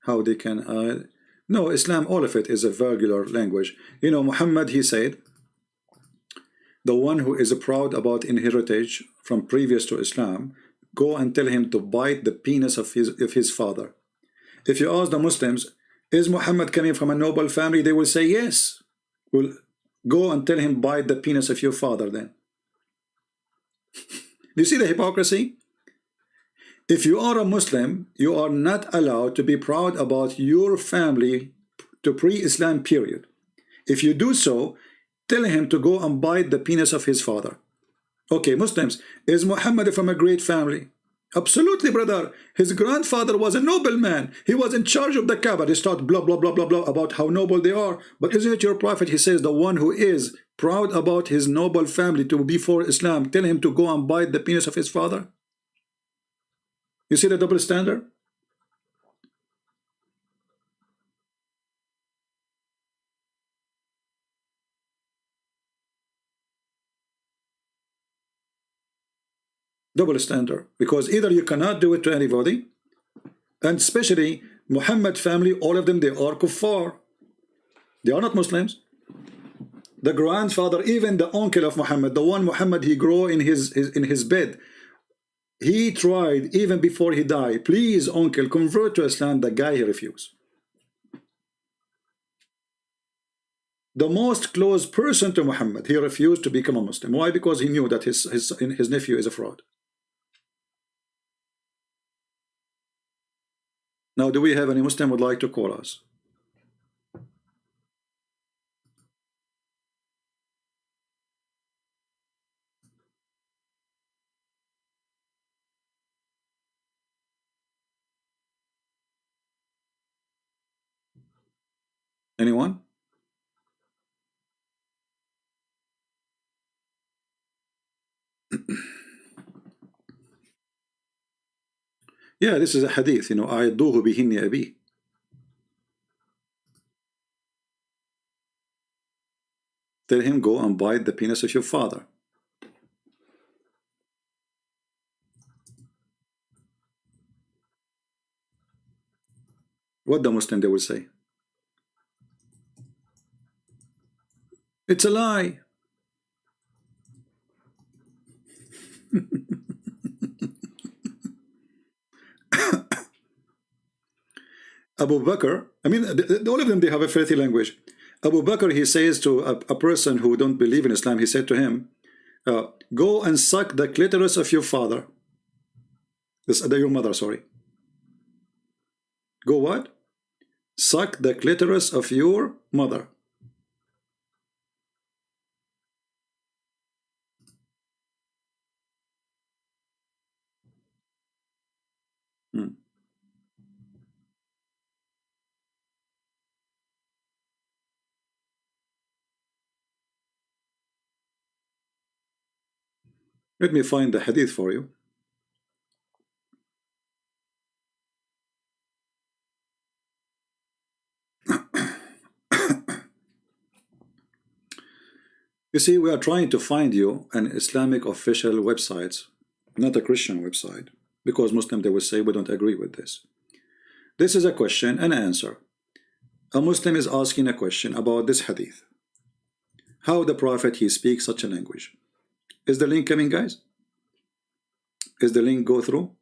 How they can... No, Islam, all of it is a vulgar language. You know, Muhammad, he said, the one who is proud about inheritance from previous to Islam, go and tell him to bite the penis of his father. If you ask the Muslims, is Muhammad coming from a noble family? They will say yes. Well, go and tell him bite the penis of your father then. Do you see the hypocrisy? If you are a Muslim, you are not allowed to be proud about your family to pre-Islam period. If you do so, tell him to go and bite the penis of his father. Okay, Muslims, is Muhammad from a great family? Absolutely, brother. His grandfather was a nobleman. He was in charge of the Kaaba. They start blah, blah, blah, blah, blah about how noble they are. But isn't it your prophet? He says the one who is proud about his noble family to before Islam, tell him to go and bite the penis of his father. You see the double standard? Double standard, because either you cannot do it to anybody, and especially Muhammad family, all of them, they are kuffar. They are not Muslims. The grandfather, even the uncle of Muhammad, the one Muhammad he grew in his bed, he tried even before he died, please uncle, convert to Islam. The guy, he refused. The most close person to Muhammad, he refused to become a Muslim. Why? Because he knew that his nephew is a fraud. Now, do we have any Muslim would like to call us? Anyone? Yeah, this is a hadith, you know, أعدوه بهن أبي. Tell him, go and bite the penis of your father. What the Muslim they will say? It's a lie. Abu Bakr, I mean, all of them, they have a filthy language. Abu Bakr, he says to a person who don't believe in Islam, he said to him, go and suck the clitoris of your father. Your mother, sorry. Go what? Suck the clitoris of your mother. Let me find the hadith for you. You see, we are trying to find you an Islamic official website, not a Christian website, because Muslim, they will say we don't agree with this. This is a question and answer. A Muslim is asking a question about this hadith. How the Prophet, he speaks such a language. Is the link coming, guys? Is the link go through?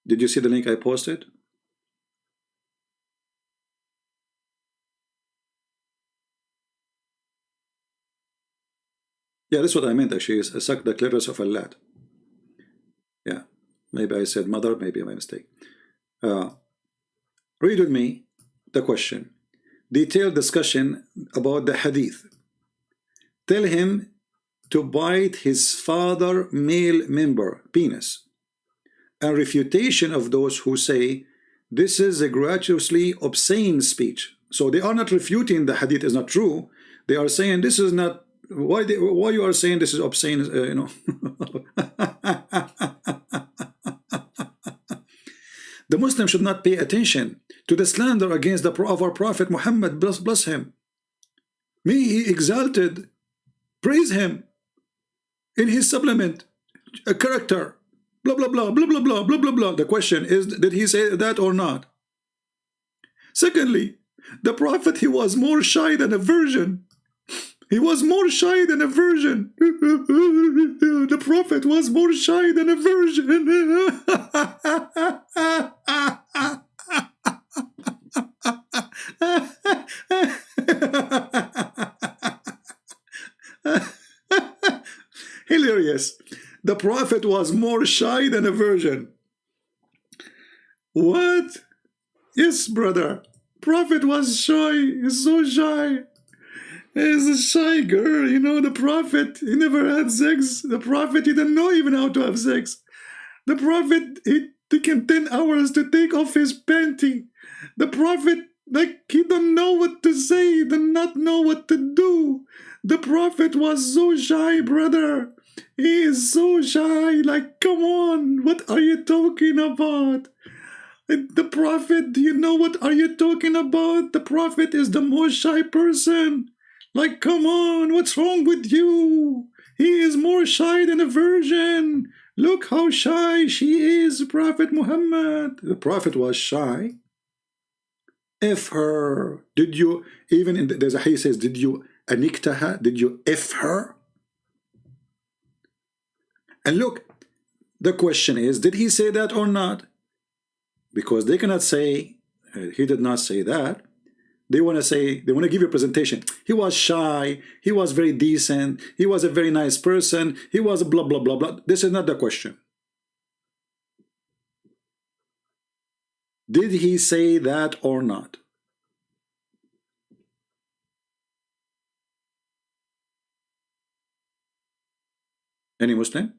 Did you see the link I posted? Yeah, that's what I meant actually, is suck the clitoris of a lad. Yeah, maybe I said mother, maybe my mistake. Read with me the question. Detailed discussion about the hadith. Tell him to bite his father male member, penis. And refutation of those who say this is a gratuitously obscene speech. So they are not refuting the hadith is not true. They are saying this is not, why you are saying this is obscene, you know. The Muslim should not pay attention to the slander against of our Prophet Muhammad, bless him. May he exalted, praise him in his supplement, a character, blah, blah, blah, blah, blah, blah, blah, blah, blah. The question is, did he say that or not? Secondly, the Prophet, he was more shy than a virgin. He was more shy than a virgin. The Prophet was more shy than a virgin. Hilarious. The Prophet was more shy than a virgin. What? Yes, brother. Prophet was shy. He's so shy. He's a shy girl, you know. The Prophet, he never had sex. The Prophet, he didn't know even how to have sex. The Prophet, he took him 10 hours to take off his panty. The Prophet, like, he don't know what to say. He did not know what to do. The Prophet was so shy, brother. He is so shy. Like, come on. What are you talking about? The Prophet, do you know what are you talking about? The Prophet is the most shy person. Like, come on, what's wrong with you? He is more shy than a virgin. Look how shy she is, Prophet Muhammad. The Prophet was shy. F her. Did you, even in there's a hadith says, did you aniktaha? Did you F her? And look, the question is, did he say that or not? Because they cannot say, he did not say that. They want to say, they want to give you a presentation. He was shy. He was very decent. He was a very nice person. He was a blah, blah, blah, blah. This is not the question. Did he say that or not? Any Muslim?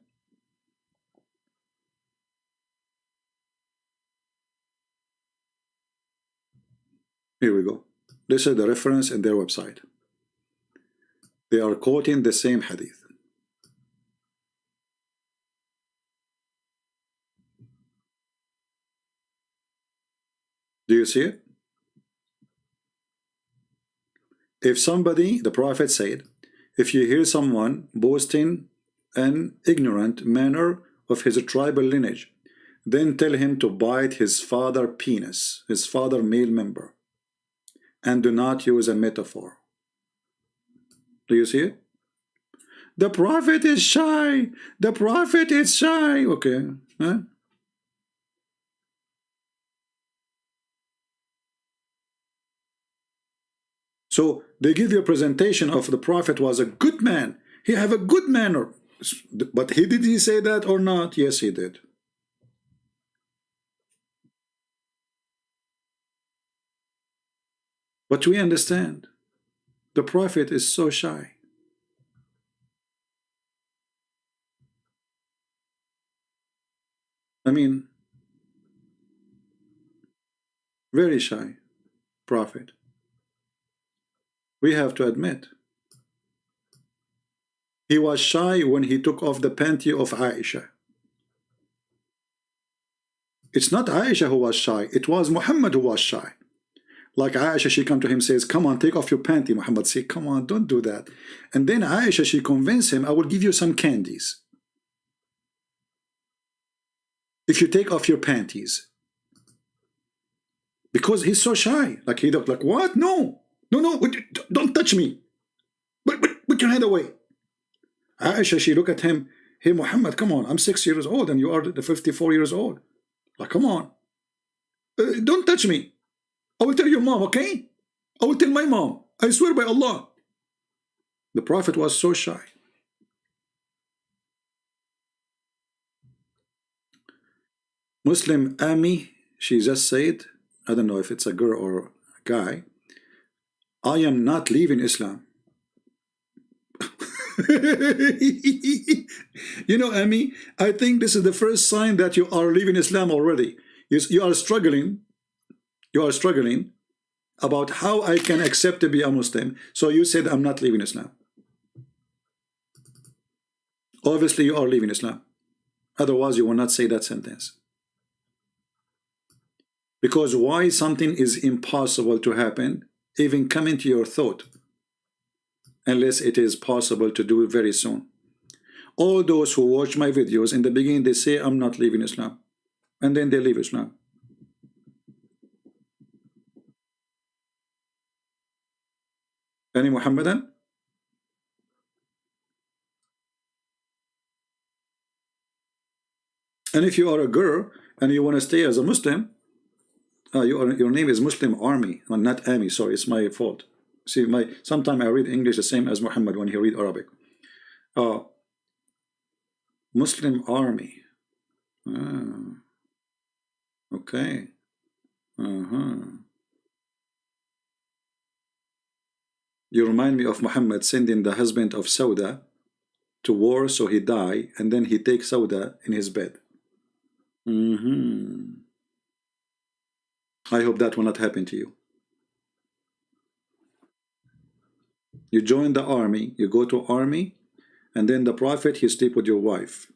Here we go. This is the reference in their website. They are quoting the same hadith. Do you see it? If somebody, the Prophet said, if you hear someone boasting an ignorant manner of his tribal lineage, then tell him to bite his father penis, his father male member, and do not use a metaphor. Do you see it? The Prophet is shy. The Prophet is shy. Okay. Huh? So they give you a presentation of the Prophet was a good man. He have a good manner. But did he say that or not? Yes, he did. But we understand the Prophet is so shy. I mean, very shy Prophet. We have to admit. He was shy when he took off the panty of Aisha. It's not Aisha who was shy. It was Muhammad who was shy. Like Aisha, she come to him, says, come on, take off your panty. Muhammad say, come on, don't do that. And then Aisha, she convinced him, I will give you some candies if you take off your panties. Because he's so shy. Like he looked like, what? No, don't touch me. Put your hand away. Aisha, she looked at him, hey Muhammad, come on, I'm 6 years old and you are 54 years old. Like, come on. Don't touch me. I will tell your mom, okay? I will tell my mom. I swear by Allah. The Prophet was so shy. Muslim Ami, she just said, I don't know if it's a girl or a guy, I am not leaving Islam. You know, Ami, I think this is the first sign that you are leaving Islam already. You are struggling. You are struggling about how I can accept to be a Muslim. So you said, I'm not leaving Islam. Obviously, you are leaving Islam. Otherwise, you will not say that sentence. Because why something is impossible to happen, even come into your thought, unless it is possible to do it very soon. All those who watch my videos, in the beginning, they say, I'm not leaving Islam. And then they leave Islam. Any Muhammadan? And if you are a girl and you want to stay as a Muslim, your name is Muslim Army, not Ami. Sorry, it's my fault. See, sometimes I read English the same as Muhammad when he read Arabic. Muslim Army. Okay. You remind me of Muhammad sending the husband of Sauda to war so he die, and then he takes Sauda in his bed. I hope that will not happen to you. You join the army, you go to army, and then the Prophet, he sleep with your wife.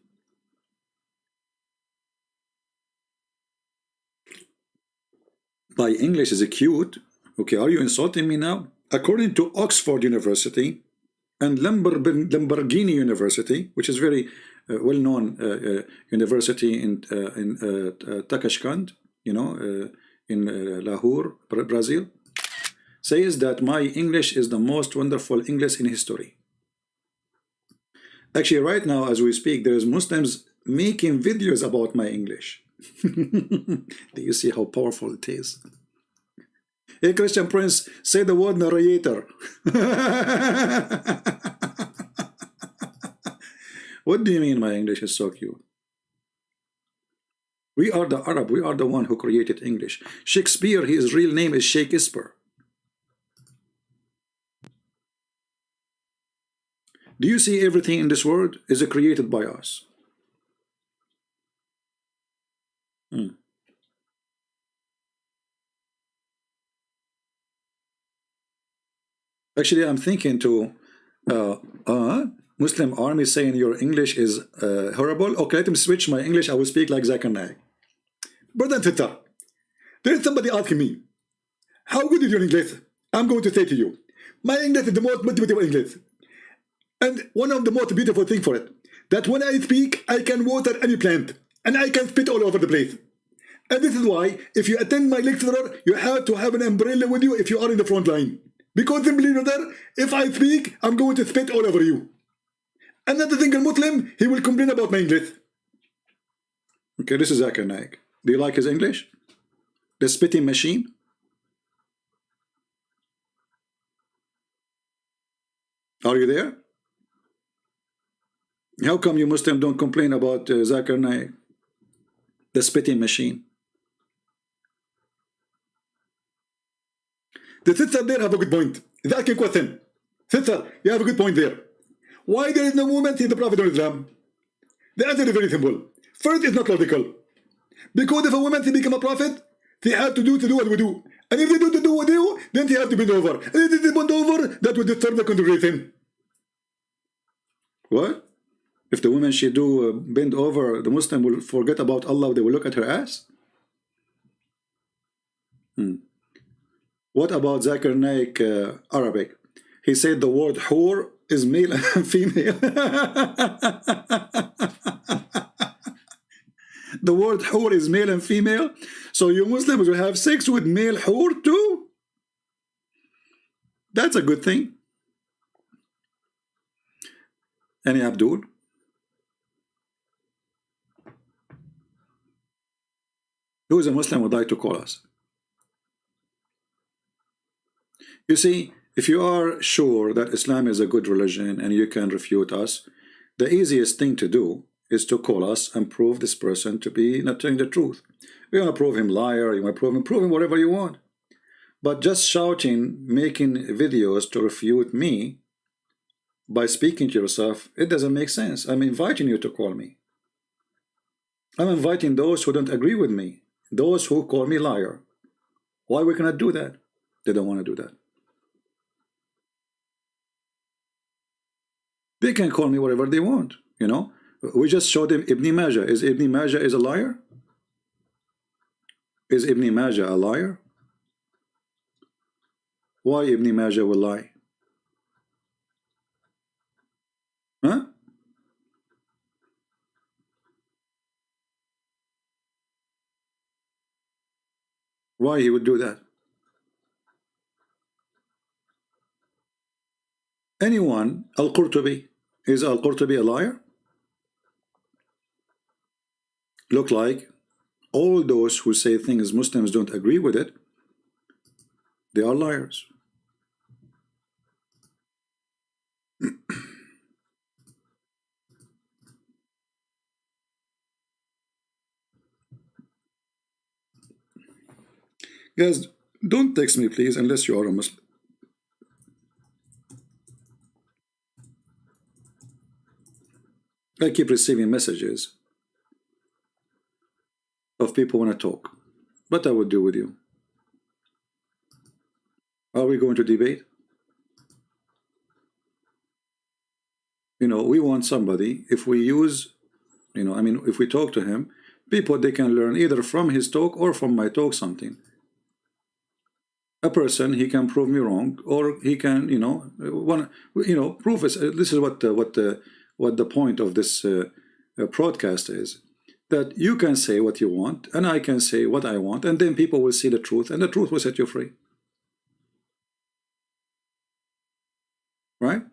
My English is cute. Okay, are you insulting me now? According to Oxford University and Lamborghini University, which is very well-known university in Täuschung, you know, in Lahore, Brazil, says that my English is the most wonderful English in history. Actually, right now, as we speak, there's Muslims making videos about my English. Do you see how powerful it is? Hey, Christian Prince, say the word narrator. What do you mean my English is so cute? We are the Arab. We are the one who created English. Shakespeare, his real name is Shakespeare. Do you see everything in this world is created by us? Actually, I'm thinking to Muslim army saying your English is horrible. Okay, let me switch my English. I will speak like Zakir Naik. Brother and sister, there is somebody asking me, how good is your English? I'm going to say to you, my English is the most beautiful English. And one of the most beautiful things for it, that when I speak, I can water any plant. And I can spit all over the place. And this is why, if you attend my lecturer, you have to have an umbrella with you if you are in the front line. Because simply, brother, if I speak, I'm going to spit all over you. Another single Muslim, he will complain about my English. Okay, this is Zakir Naik. Do you like his English? The spitting machine? Are you there? How come you Muslim don't complain about Zakir Naik? The spitting machine. The sister there have a good point. Is asking a question. Sister, you have a good point there. Why there is no movement in the Prophet of Islam? The answer is very simple. First, it's not logical. Because if a woman to become a prophet, they have to do what we do. And if they do what they do, then they have to bend over. And if they bend over, that will disturb the congregation. What? If the woman she do bend over, the Muslim will forget about Allah, they will look at her ass? What about Zakir Naik Arabic? He said the word hur is male and female. The word hur is male and female. So you Muslims will have sex with male hur too? That's a good thing. Any Abdul? Who is a Muslim would like to call us? You see, if you are sure that Islam is a good religion and you can refute us, the easiest thing to do is to call us and prove this person to be not telling the truth. You want to prove him liar, you want to prove him whatever you want. But just shouting, making videos to refute me by speaking to yourself, it doesn't make sense. I'm inviting you to call me. I'm inviting those who don't agree with me, those who call me liar. Why we cannot do that? They don't want to do that. They can call me whatever they want, you know. We just showed him Ibn Majah. Is Ibn Majah a liar? Is Ibn Majah a liar? Why Ibn Majah will lie? Huh? Why he would do that? Anyone, Al-Qurtubi, is Al-Qurtubi a liar? Look like all those who say things Muslims don't agree with it, they are liars. Guys, don't text me please unless you are a Muslim. I keep receiving messages of people want to talk. What I would do with you? Are we going to debate? You know, we want somebody, if we use, you know, I mean, if we talk to him, people, they can learn either from his talk or from my talk something. A person, he can prove me wrong, or he can, you know, prove us. This is what the point of this broadcast is, that you can say what you want and I can say what I want, and then people will see the truth, and the truth will set you free, right?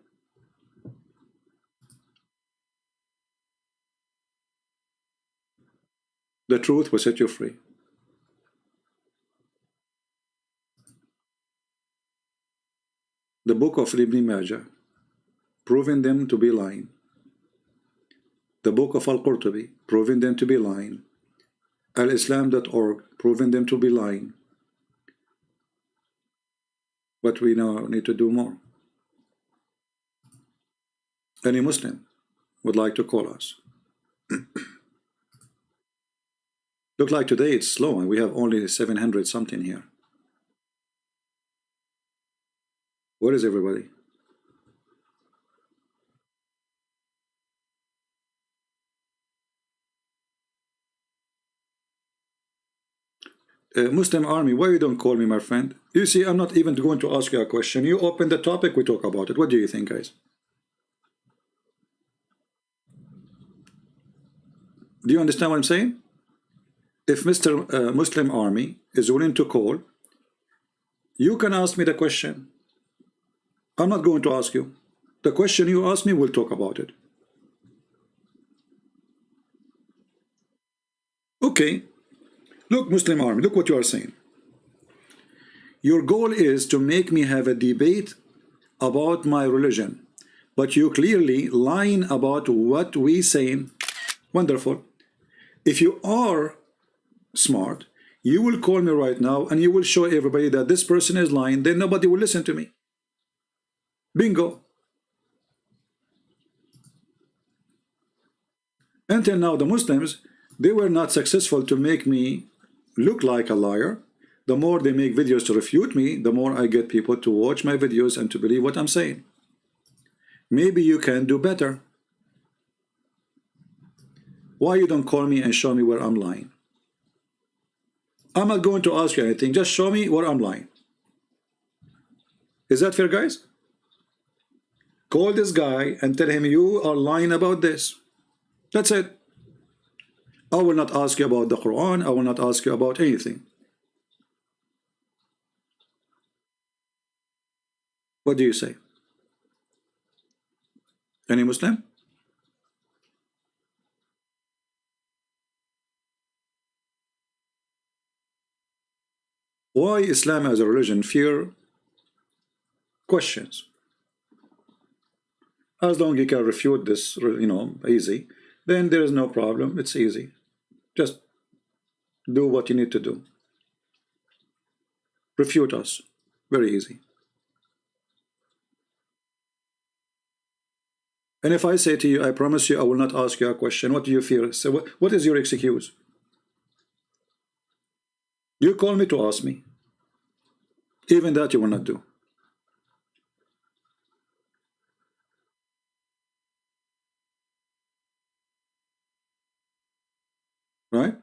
The truth will set you free. The book of Ibn Majah, proving them to be lying. The book of Al-Qurtubi, proving them to be lying. Al-Islam.org, proving them to be lying. But we now need to do more. Any Muslim would like to call us. Look like today it's slow and we have only 700 something here. Where is everybody? Muslim army, why you don't call me, my friend? You see, I'm not even going to ask you a question. You open the topic, we talk about it. What do you think, guys? Do you understand what I'm saying? If Mr. Muslim army is willing to call, you can ask me the question. I'm not going to ask you. The question you ask me, we'll talk about it. Okay. Look, Muslim army, look what you are saying. Your goal is to make me have a debate about my religion, but you clearly lying about what we saying. Wonderful. If you are smart, you will call me right now and you will show everybody that this person is lying, then nobody will listen to me. Bingo. Until now, the Muslims, they were not successful to make me look like a liar. The more they make videos to refute me, the more I get people to watch my videos and to believe what I'm saying. Maybe you can do better. Why you don't call me and show me where I'm lying? I'm not going to ask you anything. Just show me where I'm lying. Is that fair, guys? Call this guy and tell him you are lying about this. That's it. I will not ask you about the Quran. I will not ask you about anything. What do you say? Any Muslim? Why Islam as a religion fear questions? As long as you can refute this, easy, then there is no problem. It's easy. Just do what you need to do. Refute us. Very easy. And if I say to you, I promise you I will not ask you a question, what do you fear? So what is your excuse? You call me to ask me. Even that you will not do. Right?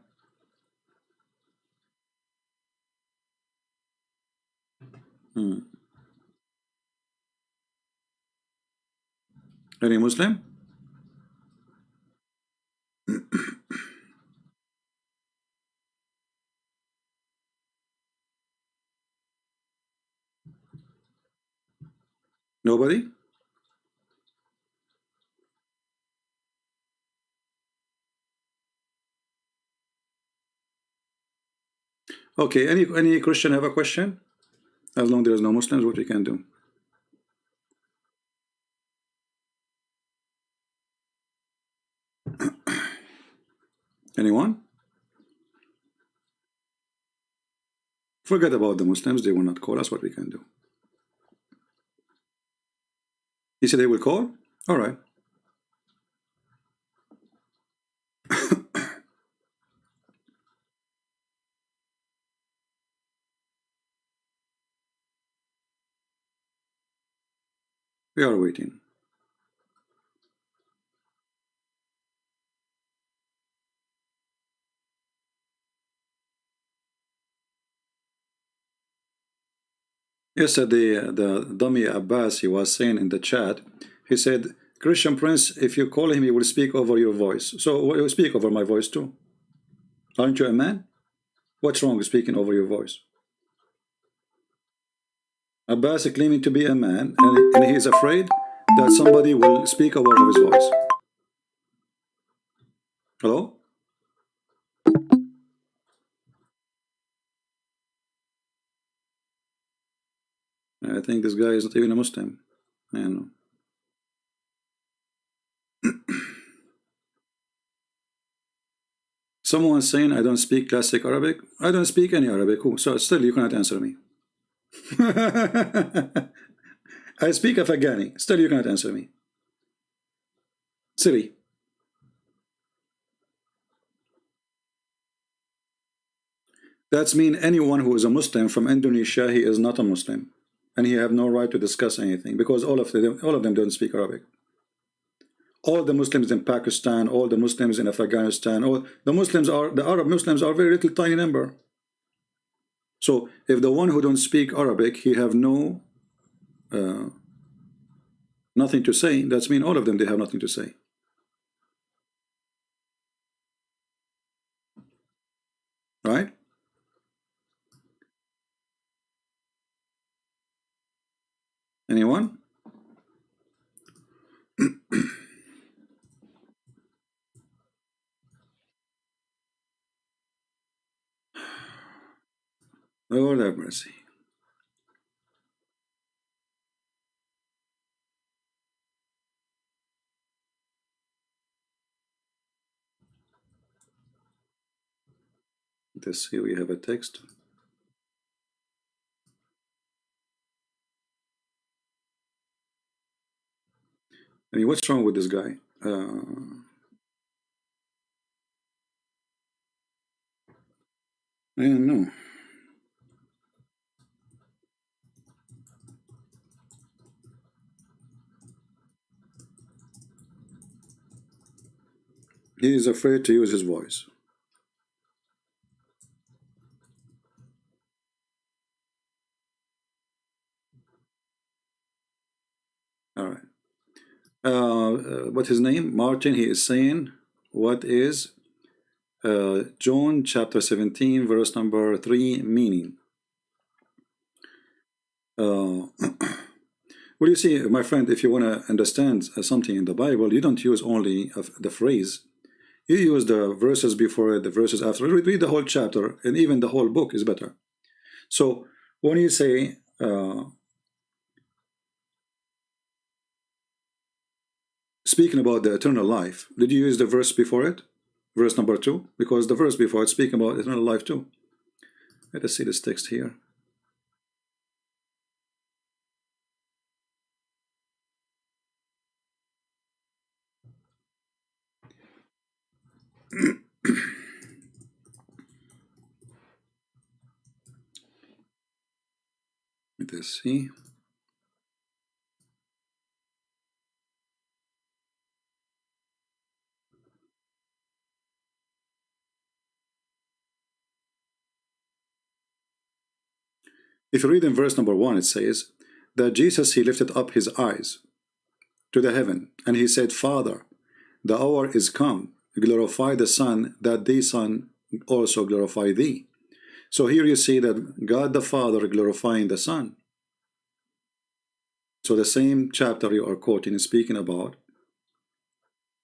Any Muslim? Nobody? Okay, any Christian have a question? As long as there is no Muslims, what we can do? Anyone? Forget about the Muslims, they will not call us, what we can do. He said they will call? All right. We are waiting. Yesterday, the dummy Abbas, he was saying in the chat, he said, Christian Prince, if you call him, he will speak over your voice. So you speak over my voice too. Aren't you a man? What's wrong with speaking over your voice? Abbas is claiming to be a man, and he is afraid that somebody will speak over his voice. Hello? I think this guy is not even a Muslim. I know. Someone saying I don't speak classic Arabic. I don't speak any Arabic. So still you cannot answer me. I speak Afghani. Still you cannot answer me. Siri. That's mean anyone who is a Muslim from Indonesia, he is not a Muslim. And he have no right to discuss anything because all of them don't speak Arabic. All the Muslims in Pakistan, all the Muslims in Afghanistan, all the Arab Muslims are very little tiny number. So if the one who don't speak Arabic, he have no nothing to say, that's mean all of them they have nothing to say. Right? Anyone? Lord have mercy. Let's see, we have a text. I mean, what's wrong with this guy? I don't know. He is afraid to use his voice. what his name? Martin, he is saying, what is John chapter 17, verse number 3 meaning? Well, you see, my friend, if you want to understand something in the Bible, you don't use only the phrase. You use the verses before it, the verses after. Read the whole chapter, and even the whole book is better. So when you say speaking about the eternal life, did you use the verse before it? Verse number 2? Because the verse before it speaking about eternal life too. Let us see this text here. Let us see. If you read in verse number 1, it says that Jesus, he lifted up his eyes to the heaven, and he said, Father, the hour is come, glorify the Son, that the Son also glorify thee. So here you see that God the Father glorifying the Son. So the same chapter you are quoting is speaking about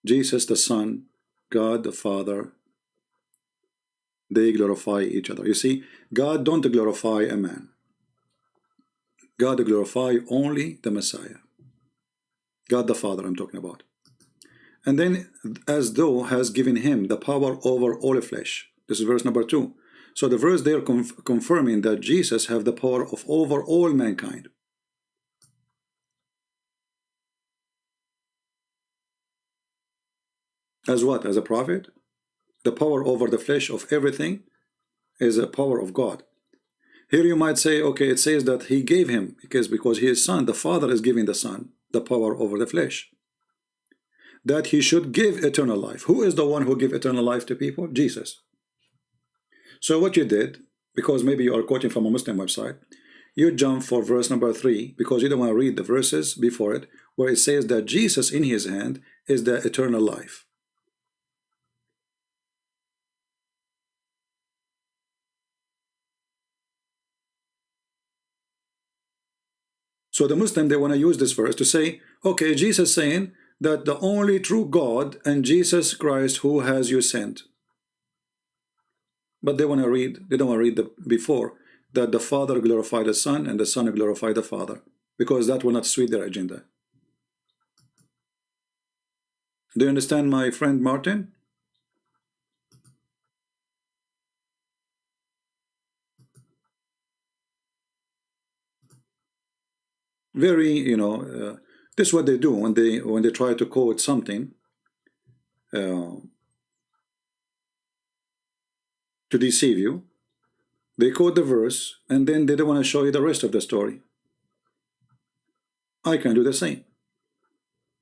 Jesus the Son, God the Father, they glorify each other. You see, God don't glorify a man. God glorify only the Messiah. God the Father I'm talking about. And then as though has given him the power over all flesh. This is verse number 2. So the verse there confirming that Jesus have the power of over all mankind. As what? As a prophet? The power over the flesh of everything is a power of God. Here you might say, okay, it says that he gave him, because he is Son, the Father is giving the Son the power over the flesh. That he should give eternal life. Who is the one who give eternal life to people? Jesus. So what you did, because maybe you are quoting from a Muslim website, you jump for verse number 3 because you don't want to read the verses before it, where it says that Jesus in his hand is the eternal life. So the Muslim, they want to use this verse to say, okay, Jesus saying that the only true God and Jesus Christ who has you sent. But they want to read, they don't want to read the before that the Father glorify the Son and the Son glorify the Father, because that will not suit their agenda. Do you understand, my friend Martin? Very, this is what they do when they try to quote something to deceive you. They quote the verse and then they don't want to show you the rest of the story. I can do the same.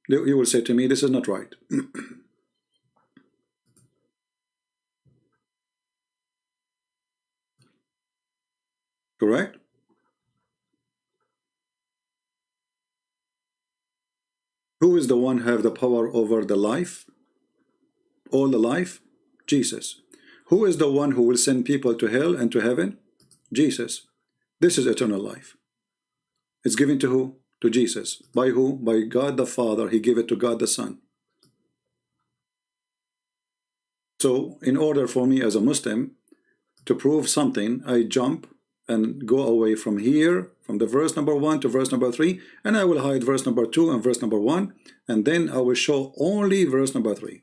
You will say to me, this is not right. Correct? Who is the one who have the power over the life? All the life? Jesus. Who is the one who will send people to hell and to heaven? Jesus. This is eternal life. It's given to who? To Jesus. By who? By God the Father. He gave it to God the Son. So in order for me as a Muslim to prove something, I jump and go away from here, from the verse number 1 to verse number 3, and I will hide verse number 2 and verse number 1, and then I will show only verse number 3.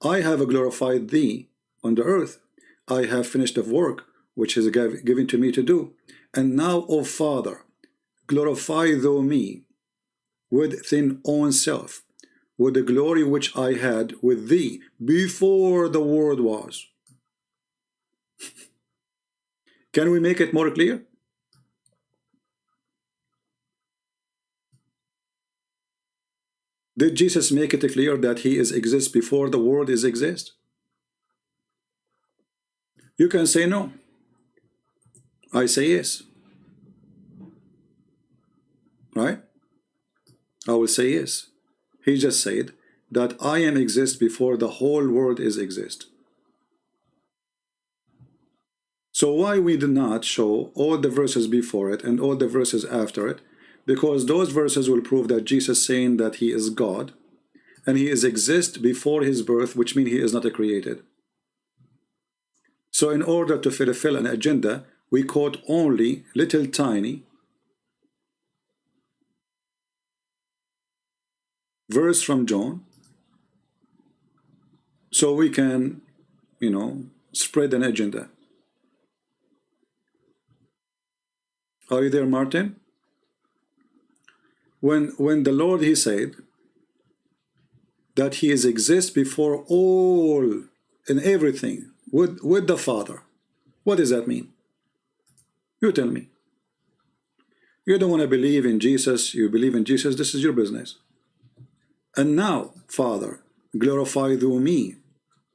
I have glorified thee on the earth. I have finished the work which is given to me to do. And now, O Father, glorify thou me with thine own self, with the glory which I had with thee before the world was. Can we make it more clear? Did Jesus make it clear that he exists before the world exists? You can say no. I say yes. Right? I will say yes. He just said that I am exist before the whole world is exist. So why we did not show all the verses before it and all the verses after it? Because those verses will prove that Jesus saying that he is God and he is exist before his birth, which means he is not a created. So in order to fulfill an agenda, we quote only little tiny verse from John, so we can, spread an agenda. Are you there, Martin? When the Lord, he said that he is exist before all and everything with the Father, what does that mean? You tell me. You don't want to believe in Jesus, you believe in Jesus, this is your business. And now, Father, glorify thou me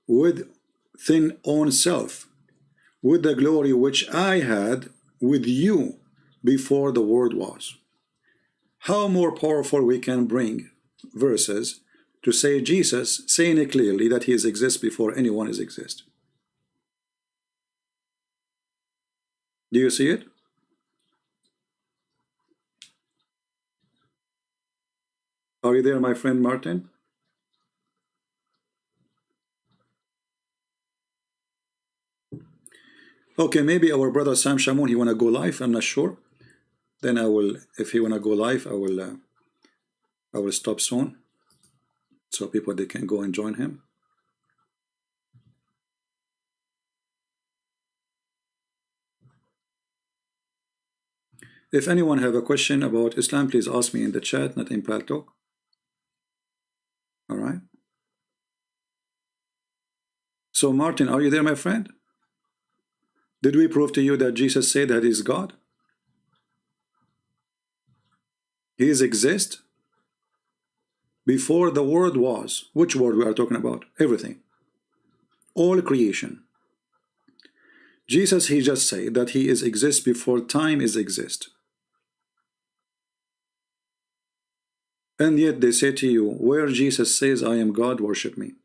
with thine own self, with the glory which I had with you before the world was. How more powerful we can bring verses to say Jesus saying it clearly that he is exist before anyone is exist. Do you see it? Are you there, my friend Martin? Okay, maybe our brother Sam Shamoun, he wanna go live, I'm not sure. Then I will, if he wanna go live, I will stop soon, so people they can go and join him. If anyone have a question about Islam, please ask me in the chat, not in Paltalk. All right. So Martin, are you there, my friend? Did we prove to you that Jesus said that he's God? He is exist before the world was. Which world we are talking about? Everything. All creation. Jesus, he just said that he is exist before time is exist. And yet they say to you, where Jesus says, I am God, worship me.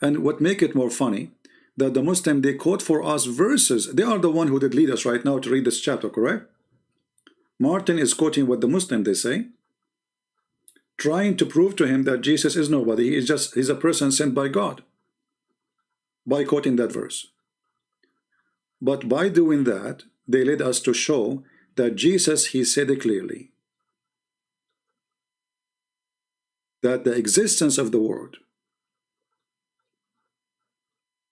And what make it more funny, that the Muslim, they quote for us verses. They are the one who did lead us right now to read this chapter, correct? Martin is quoting what the Muslim, they say, trying to prove to him that Jesus is nobody, he's a person sent by God, by quoting that verse. But by doing that, they led us to show that Jesus, he said it clearly, that the existence of the world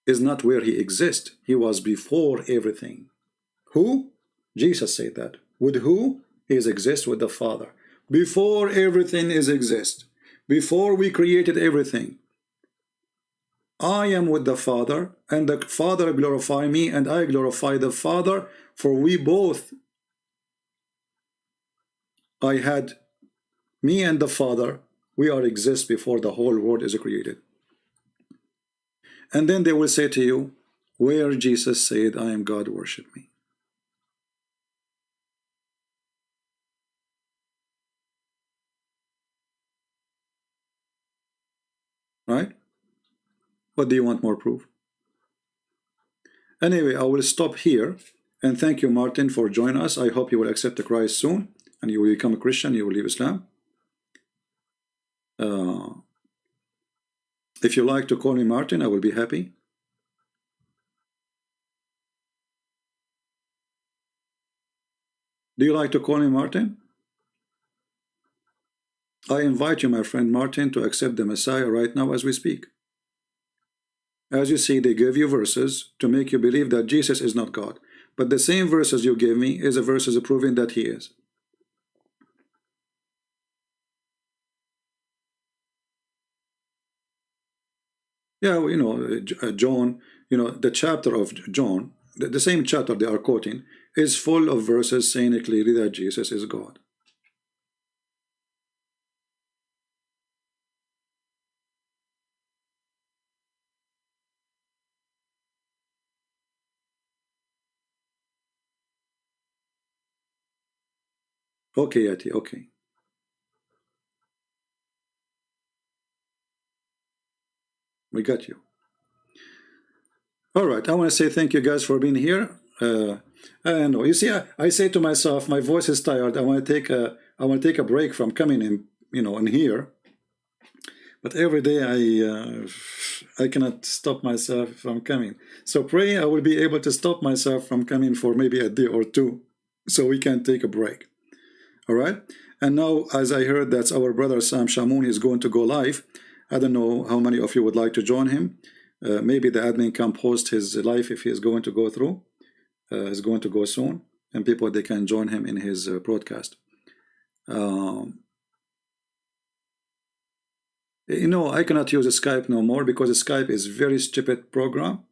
is not where he exists. He was before everything. Who? Jesus said that. With who? He exists with the Father. Before everything is exist. Before we created everything. I am with the Father, and the Father glorify me, and I glorify the Father, for we both, I had me and the Father, we are exist before the whole world is created. And then they will say to you, where Jesus said, I am God, worship me. Right? What do you want more proof? Anyway, I will stop here. And thank you, Martin, for joining us. I hope you will accept the Christ soon. And you will become a Christian. You will leave Islam. If you like to call me Martin, I will be happy. Do you like to call me Martin? I invite you, my friend Martin, to accept the Messiah right now as we speak. As you see, they give you verses to make you believe that Jesus is not God. But the same verses you gave me is a verses proving that he is. Yeah, well, John, the chapter of John, the same chapter they are quoting, is full of verses saying clearly that Jesus is God. Okay, Yati, okay. We got you. All right, I want to say thank you guys for being here. I know, you see, I say to myself, my voice is tired. I want to take a break from coming in, in here. But every day I cannot stop myself from coming. So pray I will be able to stop myself from coming for maybe a day or two, so we can take a break. All right. And now, as I heard that our brother Sam Shamoun is going to go live. I don't know how many of you would like to join him. Maybe the admin can post his live if he is going to go through. He's going to go soon, and people, they can join him in his broadcast. I cannot use Skype no more because Skype is very stupid program.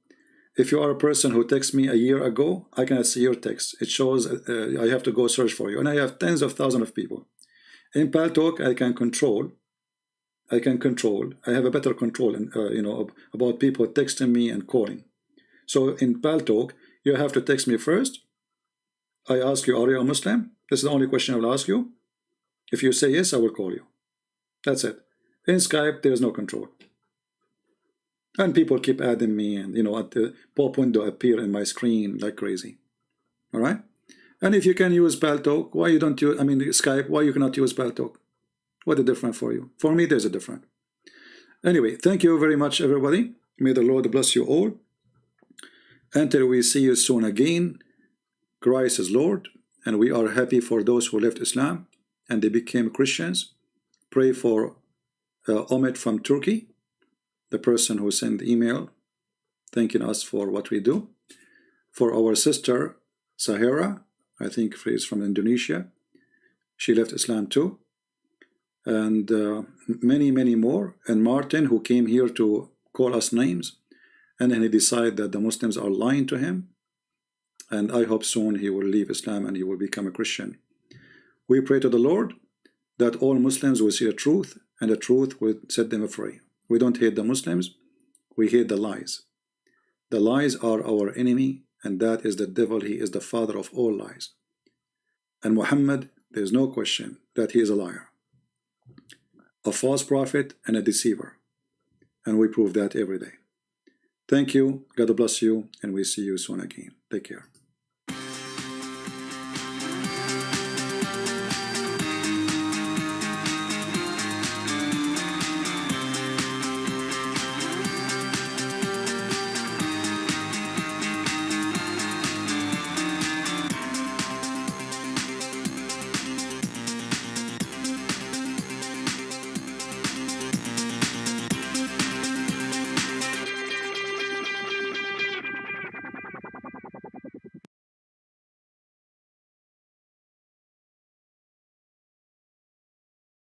If you are a person who texted me a year ago, I cannot see your text. It shows I have to go search for you, and I have tens of thousands of people. In Paltalk, I can control. I have a better control, about people texting me and calling. So in Paltalk, you have to text me first. I ask you, are you a Muslim? This is the only question I will ask you. If you say yes, I will call you. That's it. In Skype, there is no control. And people keep adding me, and at the pop window appear in my screen like crazy. All right? And if you can use Paltalk, why you don't use, Skype, why you cannot use Paltalk? What is different for you? For me, there's a difference. Anyway, thank you very much, everybody. May the Lord bless you all. Until we see you soon again, Christ is Lord, and we are happy for those who left Islam and they became Christians. Pray for Umet from Turkey, the person who sent the email thanking us for what we do. For our sister Syahirah, I think she's from Indonesia. She left Islam too. And many, many more. And Martin, who came here to call us names, and then he decided that the Muslims are lying to him. And I hope soon he will leave Islam and he will become a Christian. We pray to the Lord that all Muslims will see the truth, and the truth will set them free. We don't hate the Muslims, we hate the lies. The lies are our enemy, and that is the devil. He is the father of all lies. And Muhammad, there is no question that he is a liar, a false prophet and a deceiver. And we prove that every day. Thank you, God bless you, and we see you soon again. Take care.